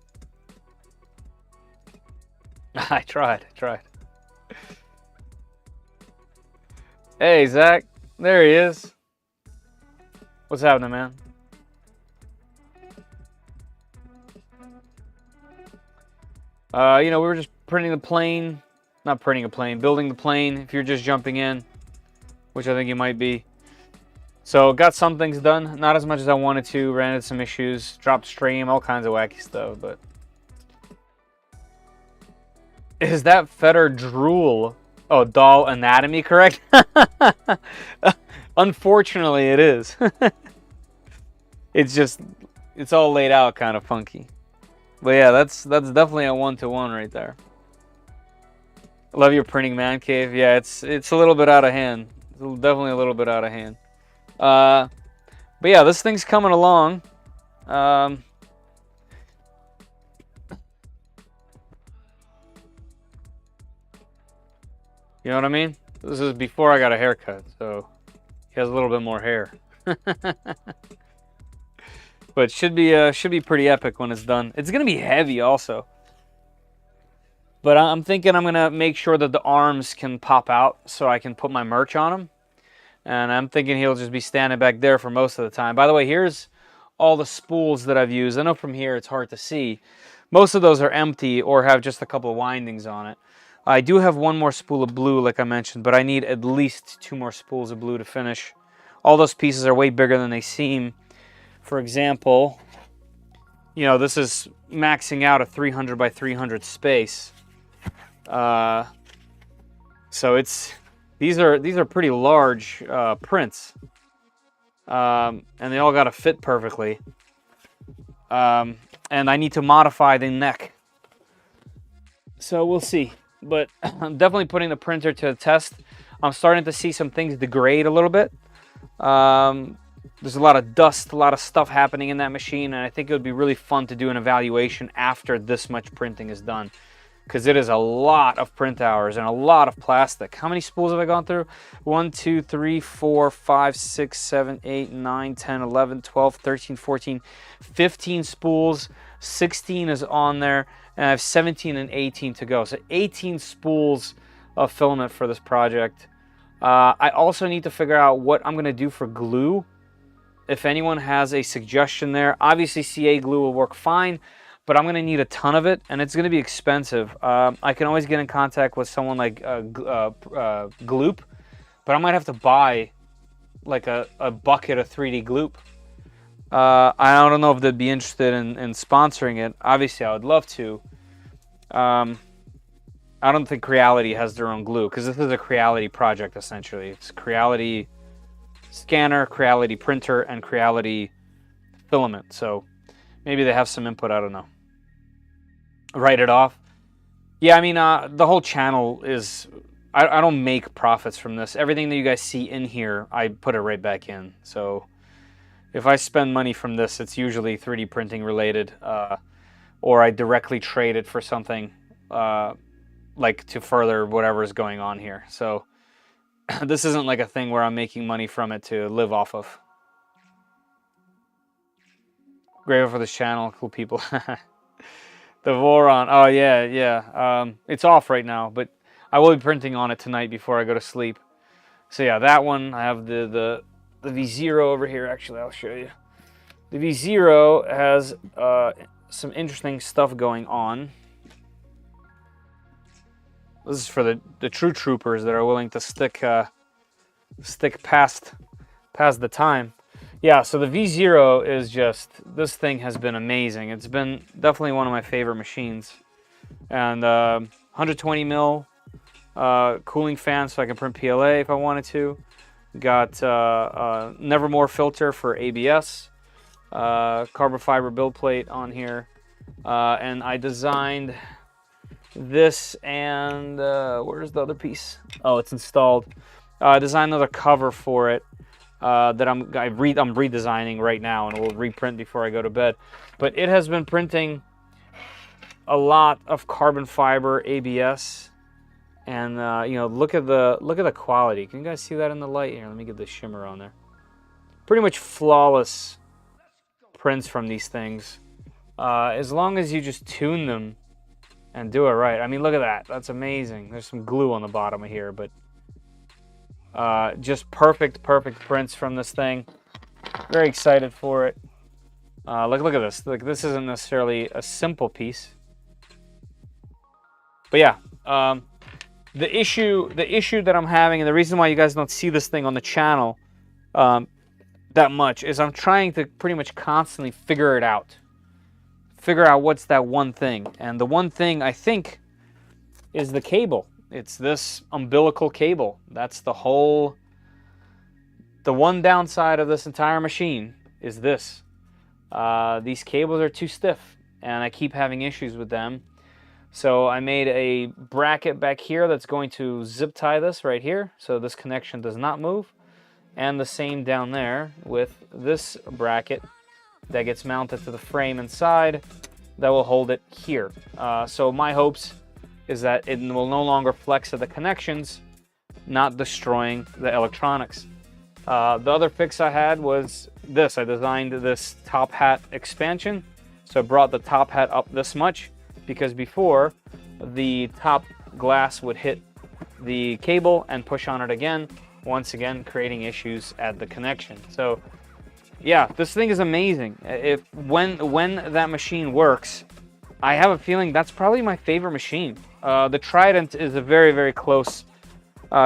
Speaker 1: I tried. Hey, Zach. There he is. What's happening, man? We were just printing the plane. Not printing a plane, building the plane, if you're just jumping in, which I think you might be. So, got some things done. Not as much as I wanted to. Ran into some issues. Dropped stream, all kinds of wacky stuff, but... Is that Fedor drool? Oh, doll anatomy correct? Unfortunately, it is. It's all laid out kind of funky. But yeah, that's definitely a 1-to-1 right there. Love your printing man cave. Yeah, it's a little bit out of hand. It's definitely a little bit out of hand. But yeah, this thing's coming along. You know what I mean? This is before I got a haircut, so he has a little bit more hair. But should be pretty epic when it's done. It's gonna be heavy also. But I'm thinking I'm gonna make sure that the arms can pop out so I can put my merch on them. And I'm thinking he'll just be standing back there for most of the time. By the way, here's all the spools that I've used. I know from here it's hard to see. Most of those are empty or have just a couple of windings on it. I do have one more spool of blue, like I mentioned, but I need at least 2 more spools of blue to finish. All those pieces are way bigger than they seem. For example, you know, this is maxing out a 300 by 300 space. So these are pretty large prints, and they all got to fit perfectly. And I need to modify the neck, so we'll see. But I'm definitely putting the printer to the test. I'm starting to see some things degrade a little bit. There's a lot of dust, a lot of stuff happening in that machine, and I think it would be really fun to do an evaluation after this much printing is done, because it is a lot of print hours and a lot of plastic. How many spools have I gone through? 1, 2, 3, 4, 5, 6, 7, 8, 9, 10, 11, 12, 13, 14, 15 spools. 16 is on there, and I have 17 and 18 to go. So 18 spools of filament for this project. I also need to figure out what I'm going to do for glue. If anyone has a suggestion there, obviously CA glue will work fine, but I'm going to need a ton of it, and it's going to be expensive. I can always get in contact with someone like Gloop, but I might have to buy like a bucket of 3D Gloop. I don't know if they'd be interested in sponsoring it. Obviously, I would love to. I don't think Creality has their own glue, because this is a Creality project, essentially. It's Creality scanner, Creality printer, and Creality filament. So maybe they have some input, I don't know. Write it off. Yeah, I mean, the whole channel is... I don't make profits from this. Everything that you guys see in here, I put it right back in. So if I spend money from this, it's usually 3D printing related, or I directly trade it for something like to further whatever is going on here. So this isn't like a thing where I'm making money from it to live off of. Grateful for this channel, cool people. The Voron, oh yeah. It's off right now, but I will be printing on it tonight before I go to sleep. So yeah, that one. I have the V0 over here. Actually, I'll show you. The V0 has some interesting stuff going on. This is for the true troopers that are willing to stick past the time. Yeah, so the V0 is just, this thing has been amazing. It's been definitely one of my favorite machines. And 120 mil cooling fan, so I can print PLA if I wanted to. Got Nevermore filter for ABS. Carbon fiber build plate on here. And I designed this, and where's the other piece? Oh, it's installed. I designed another cover for it that I'm redesigning right now, and will reprint before I go to bed. But it has been printing a lot of carbon fiber ABS, and you know, look at the quality. Can you guys see that in the light here? Let me get the shimmer on there. Pretty much flawless prints from these things, as long as you just tune them and do it right. I mean, look at that. That's amazing. There's some glue on the bottom of here, but just perfect prints from this thing. Very excited for it. Look at this. Like, this isn't necessarily a simple piece, but yeah. The issue that I'm having, and the reason why you guys don't see this thing on the channel that much, is I'm trying to pretty much constantly figure it out. Figure out what's that one thing. And the one thing, I think, is the cable. It's this umbilical cable. That's the one downside of this entire machine is this. These cables are too stiff, and I keep having issues with them. So I made a bracket back here that's going to zip tie this right here, so this connection does not move. And the same down there with this bracket that gets mounted to the frame inside that will hold it here. So my hopes is that it will no longer flex at the connections, not destroying the electronics. The other fix I had was this. I designed this top hat expansion. So I brought the top hat up this much, because before the top glass would hit the cable and push on it again, once again creating issues at the connection. So yeah, this thing is amazing. When that machine works, I have a feeling that's probably my favorite machine. The Trident is a very, very close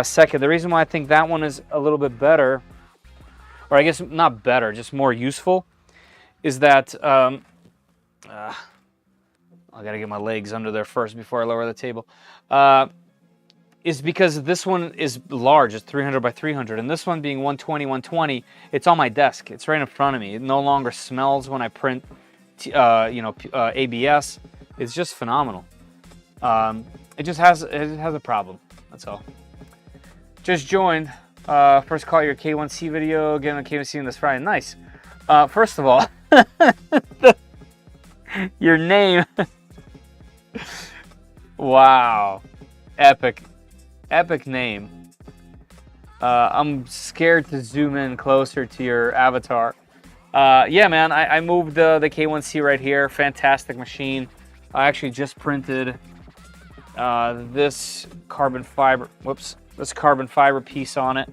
Speaker 1: second. The reason why I think that one is a little bit better, or I guess not better, just more useful, is that I gotta get my legs under there first before I lower the table. Is because this one is large, it's 300 by 300, and this one being 120, 120, it's on my desk. It's right in front of me. It no longer smells when I print, ABS. It's just phenomenal. It just has a problem. That's all. Just joined. First call your K1C video. Again on K1C on this Friday. Nice. First of all, your name. Wow, epic name. I'm scared to zoom in closer to your avatar. Yeah, man, I moved the K1C right here. Fantastic machine. I actually just printed this carbon fiber. Whoops, this carbon fiber piece on it,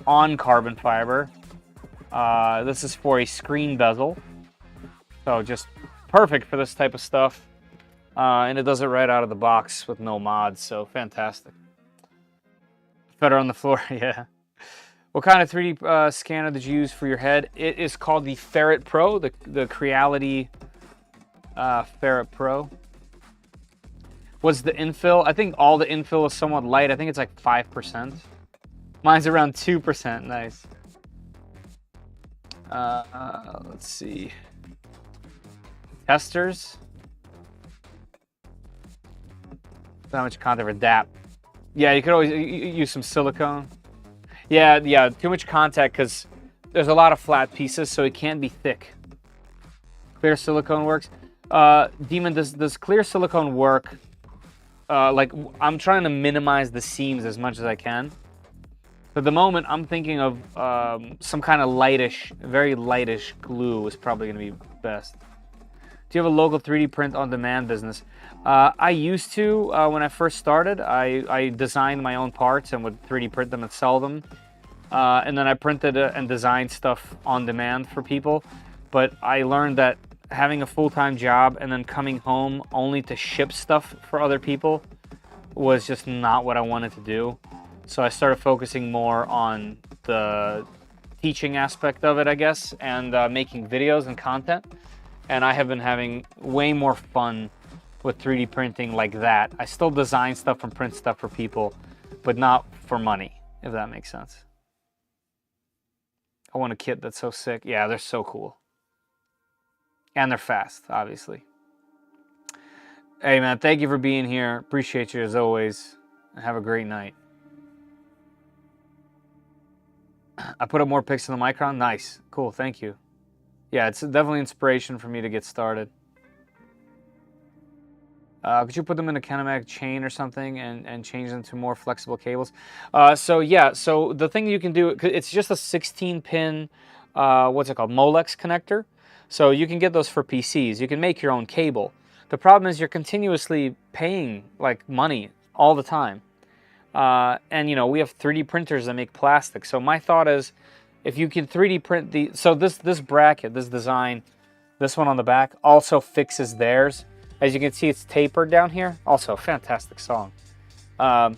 Speaker 1: on carbon fiber. This is for a screen bezel, so just perfect for this type of stuff. And it does it right out of the box with no mods, so fantastic. Better on the floor, yeah. What kind of 3D scanner did you use for your head? It is called the Ferret Pro, the Creality Ferret Pro. What's the infill? I think all the infill is somewhat light. I think it's like 5%. Mine's around 2%, nice. Let's see. Testers. How much content for DAP? Yeah, you could always use some silicone. Yeah, too much contact because there's a lot of flat pieces, so it can't be thick. Clear silicone works. Demon, does clear silicone work? Like, I'm trying to minimize the seams as much as I can. So at the moment, I'm thinking of some kind of lightish, very lightish glue is probably going to be best. Do you have a local 3D print on demand business? I used to when I first started. I designed my own parts and would 3D print them and sell them. And then I printed and designed stuff on demand for people. But I learned that having a full-time job and then coming home only to ship stuff for other people was just not what I wanted to do. So I started focusing more on the teaching aspect of it, I guess, and making videos and content. And I have been having way more fun with 3D printing like that. I still design stuff and print stuff for people, but not for money, if that makes sense. I want a kit that's so sick. Yeah, they're so cool. And they're fast, obviously. Hey, man, thank you for being here. Appreciate you as always. And have a great night. I put up more pics in the Micron. Nice. Cool, thank you. Yeah, it's definitely inspiration for me to get started. Could you put them in a kinematic chain or something and change them to more flexible cables? So yeah, so the thing you can do, it's just a 16-pin, what's it called, Molex connector. So you can get those for PCs. You can make your own cable. The problem is you're continuously paying like money all the time. And you know, we have 3D printers that make plastic. So my thought is, if you can 3D print the, so this bracket, this design, this one on the back also fixes theirs. As you can see, it's tapered down here. Also, fantastic song. Like,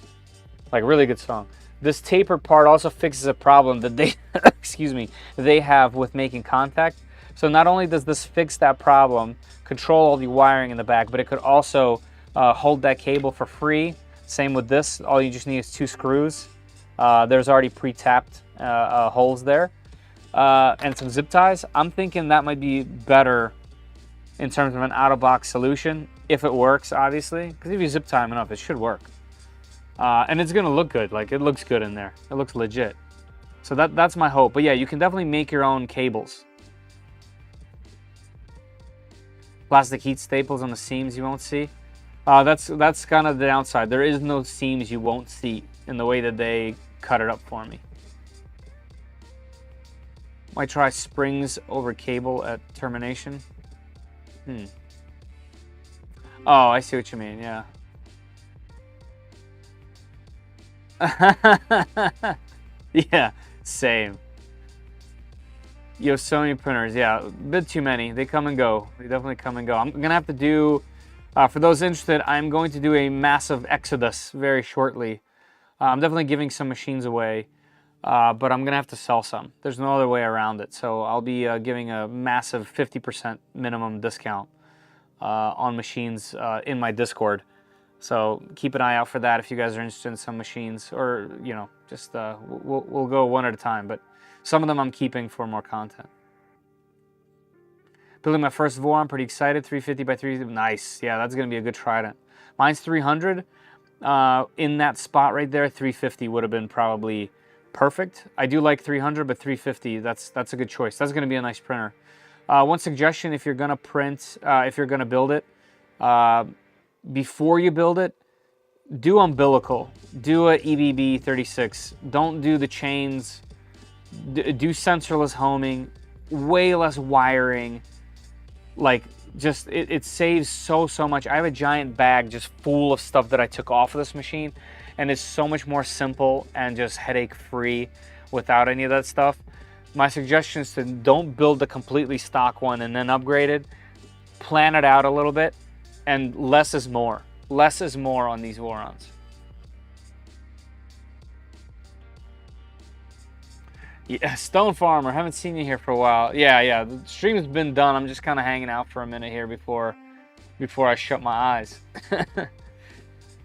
Speaker 1: really good song. This tapered part also fixes a problem that they, excuse me, they have with making contact. So not only does this fix that problem, control all the wiring in the back, but it could also hold that cable for free. Same with this. All you just need is 2 screws. There's already pre-tapped holes there. And some zip ties. I'm thinking that might be better in terms of an out-of-box solution, if it works, obviously. Because if you zip tie them enough, it should work. And it's gonna look good. Like, it looks good in there. It looks legit. So that's my hope. But yeah, you can definitely make your own cables. Plastic heat staples on the seams you won't see. That's kind of the downside. There is no seams you won't see in the way that they cut it up for me. Might try springs over cable at termination. Oh, I see what you mean, yeah. Yeah, same. You have so many printers. Yeah, a bit too many. They come and go. They definitely come and go. I'm going to have to do, for those interested, I'm going to do a massive exodus very shortly. I'm definitely giving some machines away, but I'm going to have to sell some. There's no other way around it. So I'll be giving a massive 50% minimum discount on machines in my Discord. So keep an eye out for that if you guys are interested in some machines, or, you know, just we'll go one at a time. But some of them I'm keeping for more content. Building my first Voron, pretty excited. 350 by 350, nice. Yeah, that's going to be a good trident. Mine's 300. In that spot right there, 350 would have been probably perfect. I do like 300, but 350, that's a good choice. That's going to be a nice printer. One suggestion, if you're going to print, if you're going to build it, before you build it, do umbilical. Do a EBB 36. Don't do the chains. Do sensorless homing. Way less wiring. Like, just, it saves so much. I have a giant bag just full of stuff that I took off of this machine, and it's so much more simple and just headache free without any of that stuff. My suggestion is to don't build a completely stock one and then upgrade it. Plan it out a little bit, and less is more. Less is more on these Vorons. Yeah, Stone Farmer, haven't seen you here for a while. Yeah, the stream's been done. I'm just kind of hanging out for a minute here before I shut my eyes.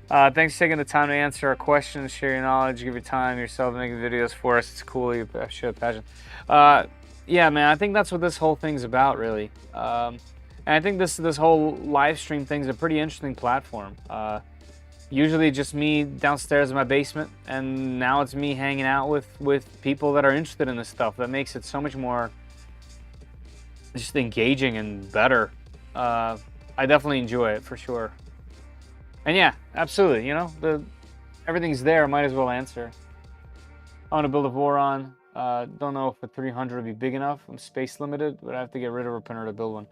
Speaker 1: Thanks for taking the time to answer our questions, share your knowledge, give your time, yourself, making videos for us. It's cool. You show passion. Yeah, man, I think that's what this whole thing's about, really. And I think this whole live stream thing's a pretty interesting platform. Usually just me downstairs in my basement, and now it's me hanging out with people that are interested in this stuff. That makes it so much more just engaging and better. I definitely enjoy it, for sure. And yeah, absolutely, you know, everything's there, might as well answer. I want to build a Voron. Don't know if a 300 would be big enough. I'm space limited, but I have to get rid of a printer to build one.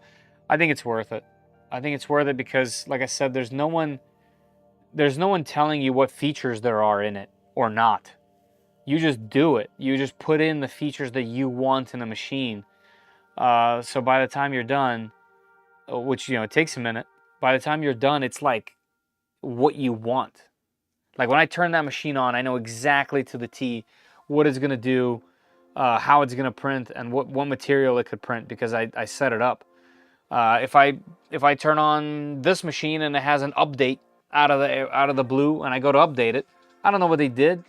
Speaker 1: I think it's worth it. I think it's worth it because, like I said, there's no one telling you what features there are in it or not. You just do it. You just put in the features that you want in a machine. So by the time you're done, which, you know, it takes a minute, by the time you're done, it's like what you want. Like when I turn that machine on, I know exactly to the T what it's going to do, how it's going to print, and what material it could print, because I set it up. If I turn on this machine and it has an update out of the blue, and I go to update it, I don't know what they did.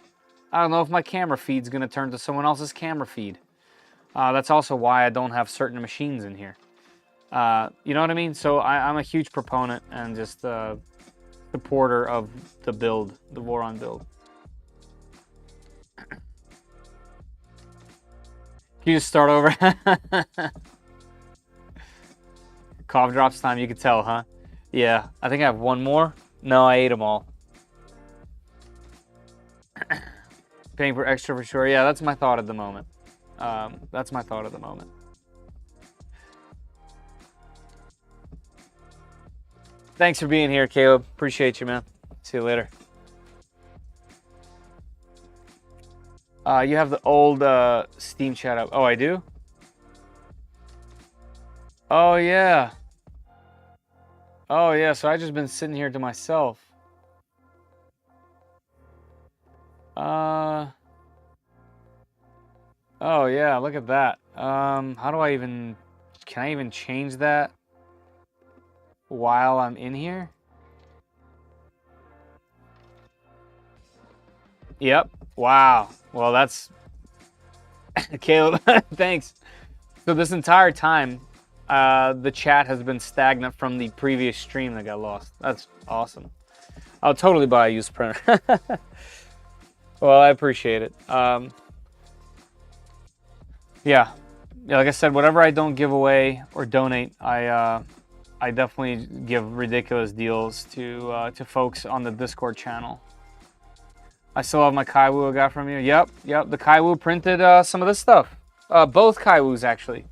Speaker 1: I don't know if my camera feed's going to turn to someone else's camera feed. That's also why I don't have certain machines in here. You know what I mean? So I'm a huge proponent and just supporter of the build, the Voron build. Can you just start over? Cough drops time, you could tell, huh? Yeah, I think I have one more. No, I ate them all. Paying for extra for sure. Yeah, that's my thought at the moment. That's my thought at the moment. Thanks for being here, Caleb. Appreciate you, man. See you later. You have the old Steam chat up. Oh, I do? Oh, yeah. Oh, yeah, so I just been sitting here to myself. Oh, yeah, look at that. How do I even... Can I even change that while I'm in here? Yep. Wow. Well, that's... Caleb, thanks. So this entire time, the chat has been stagnant from the previous stream that got lost. That's awesome. I'll totally buy a used printer. Well, I appreciate it. Yeah, like I said, whatever I don't give away or donate, I definitely give ridiculous deals to folks on the Discord channel. I still have my Kaiwu I got from you. Yep, the Kaiwu printed some of this stuff. Both Kaiwus, actually.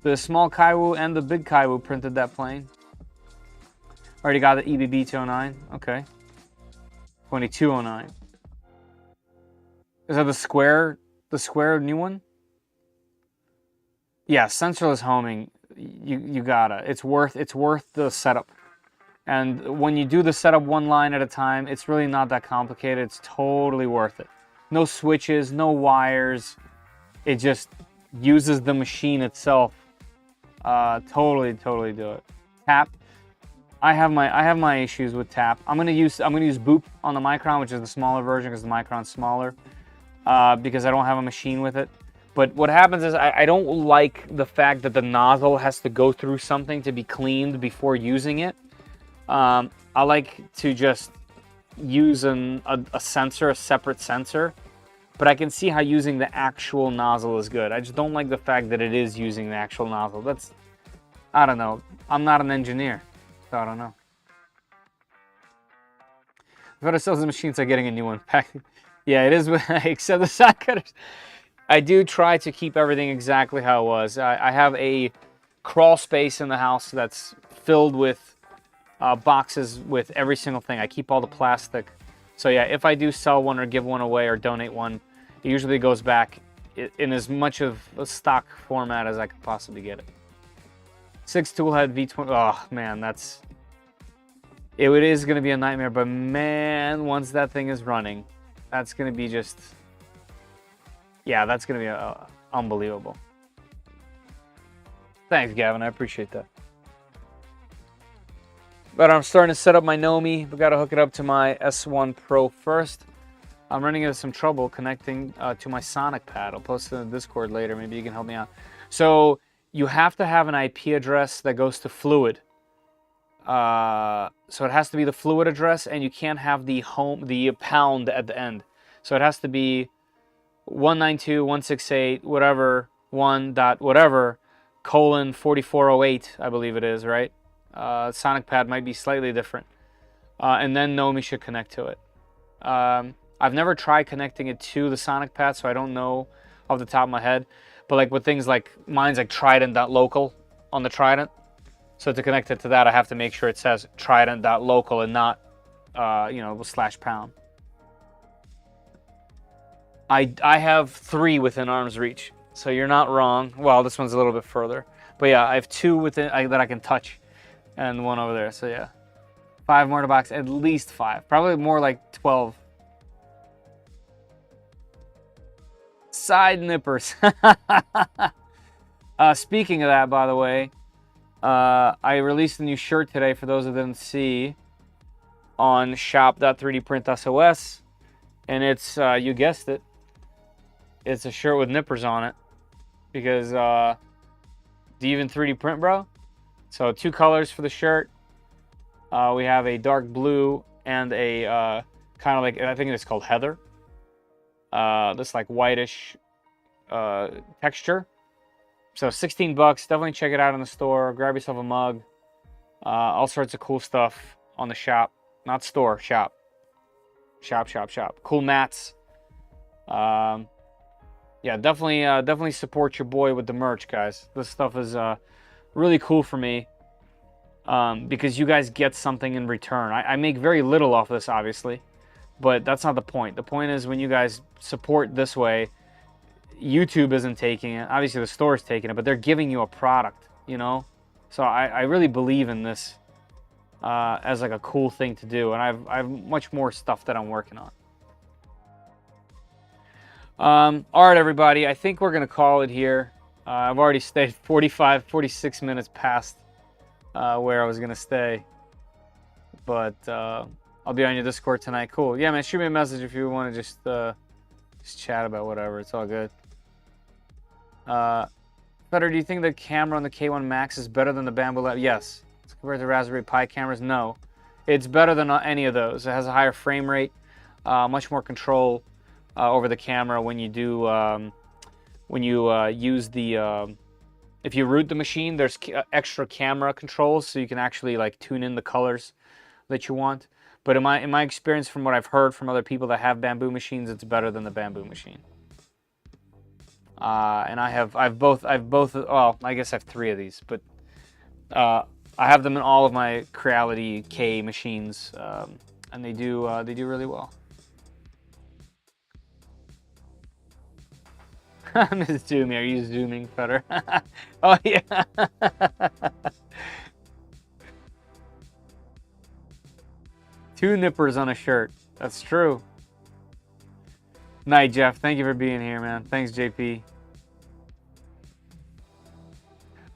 Speaker 1: The small Kaiwu and the big Kaiwu printed that plane. Already got the EBB 209. Okay. 2209. Is that the square new one? Yeah, sensorless homing. You gotta. It's worth the setup. And when you do the setup one line at a time, it's really not that complicated. It's totally worth it. No switches, no wires. It just uses the machine itself. Totally do it. Tap. I have my issues with tap. I'm gonna use Boop on the Micron, which is the smaller version because the Micron's smaller. Because I don't have a machine with it. But what happens is I don't like the fact that the nozzle has to go through something to be cleaned before using it. I like to just use a sensor, a separate sensor. But I can see how using the actual nozzle is good. I just don't like the fact that it is using the actual nozzle. I don't know. I'm not an engineer, so I don't know. If it sells the machines, I'm getting a new one. Yeah, it is, except the side cutters. I do try to keep everything exactly how it was. I have a crawl space in the house that's filled with boxes with every single thing. I keep all the plastic. So yeah, if I do sell one or give one away or donate one, it usually goes back in as much of a stock format as I could possibly get it. 6 tool head V20. Oh man, it is going to be a nightmare. But man, once that thing is running, that's going to be just, yeah, that's going to be unbelievable. Thanks, Gavin. I appreciate that. But I'm starting to set up my Nomi. We got to hook it up to my S1 Pro first. I'm running into some trouble connecting to my Sonic pad. I'll post it in the Discord later. Maybe you can help me out. So you have to have an IP address that goes to Fluid. So it has to be the Fluid address, and you can't have the pound at the end. So it has to be 192.168 whatever 1 dot whatever colon 4408, I believe it is, right? Sonic pad might be slightly different, and then Nomi should connect to it. I've never tried connecting it to the Sonic pad, so I don't know off the top of my head. But like with things like mine's like Trident.local on the Trident. So to connect it to that, I have to make sure it says Trident.local and not, /pound. I have 3 within arm's reach, so you're not wrong. Well, this one's a little bit further, but yeah, I have 2 within that I can touch, and 1 over there. So yeah, 5 more to box, at least 5, probably more like 12. Side nippers. Speaking of that, by the way, I released a new shirt today for those that didn't see on shop.3dprint.sos, and it's, you guessed it, it's a shirt with nippers on it, because do you even 3D print, bro? So 2 colors for the shirt. We have a dark blue and a kind of like, I think it's called heather. This like whitish texture. So $16, definitely check it out in the store. Grab yourself a mug. All sorts of cool stuff on the shop. Not store, shop. Shop. Cool mats. Yeah, definitely support your boy with the merch, guys. This stuff is really cool for me because you guys get something in return. I make very little off this, obviously, but that's not the point. The point is when you guys support this way, YouTube isn't taking it. Obviously, the store's taking it, but they're giving you a product, you know? So I really believe in this as like a cool thing to do, and I have much more stuff that I'm working on. All right, everybody, I think we're going to call it here. I've already stayed 46 minutes past where I was going to stay. But I'll be on your Discord tonight. Cool. Yeah, man, shoot me a message if you want to just chat about whatever. It's all good. Better, do you think the camera on the K1 Max is better than the Bamboo Lab? Yes. Compared to Raspberry Pi cameras, no. It's better than any of those. It has a higher frame rate, much more control over the camera when you do use the if you root the machine. There's extra camera controls, so you can actually like tune in the colors that you want. But in my experience, from what I've heard from other people that have Bamboo machines, it's better than the Bamboo machine. And I've both. Well, I guess I have 3 of these, but I have them in all of my Creality K machines, and they do really well. Miss Zooming, are you zooming, Fetter? Oh, yeah. 2 nippers on a shirt. That's true. Night, Jeff. Thank you for being here, man. Thanks, JP.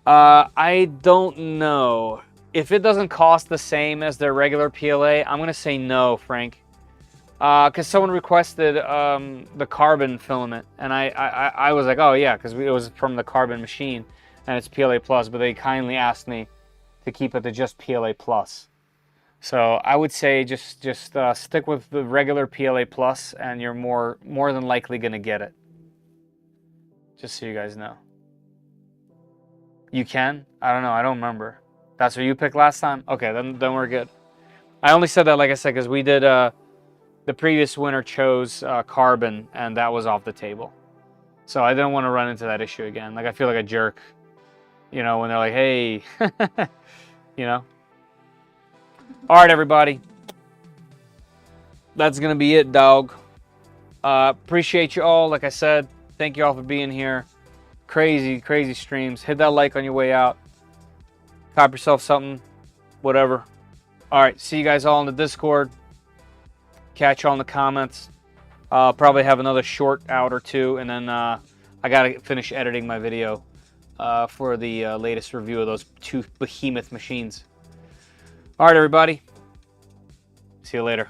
Speaker 1: I don't know. If it doesn't cost the same as their regular PLA, I'm going to say no, Frank. Because someone requested the carbon filament, and I was like, oh yeah, because it was from the carbon machine, and it's PLA plus, but they kindly asked me to keep it to just PLA plus. So I would say just stick with the regular PLA plus, and you're more than likely gonna get it. Just so you guys know. You can? I don't know. I don't remember. That's what you picked last time? Okay, then we're good. I only said that, like I said, because we did the previous winner chose carbon, and that was off the table. So I didn't want to run into that issue again. Like, I feel like a jerk, you know, when they're like, hey, you know. All right, everybody. That's going to be it, dog. Appreciate you all. Like I said, thank you all for being here. Crazy, crazy streams. Hit that like on your way out. Cop yourself something, whatever. All right, see you guys all in the Discord. Catch you all in the comments. I'll probably have another short out or two, and then I gotta finish editing my video for the latest review of those 2 behemoth machines. All right, everybody. See you later.